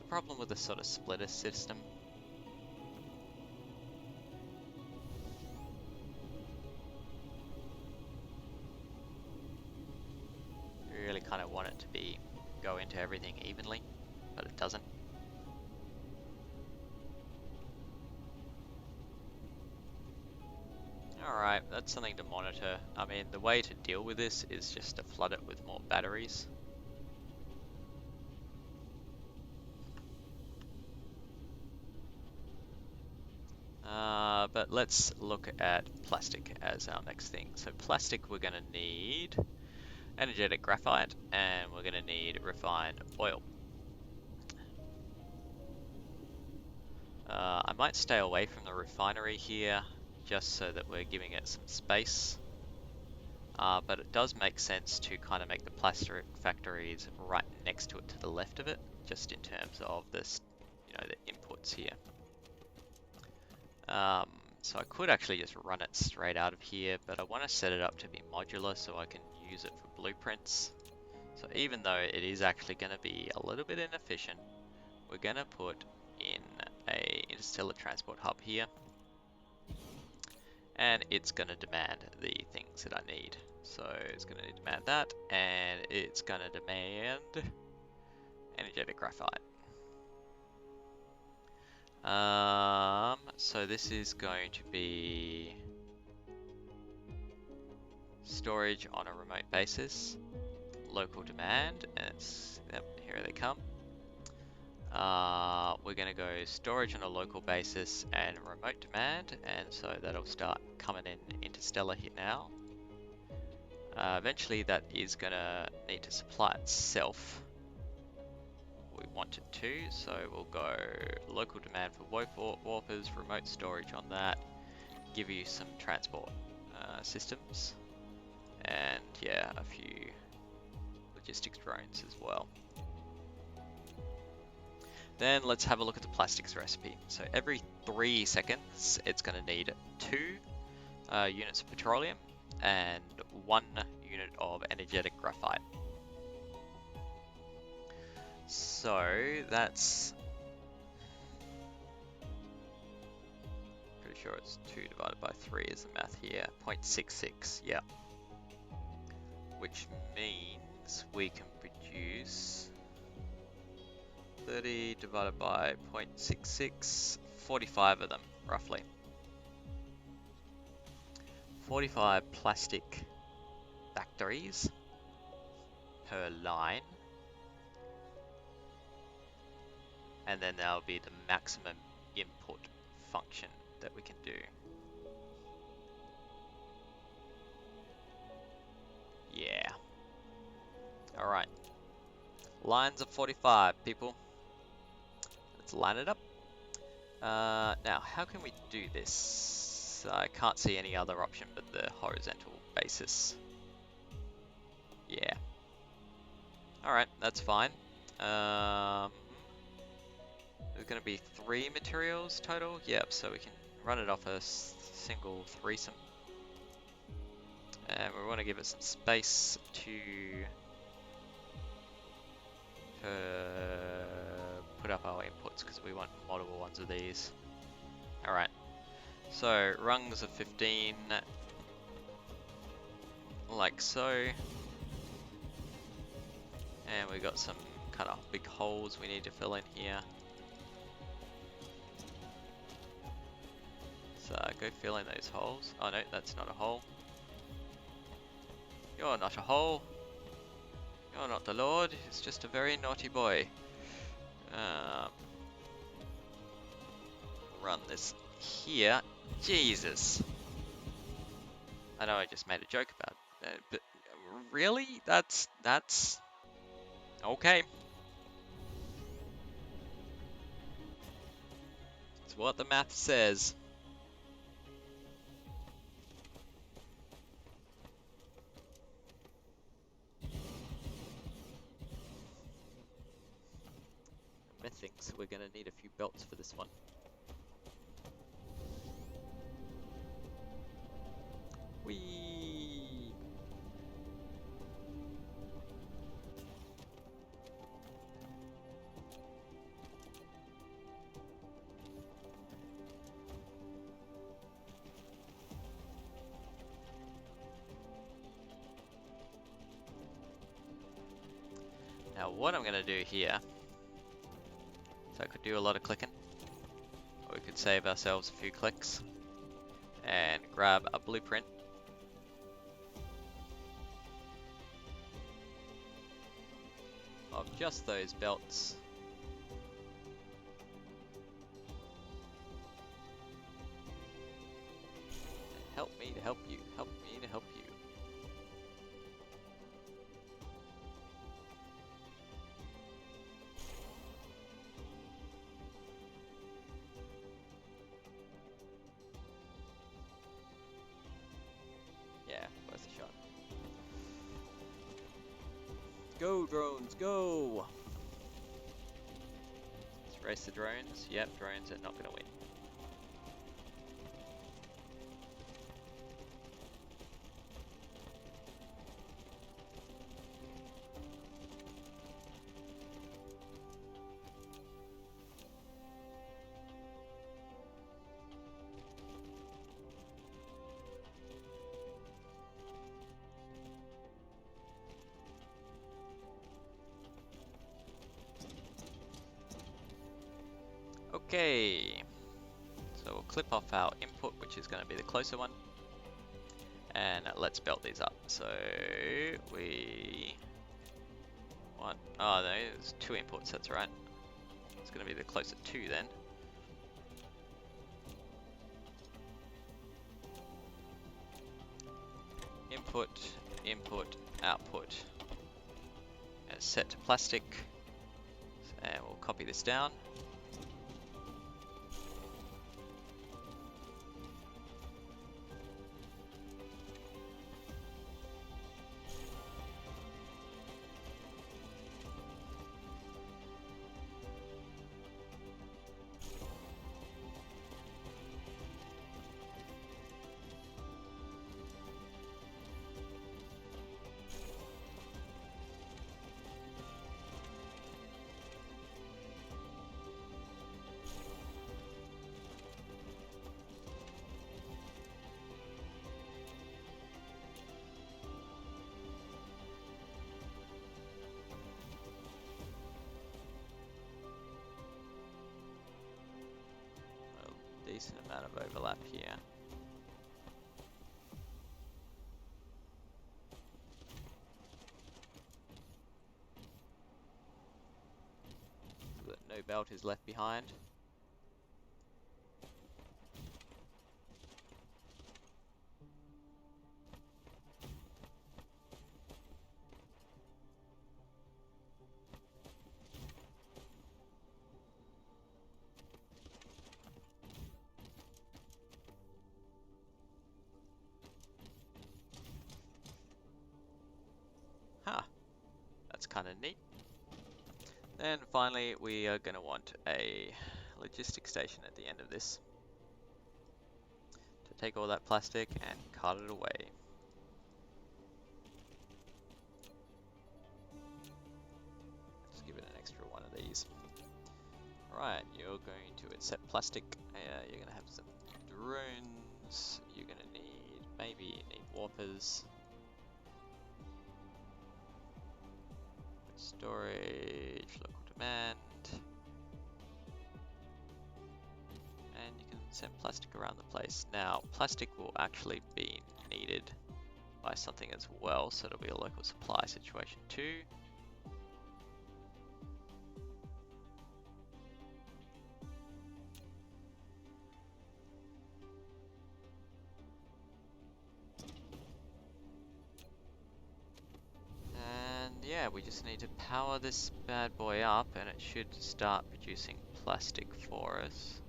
Problem with the sort of splitter system. You really kind of want it to go into everything evenly, but it doesn't. Alright, that's something to monitor. I mean, the way to deal with this is just to flood it with more batteries. But let's look at plastic as our next thing. So plastic, we're going to need energetic graphite, and we're going to need refined oil. I might stay away from the refinery here, just so that we're giving it some space. But it does make sense to kind of make the plastic factories right next to it, to the left of it, just in terms of this, the inputs here. So I could actually just run it straight out of here, but I want to set it up to be modular so I can use it for blueprints. So even though it is actually going to be a little bit inefficient, we're going to put in a interstellar transport hub here, and it's going to demand the things that I need. So it's going to demand that, and it's going to demand energetic graphite. So this is going to be storage on a remote basis, local demand, and yep, here they come. We're going to go storage on a local basis and remote demand, and so that'll start coming in Interstellar here now. Eventually that is going to need to supply itself. We want it to, so we'll go local demand for warpers, remote storage on that, give you some transport systems, and yeah, a few logistics drones as well. Then let's have a look at the plastics recipe. So every 3 seconds, it's going to need 2 units of petroleum and 1 unit of energetic graphite. So that's pretty sure it's 2 divided by 3 is the math here. 0.66, yeah. Which means we can produce 30 divided by 0.66, 45 of them, roughly. 45 plastic factories per line. And then that'll be the maximum input function that we can do. Yeah. Alright. Lines of 45, people. Let's line it up. Now, how can we do this? I can't see any other option but the horizontal basis. Yeah. Alright, that's fine. There's going to be 3 materials total. Yep, so we can run it off a single threesome. And we want to give it some space to put up our inputs because we want multiple ones of these. Alright, so rungs of 15, like so. And we got some kind of big holes we need to fill in here. So go fill in those holes. Oh no, that's not a hole. You're not a hole. You're not the Lord. It's just a very naughty boy. Run this here. Jesus. I know I just made a joke about that, but really? That's okay. It's what the math says. Myth thinks we're gonna need a few belts for this one. Whee! Now what I'm gonna do here, so I could do a lot of clicking, or we could save ourselves a few clicks and grab a blueprint. Of just those belts. Help me to help you. Help me to help you. Yeah, worth a shot. Go drones, go! Let's race the drones. Yep, drones are not gonna win. Okay, so we'll clip off our input, which is going to be the closer one, and let's belt these up. So we want, oh no, there's 2 inputs, that's right. It's going to be the closer 2 then. Input, input, output. And set to plastic. And we'll copy this down. Decent amount of overlap here. So that no belt is left behind. Huh, that's kind of neat. Then finally we are going to want a logistics station at the end of this to take all that plastic and cart it away. Just give it an extra one of these. Alright, you're going to accept plastic. You're going to have some drones. You're going to need, maybe you need warpers. Storage, local demand. And you can send plastic around the place. Now, plastic will actually be needed by something as well, so it'll be a local supply situation too. Yeah, we just need to power this bad boy up and it should start producing plastic for us.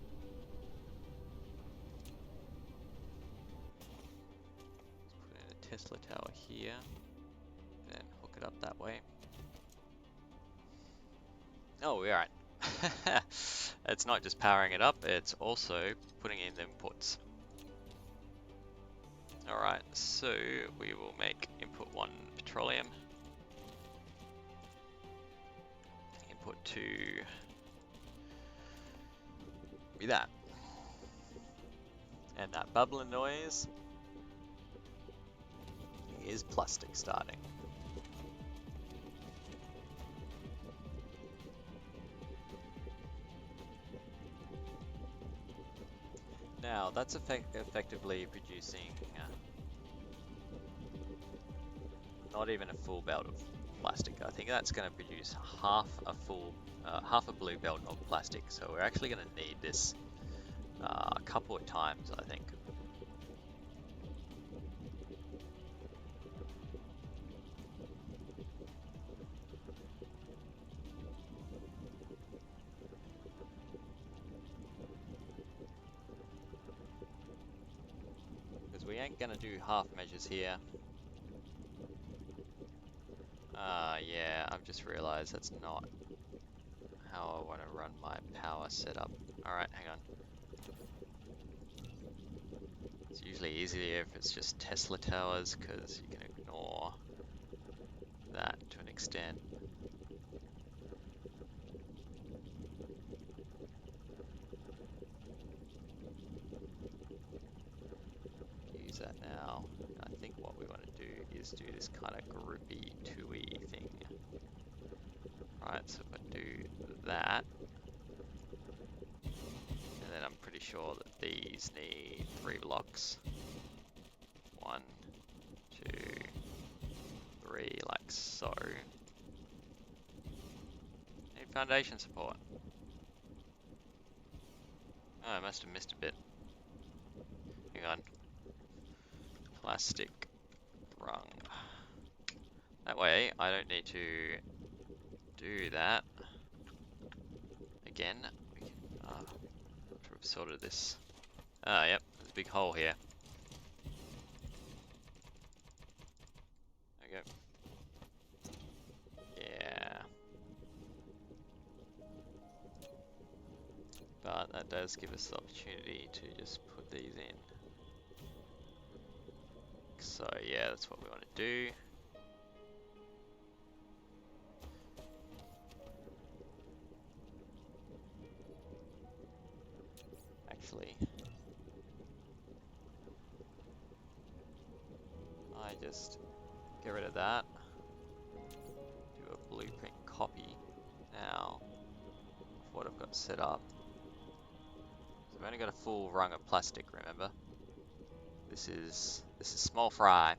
Let's put in a Tesla tower here, then hook it up that way. Oh, we're right. It's not just powering it up, it's also putting in the inputs. Alright, so we will make input 1 petroleum. Input 2 be that. And that bubbling noise is plastic starting. Now that's effectively producing not even a full belt of plastic. I think that's going to produce half a blue belt of plastic. So we're actually going to need this a couple of times, I think. Because we ain't going to do half measures here. Yeah, I've just realized that's not how I want to run my power setup. Alright, hang on. It's usually easier if it's just Tesla towers, because you can ignore that to an extent. Use that now. I think what we want to do is do this kind of groupy 2E thing. Right, so if I do that, and then I'm pretty sure that these need 3 blocks. 1, 2, 3, like so. Need foundation support. Oh, I must have missed a bit. Hang on. Plastic rung. That way, I don't need to do that again. We can, after we've sorted this. Ah, yep, there's a big hole here. There we go. Yeah. But that does give us the opportunity to just put these in. So yeah, that's what we want to do. Actually, I just get rid of that. Do a blueprint copy now of what I've got set up. So I've only got a full rung of plastic, remember? This is small fry.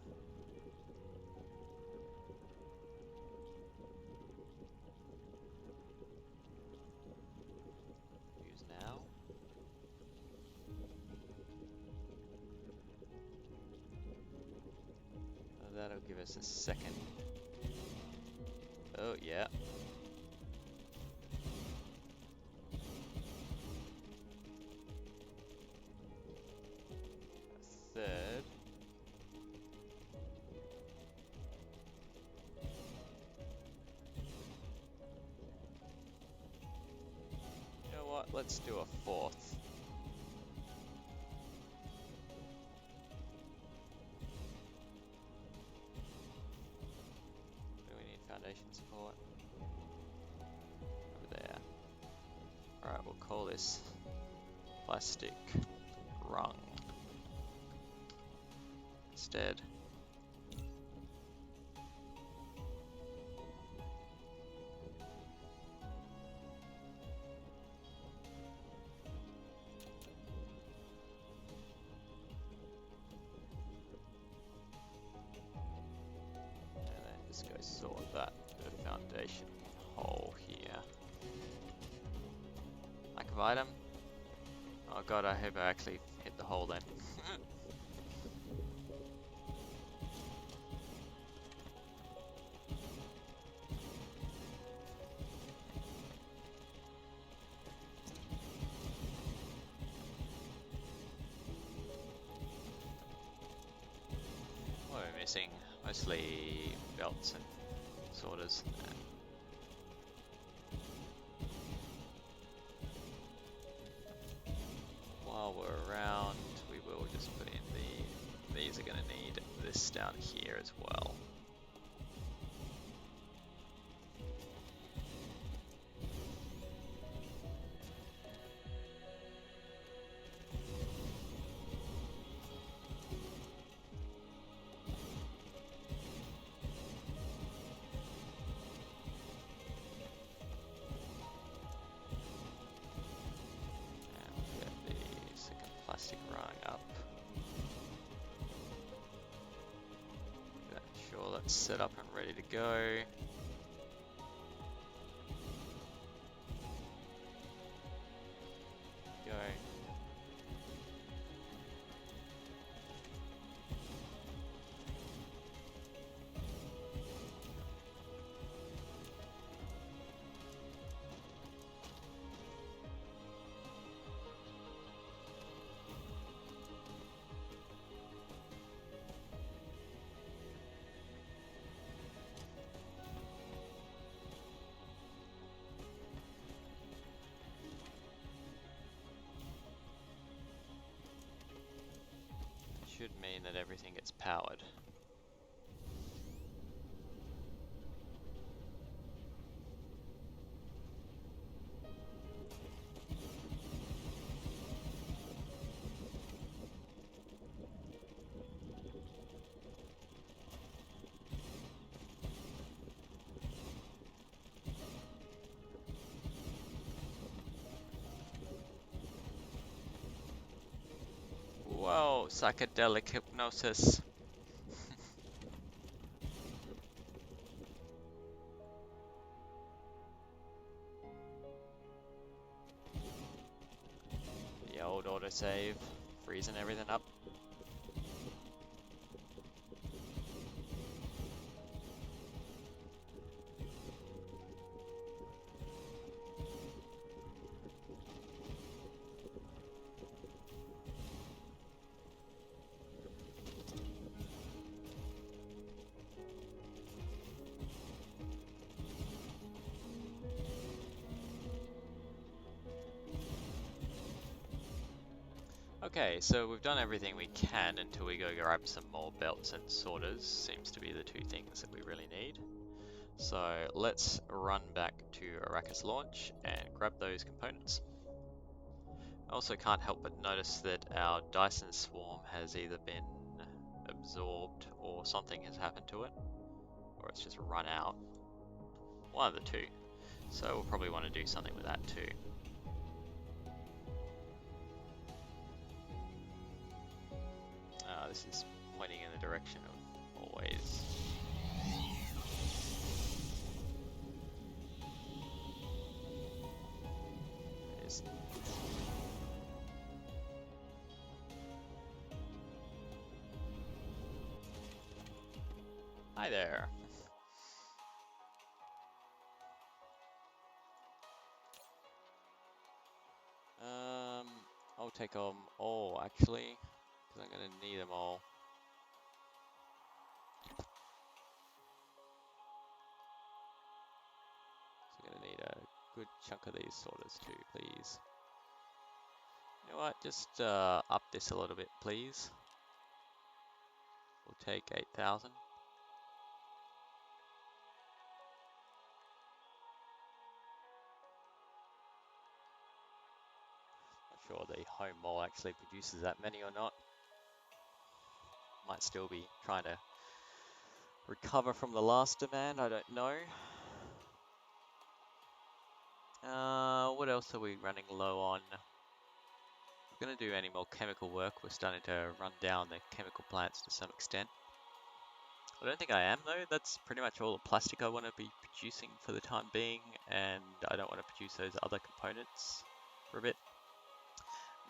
Use now. So that'll give us a second. Oh yeah. A third. You know what? Let's do a fourth. Do we need foundation support? Over there. Alright, we'll call this plastic rung instead. And then just go sort that the foundation hole here. Lack of item. Oh god, I hope I actually hit the hole then. What are we missing? Mostly belts and sorters. While we're around, we will just put in these are going to need this down here as well. Plastic rung up. Sure, that's set up and ready to go. Go. Should mean that everything gets powered. Whoa, psychedelic hypnosis. autosave, freezing everything up. Okay, so we've done everything we can until we go grab some more belts and sorters. Seems to be the two things that we really need. So let's run back to Arrakis launch and grab those components. I also can't help but notice that our Dyson swarm has either been absorbed or something has happened to it, or it's just run out. One of the two. So we'll probably want to do something with that too. This is pointing in the direction of always. Hi there. I'll take them all actually, because I'm going to need them all. So I'm going to need a good chunk of these sorters too, please. You know what, just up this a little bit, please. We'll take 8,000. Not sure the home mall actually produces that many or not. Might still be trying to recover from the last demand, I don't know. What else are we running low on? If we're going to do any more chemical work, we're starting to run down the chemical plants to some extent. I don't think I am though. That's pretty much all the plastic I want to be producing for the time being, and I don't want to produce those other components for a bit.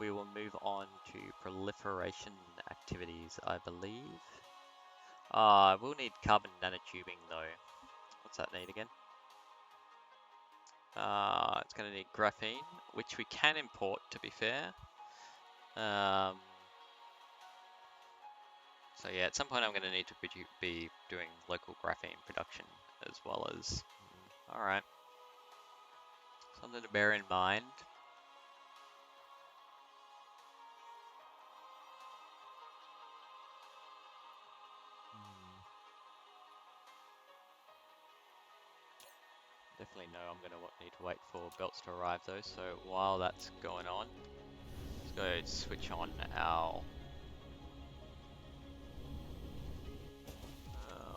We will move on to proliferation activities, I believe. We'll need carbon nanotubing though. What's that need again? It's going to need graphene, which we can import, to be fair. So yeah, at some point I'm going to need to be doing local graphene production as well as... Alright. Something to bear in mind. Definitely know I'm going to need to wait for belts to arrive though, so while that's going on, let's go switch on our...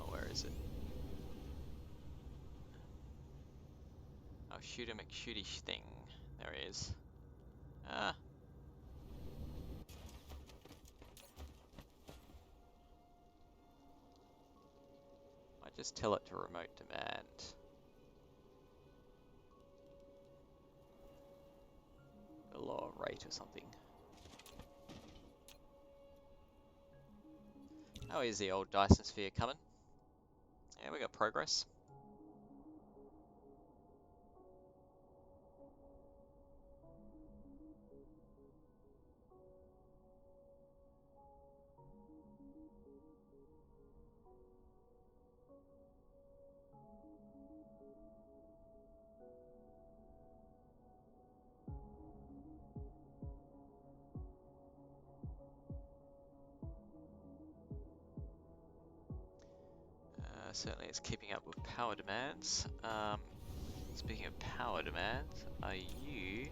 where is it? Our shooter McShootish thing. There he is. I just tell it to remote demand. A lower rate or something. How is the old Dyson Sphere coming? Yeah, we got progress. Certainly it's keeping up with power demands. Speaking of power demands, are you...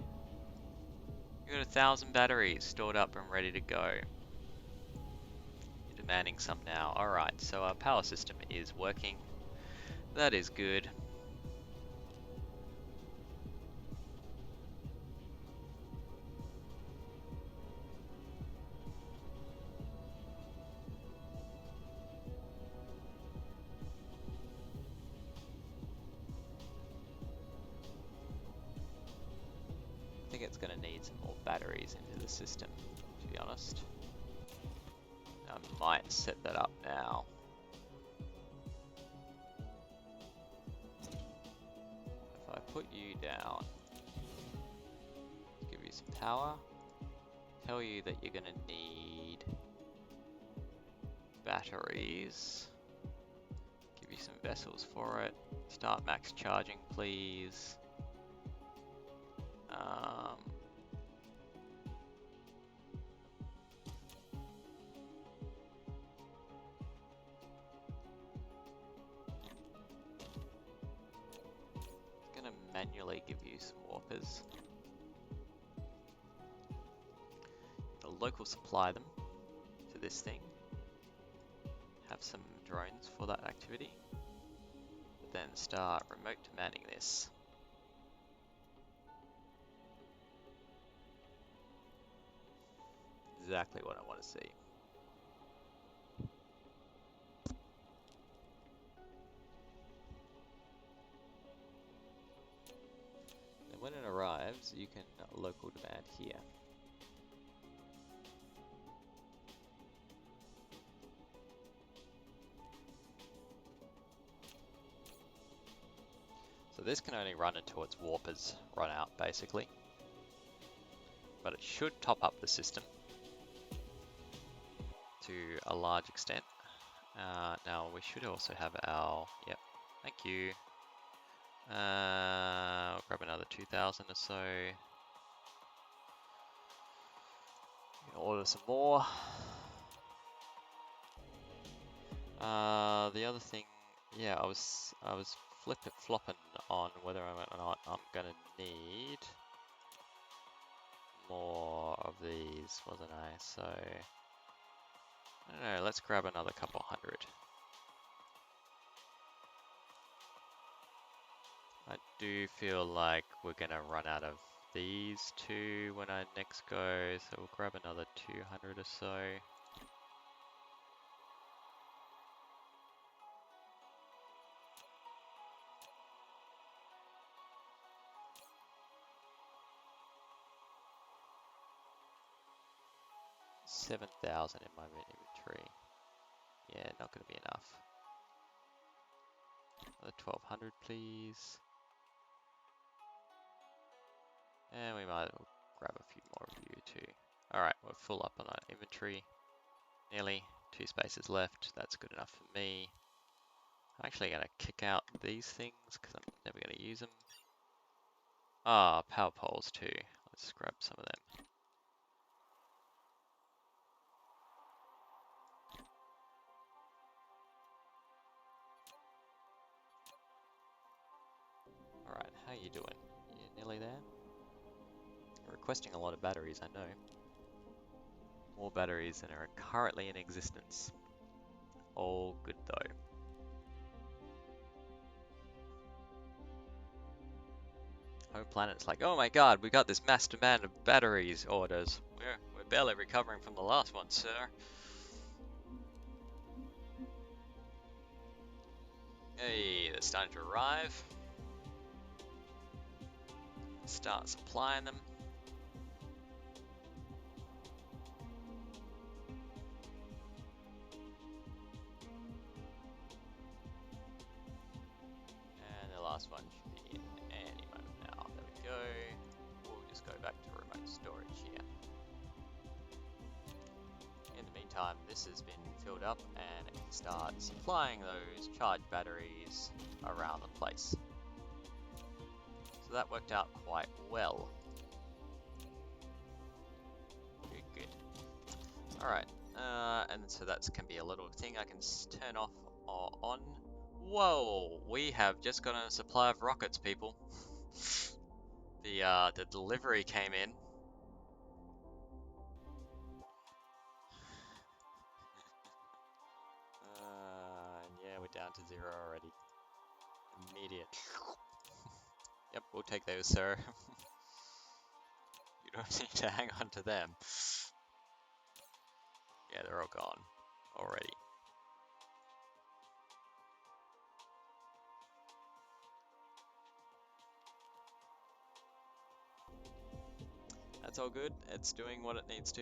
You got 1,000 batteries stored up and ready to go. You're demanding some now. Alright, so our power system is working. That is good. I think it's going to need some more batteries into the system, to be honest. I might set that up now. If I put you down, give you some power, tell you that you're going to need batteries, give you some vessels for it, start max charging please. Gonna manually give you some warpers. The local supply them to this thing. Have some drones for that activity. But then start remote manning this. Exactly what I want to see. And when it arrives, you can local demand here. So this can only run until its warpers run out, basically. But it should top up the system to a large extent. Now we should also have our, yep, thank you. We'll grab another 2,000 or so. Order some more. The other thing, yeah, I was flopping on whether or not I'm gonna need more of these, wasn't I? So I don't know. Let's grab another couple hundred. I do feel like we're gonna run out of these two when I next go, so we'll grab another 200 or so. $7,000 in my inventory. Yeah, not gonna be enough. Another 1,200, please. And we might grab a few more of you too. Alright, we're full up on our inventory. Nearly 2 spaces left. That's good enough for me. I'm actually going to kick out these things because I'm never going to use them. Ah, power poles too. Let's grab some of them. Alright, how you doing? You nearly there? You're requesting a lot of batteries, I know. More batteries than are currently in existence. All good though. Home Planet's like, oh my god, we got this mass demand of batteries orders. We're barely recovering from the last one, sir. Hey, they're starting to arrive. Start supplying them. And the last one should be in any moment now. There we go. We'll just go back to remote storage here. In the meantime, this has been filled up and it can start supplying those charged batteries around the place. So that worked out quite well. Good, good. Alright, and so that can be a little thing I can turn off or on. Whoa, we have just got a supply of rockets, people. The delivery came in. And yeah, we're down to 0 already. Immediate. Yep, we'll take those, sir. You don't need to hang on to them. Yeah, they're all gone already. that's all good. It's doing what it needs to.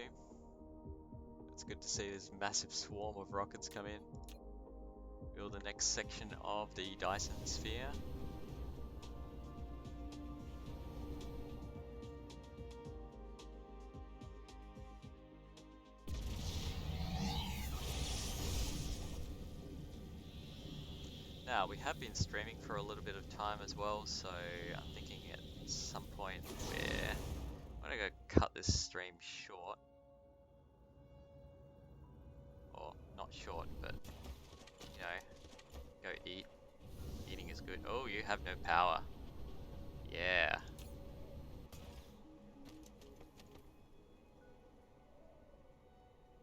It's good to see this massive swarm of rockets come in. Build the next section of the Dyson Sphere. Now, we have been streaming for a little bit of time as well, so I'm thinking at some point where I'm gonna go cut this stream short. Or not short, but you know, go eat. Eating is good. Oh, you have no power. Yeah.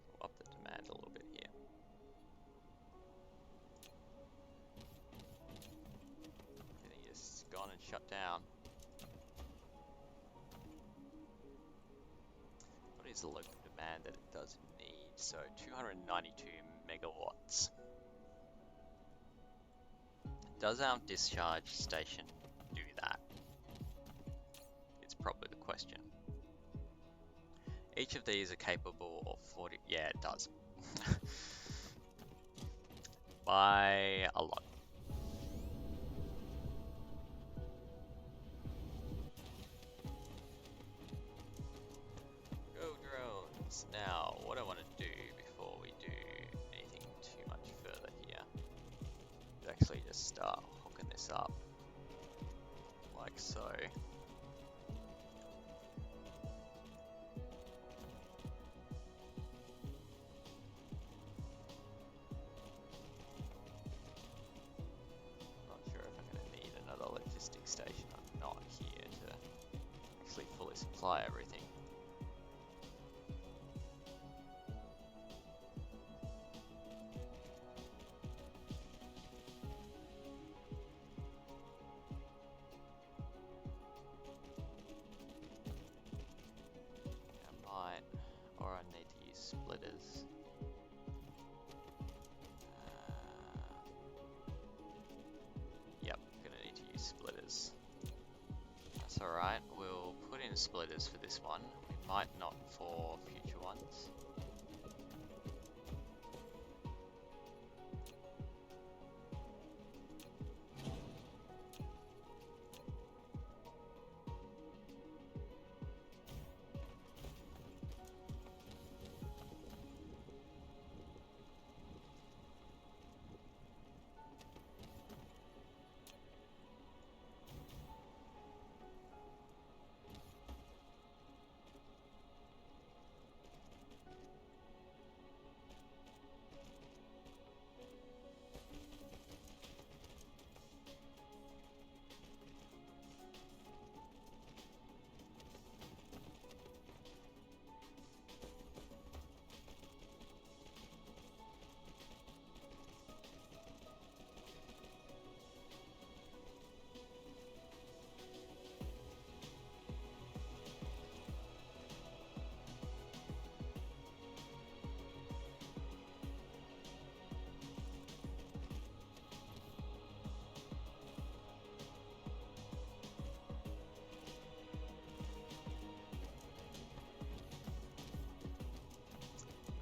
We'll up the demand a little bit here. Everything is gone and shut down. What is the local demand that it does need? So 292 megawatts. Does our discharge station do that? It's probably the question. Each of these are capable of 40. Yeah, it does. By a lot. Go drones. Now, what I want to do before we do anything too much further here is actually just start hooking this up like so. Not sure if I'm going to need another logistics station. I'm not here to actually fully supply everything. Or I need to use splitters. Yep, gonna need to use splitters. That's alright, we'll put in splitters for this one. We might not for future ones.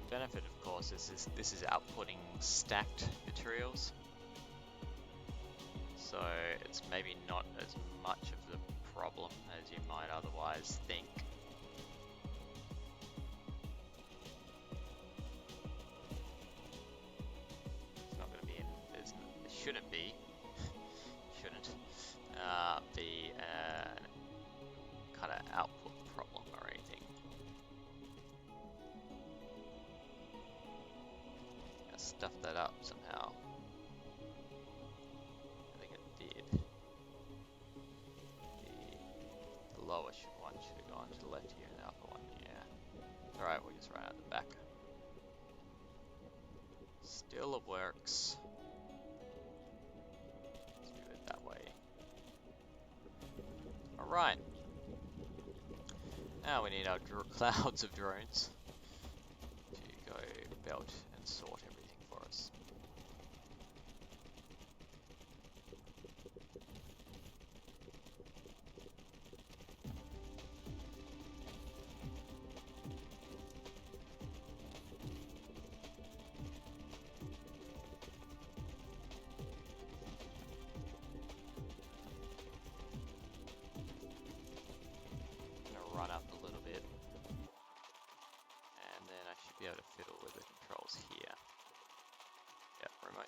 Benefit, of course, is this is outputting stacked materials, so it's maybe not as much of the problem as you might otherwise think. It's not going to be in. It shouldn't be. Shouldn't be kind of output problem or anything. Stuff that up somehow. I think it did. The lower one should have gone to the left here, and the upper one, yeah. Alright, we'll just run out the back. Still it works. Let's do it that way. Alright. Now we need our clouds of drones to go belt and sort everything for us.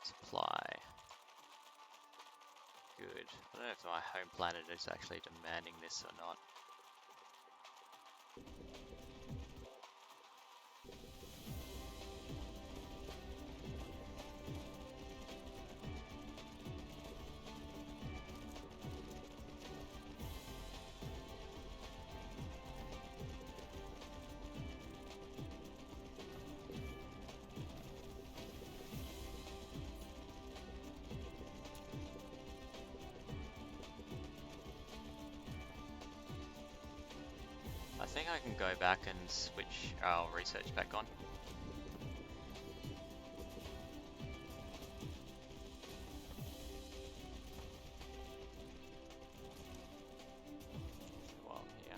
supply. Good. I don't know if my home planet is actually demanding this or not. I think I can go back and switch our research back on. Well, yeah.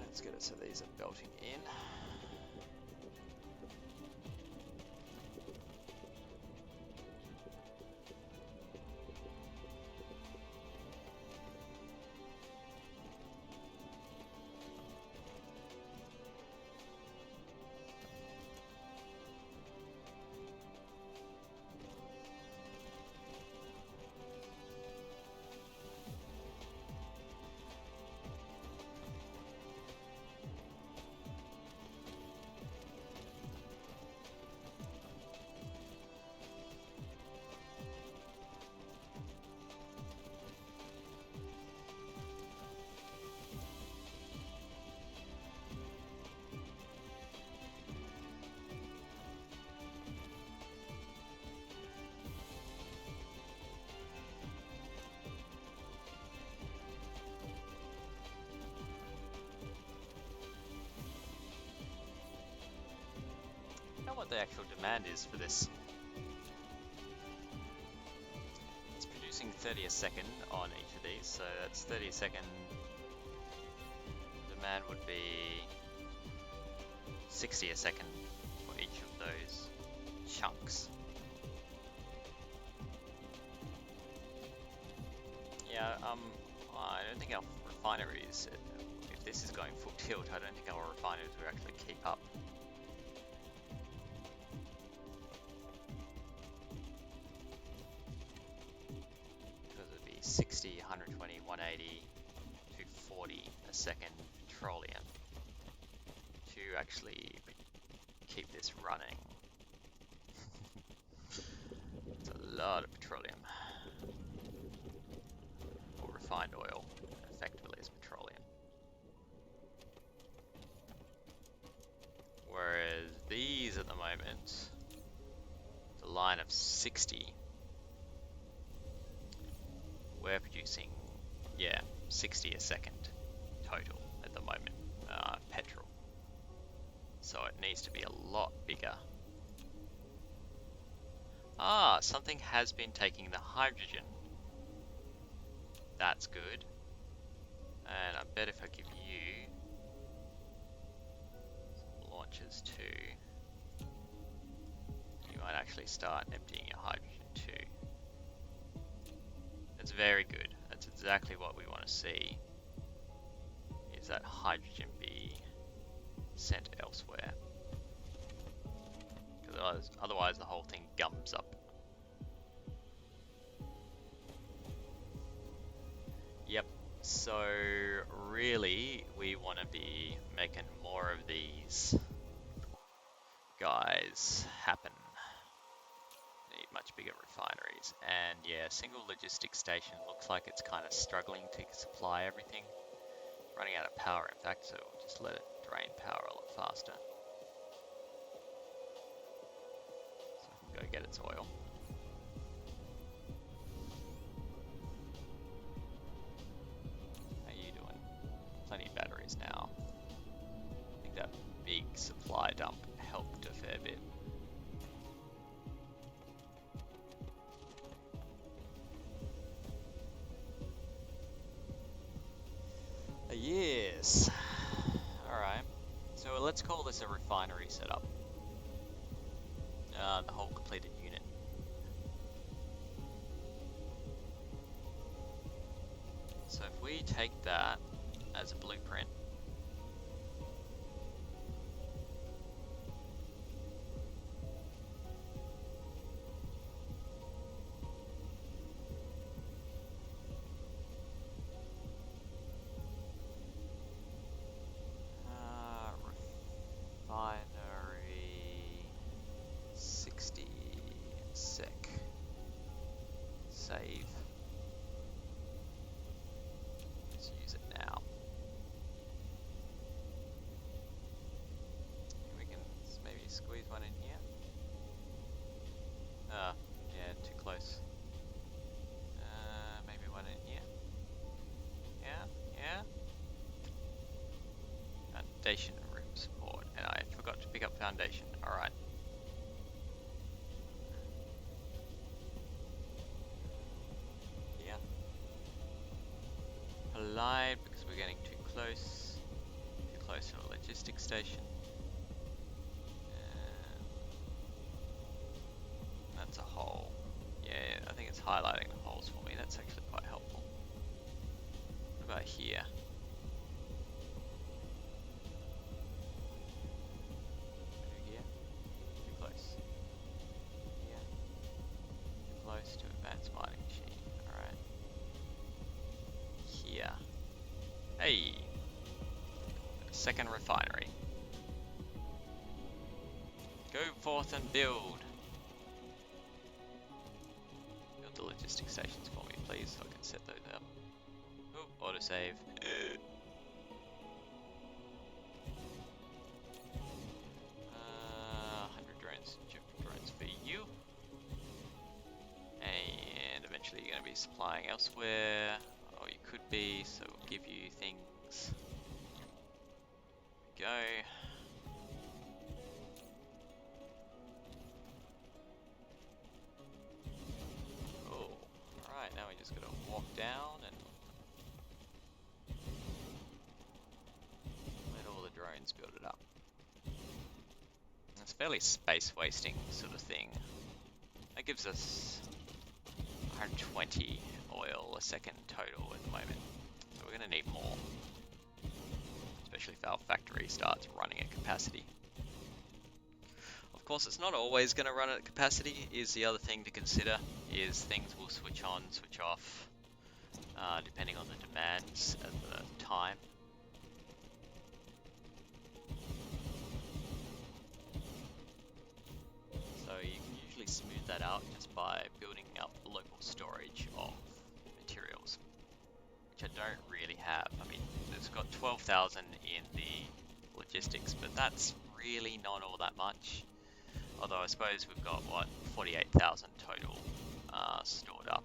Let's get it so these are belting in. What the actual demand is for this. It's producing 30 a second on each of these, so that's 30 a second. Demand would be 60 a second for each of those chunks. Yeah, I don't think our refineries, if this is going full tilt, I don't think our refineries will actually keep up. Because it would be 60, 120, 180, 240 a second petroleum to actually keep this running. It's a lot of petroleum. Or refined oil, effectively is petroleum. Whereas these at the moment, the line of 60, we're producing, yeah, 60 a second total at the moment, petrol. So it needs to be a lot bigger. Ah, something has been taking the hydrogen. That's good. And I bet if I give you some launches too, you might actually start emptying your hydrogen too. That's very good. That's exactly what we want to see, is that hydrogen be sent elsewhere. Because otherwise the whole thing gums up. Yep, so really we want to be making more of these guys happen. Need much bigger refineries. And yeah, single logistics station looks like it's kind of struggling to supply everything. Running out of power, in fact, so we'll just let it drain power a lot faster. So I can go get its oil. How you doing? Plenty of batteries now. I think that big supply dump helped a fair bit. Yes. Alright. So let's call this a refinery setup. The whole completed unit. So if we take that as a blueprint, foundation. Alright. Yeah. Collide because we're getting too close. Too close to a logistics station. That's a hole. Yeah, I think it's highlighting the holes for me. That's actually quite helpful. What about here? Here? Too close. Here? Too close to advanced mining machine. Alright. Here. Hey! Second refinery. Go forth and build! Build the logistics stations for me, please, so I can set those up. Oh, autosave. 100 drones for you. And eventually you're going to be supplying elsewhere. Or you could be, so we'll give you things. Go. Oh, alright, now we just gotta walk down and let all the drones build it up. It's fairly space wasting sort of thing. That gives us 120 oil a second total at the moment. So we're gonna need more. Especially if our factory starts running at capacity. Of course, it's not always going to run at capacity, is the other thing to consider, is things will switch on, switch off, depending on the demands at the time. So you can usually smooth that out just by building up local storage of materials, which I don't really have. I mean, it's got 12,000 in the logistics, but that's really not all that much. Although I suppose we've got, what, 48,000 total stored up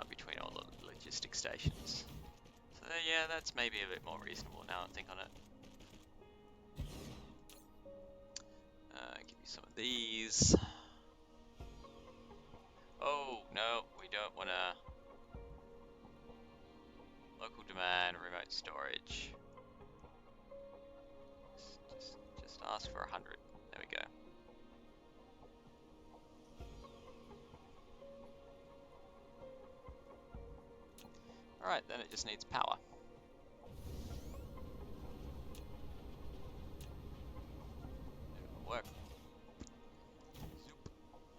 between all the logistic stations. So yeah, that's maybe a bit more reasonable now I think on it. Give you some of these. Oh, no, we don't want to. Local demand, remote storage. Just ask for 100. There we go. Alright, then it just needs power. It'll work. Zoop.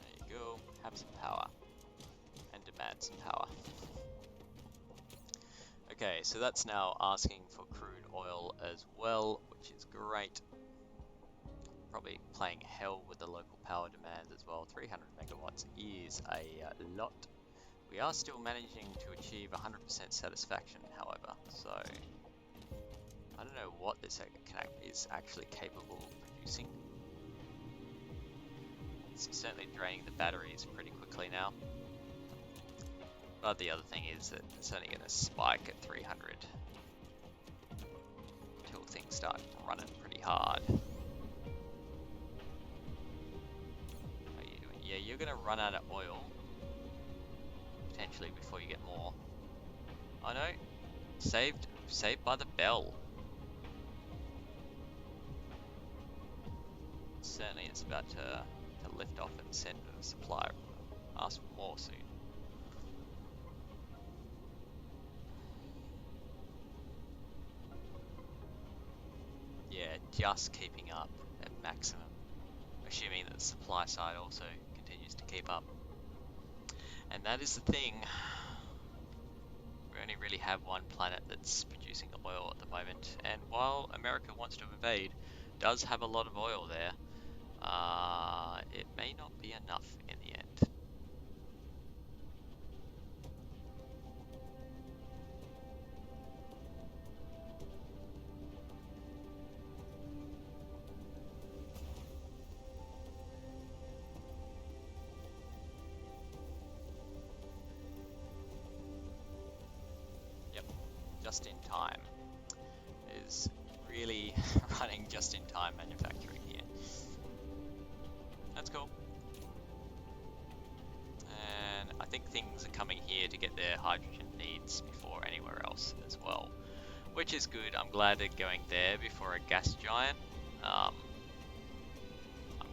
There you go. Have some power. And demand some power. Okay, so that's now asking for crude oil as well, which is great. Probably playing hell with the local power demands as well. 300 megawatts is a lot. We are still managing to achieve 100% satisfaction, however, so I don't know what this is actually capable of producing. It's certainly draining the batteries pretty quickly now. But the other thing is that it's only going to spike at 300 until things start running pretty hard. Yeah, you're going to run out of oil potentially before you get more. Oh no, saved by the bell. Certainly it's about to lift off and send a supply. Ask for more soon. Yeah, just keeping up at maximum, assuming that the supply side also continues to keep up. And that is the thing. We only really have one planet that's producing oil at the moment, and while America wants to invade, does have a lot of oil there, it may not be enough in the end. Just in time is really running just-in-time manufacturing here. That's cool. And I think things are coming here to get their hydrogen needs before anywhere else as well, which is good. I'm glad they're going there before a gas giant. I'm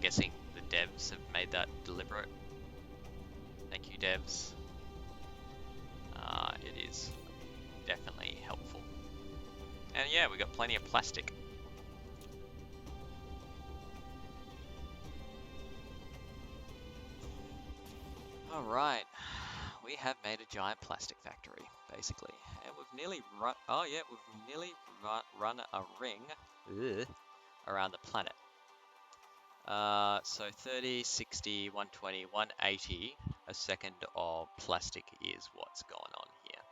guessing the devs have made that deliberate. Thank you, devs. It is definitely helpful. And yeah, we got plenty of plastic. Alright, we have made a giant plastic factory, basically. And we've nearly run, oh yeah, we've nearly run a ring around the planet. So 30, 60, 120, 180 a second of plastic is what's going on here.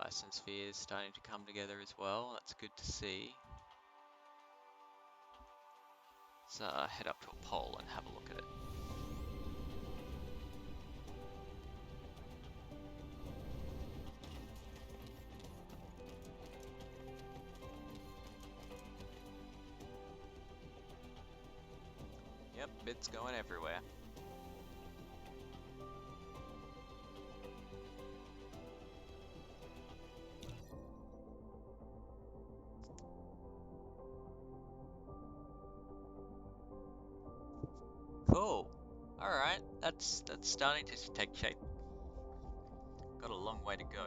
Dyson sphere is starting to come together as well. That's good to see. So head up to a pole and have a look at it. Yep, bits going everywhere. Cool. Alright, that's starting to take shape. Got a long way to go.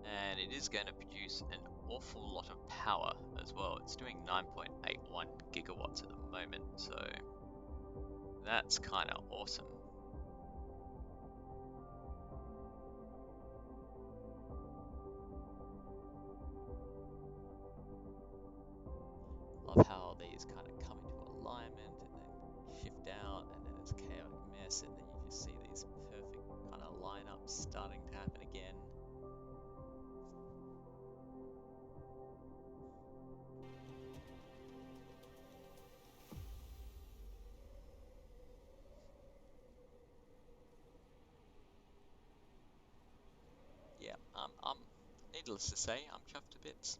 And it is going to produce an awful lot of power as well. It's doing 9.81 gigawatts at the moment, so that's kind of awesome. Love how these kind of come into alignment and then shift out, and then it's a chaotic mess, and then you just see these perfect kind of lineups starting to happen again. Yeah, I'm needless to say, I'm chuffed to bits.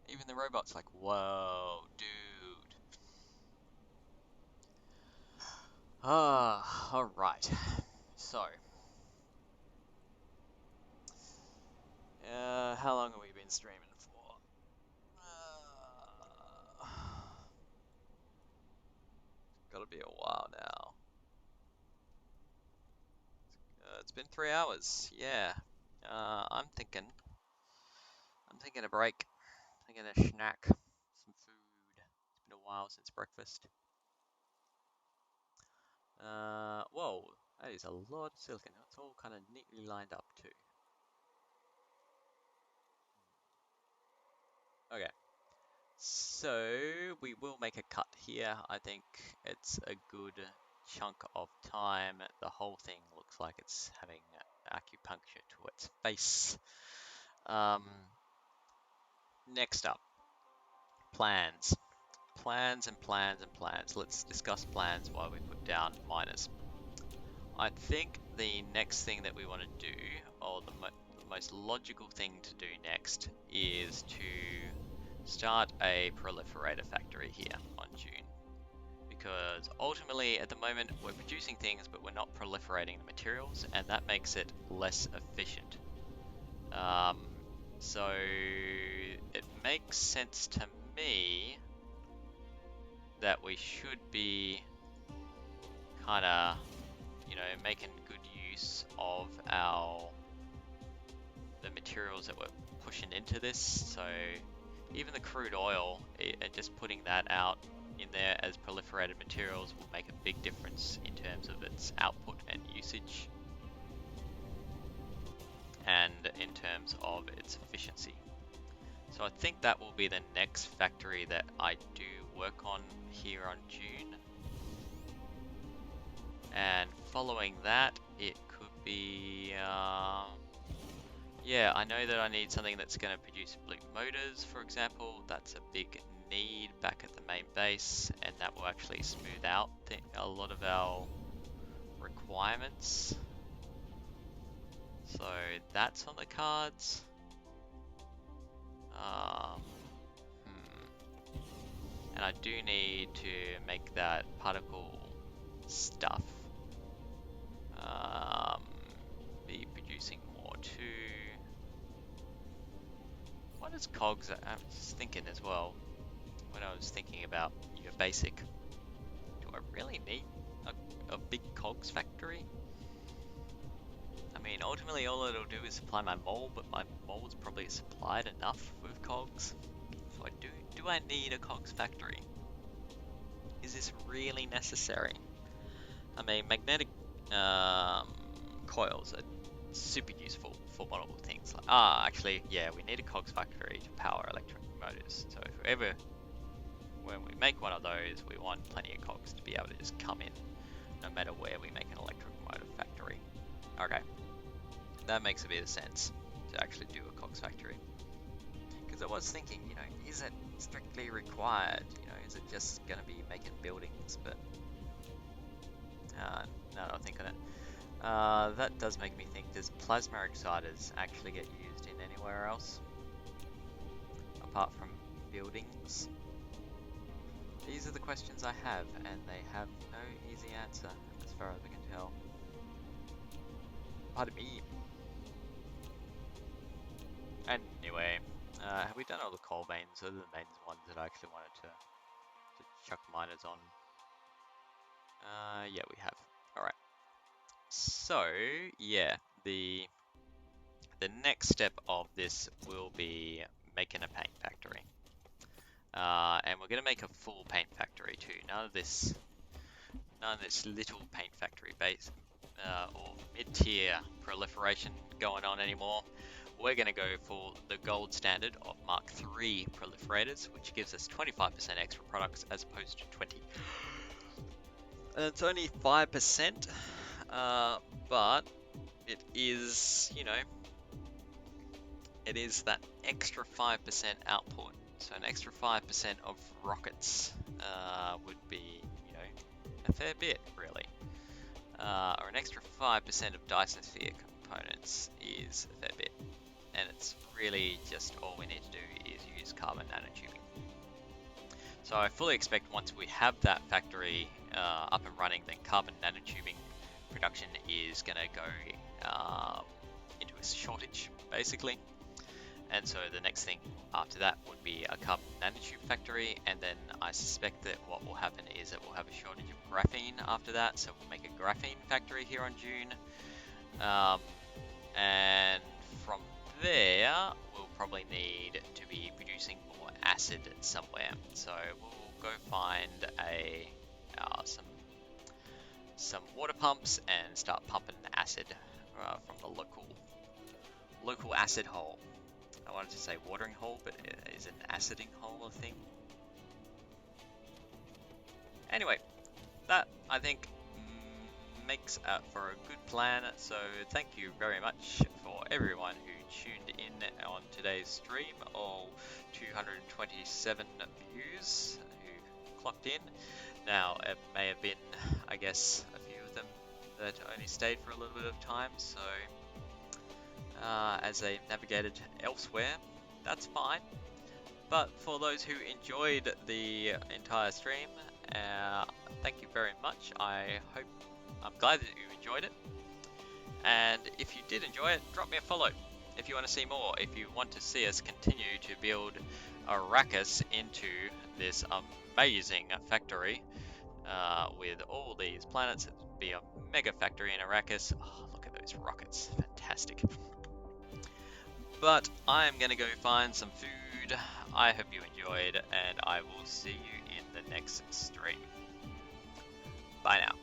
Even the robot's like, whoa, dude. Alright. So, how long have we been streaming for? Gotta be a while now. It's been 3 hours, yeah. I'm thinking a break. Thinking a snack. Some food. It's been a while since breakfast. Whoa, that is a lot of silicon. It's all kind of neatly lined up too. Okay, so we will make a cut here. I think it's a good chunk of time. The whole thing looks like it's having acupuncture to its face. Next up, plans. Plans and plans and plans. Let's discuss plans while we put down miners. I think the next thing that we want to do, or the most logical thing to do next, is to start a proliferator factory here on June. Because ultimately, at the moment, we're producing things, but we're not proliferating the materials, and that makes it less efficient. So it makes sense to me that we should be kind of, you know, making good use of the materials that we're pushing into this. So even the crude oil, and just putting that out in there as proliferated materials will make a big difference in terms of its output and usage, and in terms of its efficiency. So I think that will be the next factory that I do work on here on June. And following that, it could be, yeah, I know that I need something that's going to produce blue motors, for example. That's a big need back at the main base, and that will actually smooth out a lot of our requirements. So that's on the cards. And I do need to make that particle stuff be producing more too. What is cogs? I'm just thinking as well, when I was thinking about your basic, do I really need a big cogs factory? I mean, ultimately all it'll do is supply my mold, but my mold's probably supplied enough with cogs. So do I need a cogs factory? Is this really necessary? I mean, magnetic coils are super useful for multiple things. Like, actually, yeah, we need a cogs factory to power electric motors. So when we make one of those, we want plenty of cogs to be able to just come in, no matter where we make an electric motor factory. Okay, that makes a bit of sense to actually do a cogs factory. Because I was thinking, you know, is it strictly required? You know, is it just going to be making buildings? But now that I think on it, that does make me think, does plasma exciters actually get used in anywhere else? Apart from buildings? These are the questions I have, and they have no easy answer, as far as I can tell. Pardon me. Anyway, have we done all the coal veins? Those are the main ones that I actually wanted to chuck miners on. Yeah, we have. Alright. So, yeah, the next step of this will be making a paint factory. And we're going to make a full paint factory too. None of this little paint factory base or mid-tier proliferation going on anymore. We're going to go for the gold standard of Mark III proliferators, which gives us 25% extra products as opposed to 20. And it's only 5%, but it is, you know, it is that extra 5% output. So an extra 5% of rockets would be, you know, a fair bit, really. Or an extra 5% of Dyson Sphere components is a fair bit. And it's really just all we need to do is use carbon nanotubing. So I fully expect once we have that factory up and running, then carbon nanotubing production is going to go into a shortage, basically. And so the next thing after that would be a carbon nanotube factory, and then I suspect that what will happen is that we'll have a shortage of graphene after that, so we'll make a graphene factory here on June. And from there, we'll probably need to be producing more acid somewhere. So we'll go find some water pumps and start pumping acid from the local acid hole. I wanted to say watering hole, but is an aciding hole a thing? Anyway, that I think makes for a good plan. So thank you very much for everyone who tuned in on today's stream. All 227 views who clocked in. Now it may have been, I guess, a few of them that only stayed for a little bit of time. So as they navigated elsewhere, that's fine. But for those who enjoyed the entire stream, thank you very much. I'm glad that you enjoyed it. And if you did enjoy it, drop me a follow if you want to see more. If you want to see us continue to build Arrakis into this amazing factory with all these planets, it'd be a mega factory in Arrakis. Oh, look at those rockets, fantastic. But I'm going to go find some food. I hope you enjoyed, and I will see you in the next stream. Bye now.